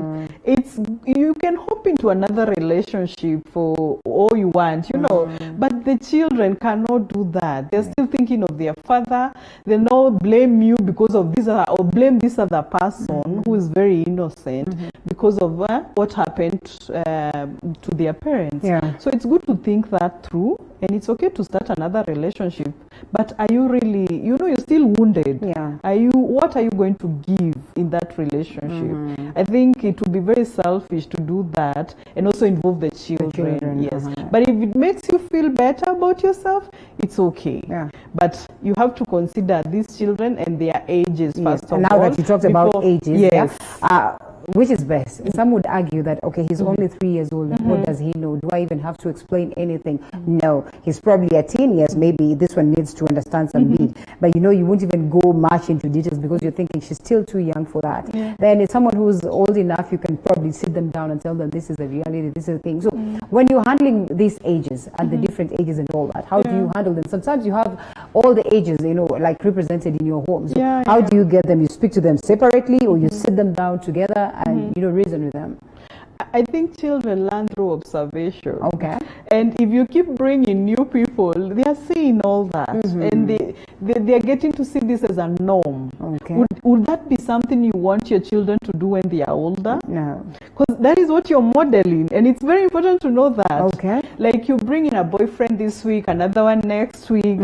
You can hop into another relationship for all you want, you know, but the children cannot do that. They're still thinking of their father. They not blame you because of this or blame this other person who is very innocent because of what happened to their parents. So it's good to think that through, and it's okay to start another relationship. But are you really, you know, you're still wounded. What are you going to give in that relationship? I think it would be very selfish to do that and also involve the children. But if it makes you feel better about yourself, it's okay. But you have to consider these children and their ages first of all. And now that you talked about ages, which is best? Some would argue that, okay, he's only 3 years old. What does he know? Do I even have to explain anything? No, he's probably at 10 years. Maybe this one needs to understand some beat. But you know, you won't even go much into details because you're thinking she's still too young for that. Then it's someone who's old enough, you can probably sit them down and tell them this is the reality, this is the thing. So when you're handling these ages and the different ages and all that, how do you handle them? Sometimes you have all the ages, you know, like represented in your home. So how do you get them? You speak to them separately, or you sit them down together and you know, reason with them? I think children learn through observation. And if you keep bringing new people, they are seeing all that, and they are getting to see this as a norm. Would that be something you want your children to do when they are older? No. Because that is what you're modeling, and it's very important to know that. Like, you bring in a boyfriend this week, another one next week.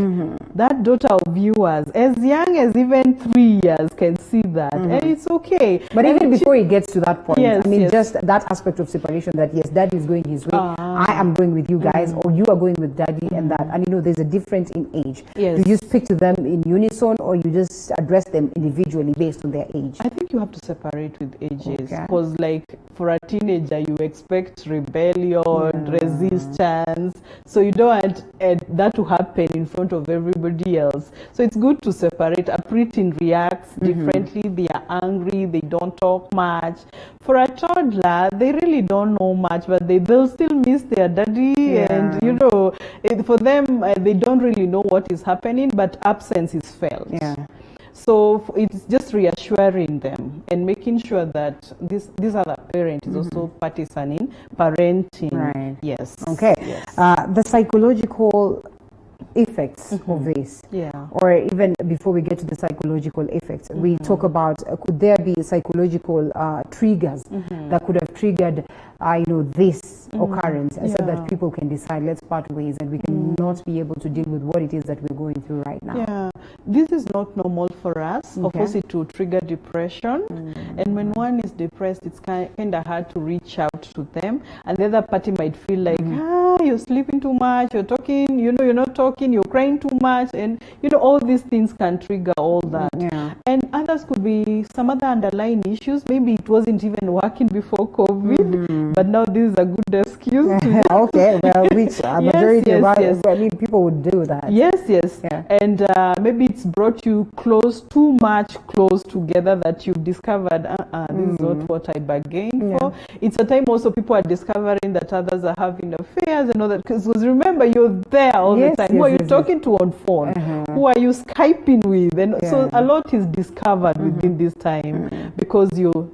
That daughter of yours, as young as even 3 years, can see that, and it's okay. But even before it gets to that point, I mean, just that aspect of separation, that yes, daddy is going his way, I am going with you guys, or you are going with daddy, and that, and you know, there's a difference in age. Do you speak to them in unison, or you just address them individually based on their age? I think you have to separate with ages, because like for a teenager, you expect rebellion, resistance, so you don't want that to happen in front of everybody. everybody else. So it's good to separate. A preteen reacts differently. They are angry. They don't talk much. For a toddler, they really don't know much, but they'll still miss their daddy. And, you know, for them, they don't really know what is happening, but absence is felt. So it's just reassuring them and making sure that this other parent is also partisan in parenting. Right. Yes. Okay. Yes. The psychological effects of this, or even before we get to the psychological effects, we talk about could there be psychological triggers that could have triggered you know, this occurrence, so that people can decide, let's part ways, and we can not be able to deal with what it is that we're going through right now. Yeah, this is not normal for us. Of course, it will trigger depression, and when one is depressed, it's kind of hard to reach out to them, and the other party might feel like, you're sleeping too much, you're talking, you know, you're not talking, you're crying too much, and you know, all these things can trigger all that. And others could be some other underlying issues. Maybe it wasn't even working before COVID, but now this is a good excuse. Okay, well, which majority of us, I mean, people would do that. Yes. And maybe it's brought you too much close together that you've discovered, this is not what I bargained for. It's a time also people are discovering that others are having affairs and all that. Because remember, you're there all the time. Who are you talking to on phone? Who are you Skyping with? And so a lot is discovered within this time because you're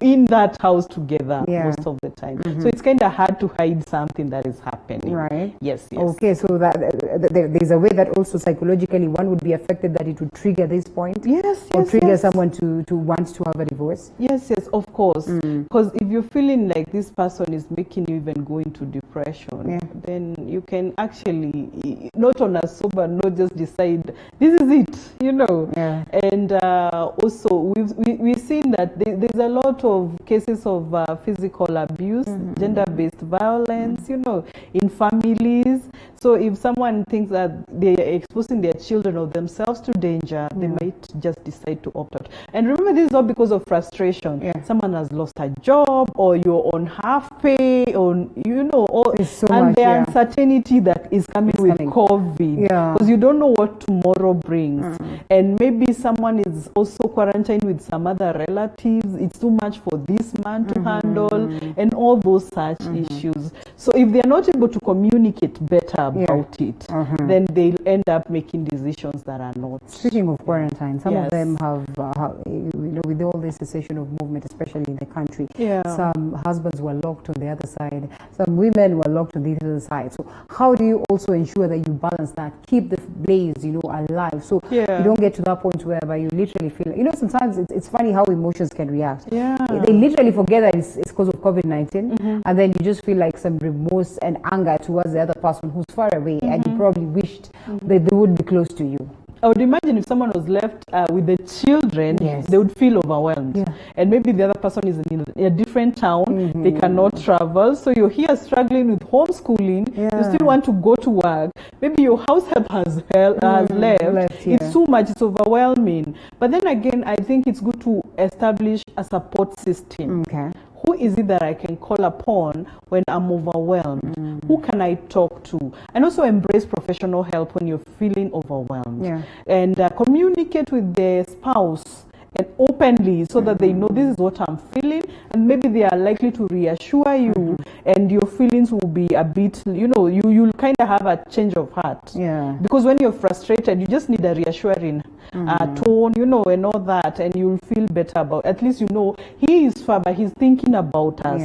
in that house together most of the time. So it's kind of hard to hide something that is happening. Right. Yes. Okay, so that there's a way that also psychologically one would be affected, that it would trigger this point. Or trigger someone to want to have a divorce. Yes, of course. Because if you're feeling like this person is making you even go into depression, then you can actually, not on a sober note, just decide this is it, you know. And also we've seen that there's a lot of cases of physical abuse, gender-based violence, you know, in families. So if someone thinks that they're exposing their children or themselves to danger, they might just decide to opt out. And remember, this is not because of frustration. Someone has lost a job, or you're on half pay, or you know, and the uncertainty that is coming with COVID, because you don't know what tomorrow brings. And maybe someone is also quarantined with some other relatives. It's too much for this man to handle, and all those such issues. So if they're not able to communicate better about it, then they'll end up making decisions that are not. Speaking of quarantine, some of them have, you know, with all this cessation of movement, especially in the country, some husbands were locked on the other side, some women were locked on the other side. So how do you also ensure that you balance that, keep the blaze, you know, alive, so you don't get to that point whereby you literally feel, you know, sometimes it's funny how emotions can react. They literally forget that it's because of COVID-19, and then you just feel like some remorse and anger towards the other person who's far away, and you probably wished that they would be close to you. I would imagine if someone was left with the children, they would feel overwhelmed. And maybe the other person is in a different town, they cannot travel. So you're here struggling with homeschooling, you still want to go to work. Maybe your house help has left. It's too much, it's overwhelming. But then again, I think it's good to establish a support system. Who is it that I can call upon when I'm overwhelmed? Who can I talk to? And also embrace professional help when you're feeling overwhelmed. And communicate with the spouse and openly, so that they know this is what I'm feeling, and maybe they are likely to reassure you, and your feelings will be a bit, you know, you'll kind of have a change of heart. Because when you're frustrated, you just need a reassuring tone, you know, and all that, and you'll feel better about, at least you know he is far, but he's thinking about us.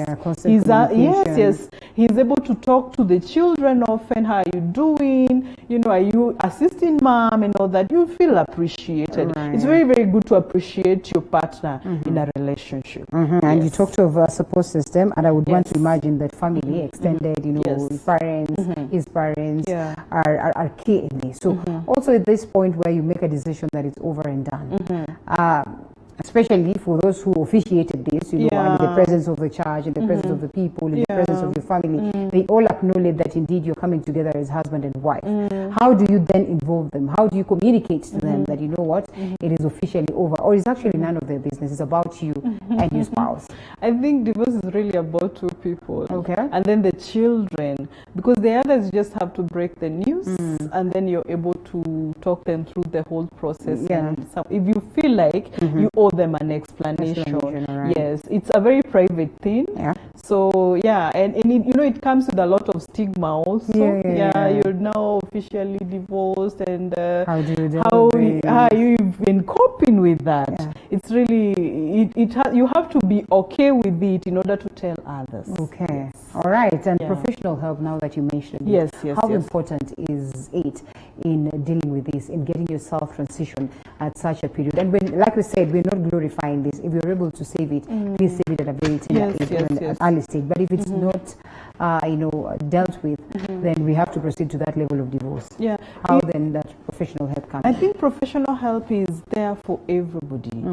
He's able to talk to the children often. How are you doing? You know, are you assisting mom and all that? You feel appreciated. It's very, very good to appreciate your partner in a relationship. And you talked of a support system, and I would want to imagine that family, extended, you know, parents, his parents are key in this. So also at this point where you make a decision that it's over and done, especially for those who officiated this, you know, in the presence of the church, in the presence of the people, in the presence of your family, they all acknowledge that indeed you're coming together as husband and wife. How do you then involve them? How do you communicate to them that, you know what, it is officially over, or it's actually none of their business, it's about you and your spouse? I think divorce is really about two people. Okay. And then the children, because the others just have to break the news, and then you're able to talk them through the whole process. Yeah. And so if you feel like you owe them an explanation, right. yes, it's a very private thing. Yeah. So yeah, and it, you know, it comes with a lot of stigma also. Yeah. You're now officially divorced, and how do you deal how with are you even coping with that? Yeah. It's really you have to be okay with it in order to tell others. Okay. All right. And professional help, now that you mentioned Yes, it, yes, how yes. important is it in dealing with this, in getting yourself transition at such a period? And when, like we said, we're not glorifying this. If you're able to save it, please save it at a very tender age, an early stage. But if it's not, dealt with, then we have to proceed to that level of divorce. Yeah. How then that professional help comes? I think professional help is there for everybody.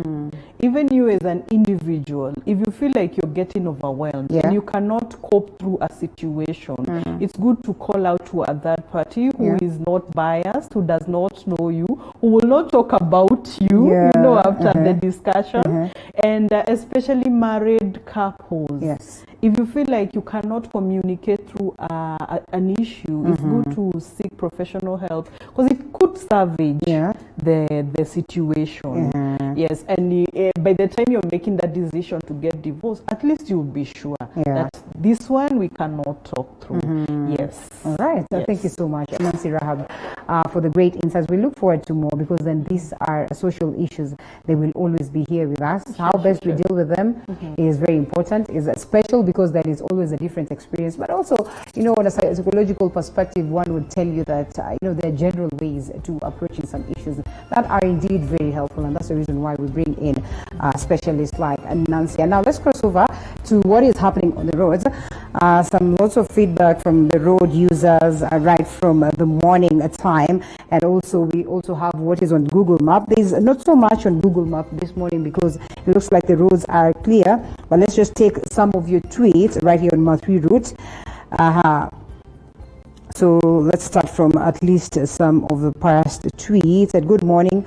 Even you as an individual, if you feel like you're getting overwhelmed and you cannot cope through a situation, it's good to call out to a third party who is not biased, who does not know you, who will not talk about you, after the discussion. And especially married couples. Yes. If you feel like you cannot communicate through an issue, it's good to seek professional help, because it could savage the situation. Yes, and by the time you're making that decision to get divorced, at least you'll be sure that this one we cannot talk through. Yes. All right. So thank you so much, Nancy Rahab, for the great insights. We look forward to more, because then these are social issues. They will always be here with us. How best we deal with them is very important. Is special because there is always a different experience. But also, on a psychological perspective, one would tell you that there are general ways to approaching some issues that are indeed very helpful, and that's the reason why we bring in specialists like Nancy. And now let's cross over to what is happening on the roads. Lots of feedback from the road users right from the morning time, and also we also have what is on Google Map. There's not so much on Google Map this morning because it looks like the roads are clear, but let's just take some of your tweets right here on Mathri route. So let's start from at least some of the past tweets. Good morning.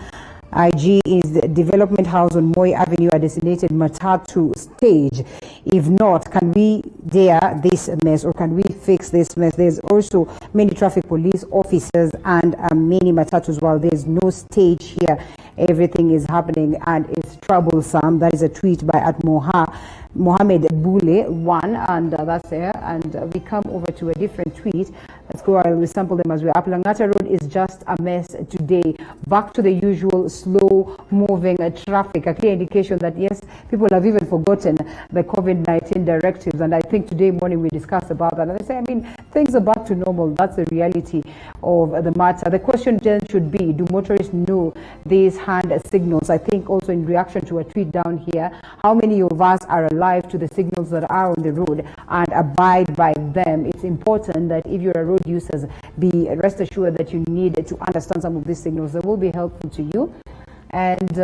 IG, is the development house on Moi Avenue a designated Matatu stage? If not, can we dare this mess, or can we fix this mess? There's also many traffic police officers and many Matatus. While there's no stage here, everything is happening and it's troublesome. That is a tweet by Mohammed Bule 1, and that's there. And we come over to a different tweet. Let's go. We'll sample them as we're up. Langata Road is just a mess today. Back to the usual slow moving traffic. A clear indication that yes, people have even forgotten the COVID-19 directives. And I think today morning we discussed about that. And I say, things are back to normal. That's the reality of the matter. The question then should be, do motorists know these hand signals? I think also in reaction to a tweet down here, how many of us are alive to the signals that are on the road and abide by them? It's important that if you're a road user, be rest assured that you need to understand some of these signals that will be helpful to you. And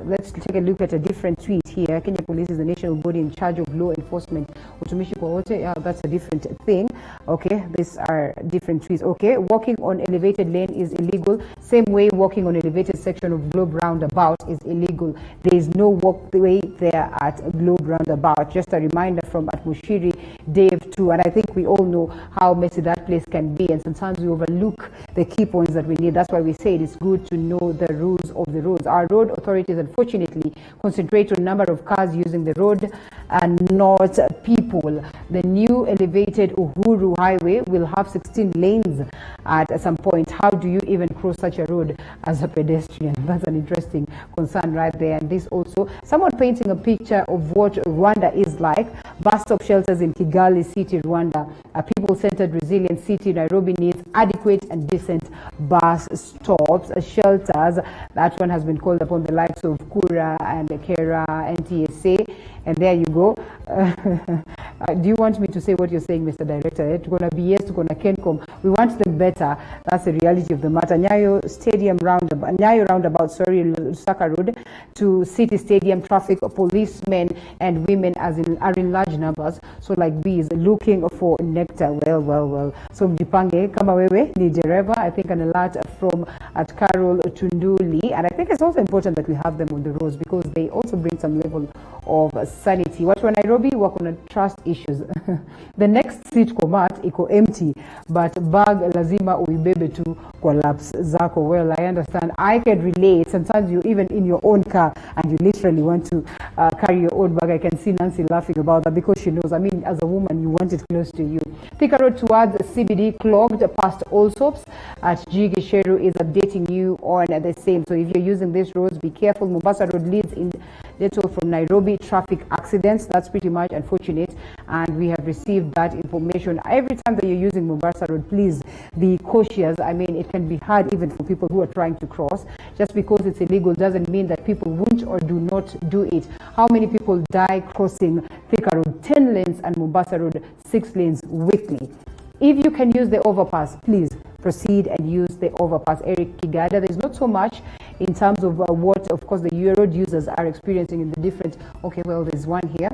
let's take a look at a different tweet here. Kenya Police is the national body in charge of law enforcement. That's a different thing. Okay, these are different tweets. Okay, walking on elevated lane is illegal. Same way walking on elevated section of Globe Roundabout is illegal. There is no walkway there at Globe Roundabout. Just a reminder from Atmushiri Dave too. And I think we all know how messy that place can be. And sometimes we overlook the key points that we need. That's why we say it is good to know the rules of the roads. Our road authorities unfortunately concentrate on number of cars using the road and not people. The new elevated Uhuru Highway will have 16 lanes at some point. How do you even cross such a road as a pedestrian? That's an interesting concern right there. And this also, someone painting a picture of what Rwanda is like. Bus stop shelters in Kigali City, Rwanda. A people-centered, resilient city. Nairobi needs adequate and decent bus stops, shelters. That one has been called upon the likes of Kura and Kera, NTSA, and there you go. Do you want me to say what you're saying, Mr. Director? It's going to be yes, it's going to Kencom. We want them better. That's the reality of the matter. Nyayo roundabout, Lusaka Road to City Stadium, traffic policemen and women are in large numbers. So like bees looking for nectar. Well. So Mjipange, kama wewe ni dereva, I think an alert from at Carol Tunduli. And I think it's also important that we have them on the roads because they also bring some level of sanity. Watu wa Nairobi wako na trust issues. The next seat komat iko empty, but bag lazima uibebe tu kwa laps zako. Well, I understand. I can relate. Sometimes you even in your own car and you literally want to carry your own bag. I can see Nancy laughing about that because she knows, I mean, as a woman, you want it close to you. Thika Road towards CBD clogged past Allsops at Gigisheru is updating you on the same. So if you're using these roads, be careful. Mombasa Road leads in detour from Nairobi. Traffic accidents, that's pretty much unfortunate, and we have received that information. Every time that you're using Mombasa Road, please be cautious. I mean, it can be hard even for people who are trying to cross. Just because it's illegal doesn't mean that people won't or do not do it. How many people die crossing Thika Road 10 lanes and Mombasa Road 6 lanes weekly? If you can use the overpass, please proceed and use the overpass. Eric Kigada, there's not so much in terms of what, of course, the road users are experiencing in the different. Okay, well, there's one here.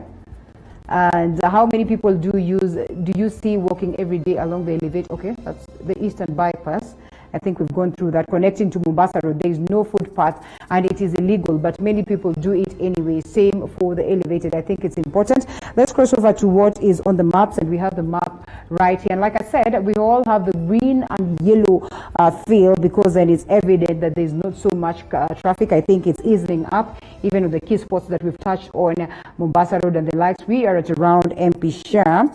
And how many people do you see walking every day along the elevator? Okay, that's the Eastern Bypass. I think we've gone through that. Connecting to Mombasa Road, there is no footpath and it is illegal, but many people do it anyway. Same for the elevated. I think it's important. Let's cross over to what is on the maps, and we have the map right here. And like I said, we all have the green and yellow field because then it's evident that there's not so much traffic. I think it's easing up, even with the key spots that we've touched on, Mombasa Road and the likes. We are at around MP Shah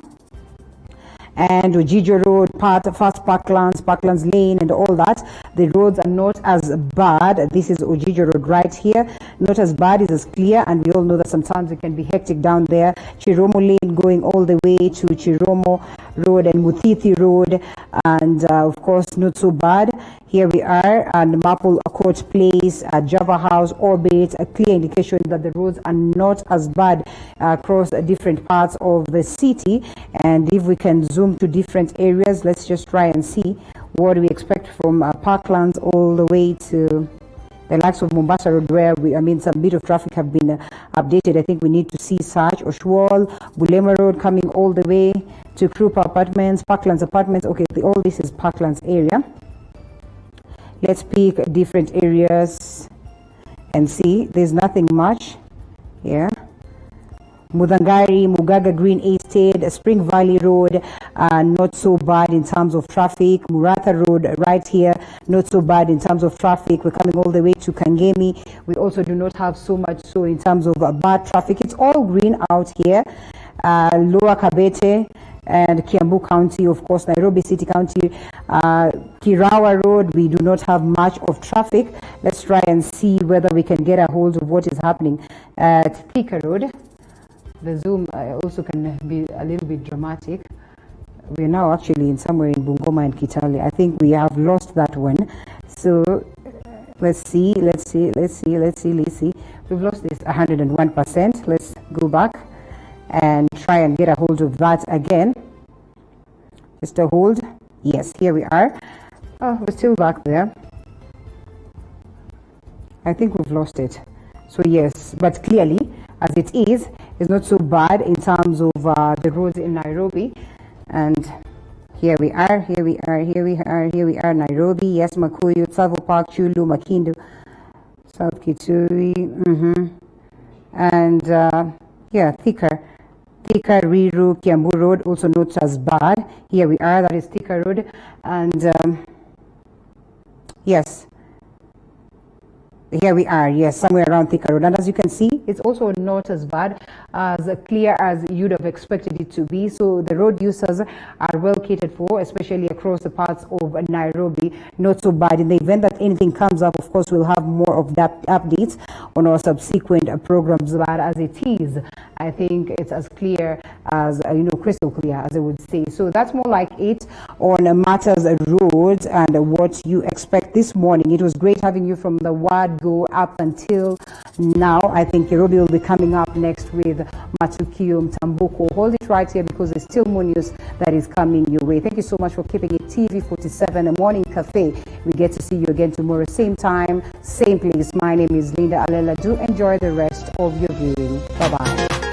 and Ojiji Road, First Parklands Lane and all that. The roads are not as bad. This is Ojiji Road right here. Not as bad, it's as clear, and we all know that sometimes it can be hectic down there. Chiromo Lane going all the way to Chiromo Road and Muthithi Road, and of course not so bad. Here we are at Maple Court Place, Java House, Orbit, a clear indication that the roads are not as bad across different parts of the city. And if we can zoom to different areas, let's just try and see what we expect from Parklands all the way to the likes of Mombasa Road, where some bit of traffic have been updated. I think we need to see Sarch, Oshwal, Bulema Road coming all the way to Krupa Apartments, Parklands Apartments. Okay, all this is Parklands area. Let's pick different areas and see. There's nothing much here. Mudangari, Mugaga Green Estate, Spring Valley Road, not so bad in terms of traffic. Muratha Road right here, not so bad in terms of traffic. We're coming all the way to Kangemi. We also do not have so much so in terms of bad traffic. It's all green out here. Lower Kabete and Kiambu County, of course, Nairobi City County, Kirawa Road, we do not have much of traffic. Let's try and see whether we can get a hold of what is happening at Thika Road. The zoom also can be a little bit dramatic. We're now actually in somewhere in Bungoma and Kitale. I think we have lost that one. So let's see. We've lost this 101%. Let's go back and try and get a hold of that again. Just a hold. Yes, here we are. Oh, we're still back there. I think we've lost it. So yes, but clearly, as it is, it's not so bad in terms of the roads in Nairobi. And here we are, Nairobi. Yes, Makuyu, Tsavo Park, Chulu, Makindu, South Kitui. And Thika, Riru, Kiambu Road, also not as bad. Here we are, that is Thika Road. And yes, here we are, yes, somewhere around Thika Road. And as you can see, it's also not as bad, as clear as you'd have expected it to be. So the road users are well catered for, especially across the parts of Nairobi. Not so bad. In the event that anything comes up, of course, we'll have more of that updates on our subsequent programs. But as it is, I think it's as clear as, crystal clear, as I would say. So that's more like it on matters roads and what you expect this morning. It was great having you from the word go up until now. I think Nairobi will be coming up next with Matukio Mtambuko. Hold it right here because there's still more news that is coming your way. Thank you so much for keeping it TV47, a morning cafe. We get to see you again tomorrow, same time, same place. My name is Linda Alela. Do enjoy the rest of your viewing. Bye-bye.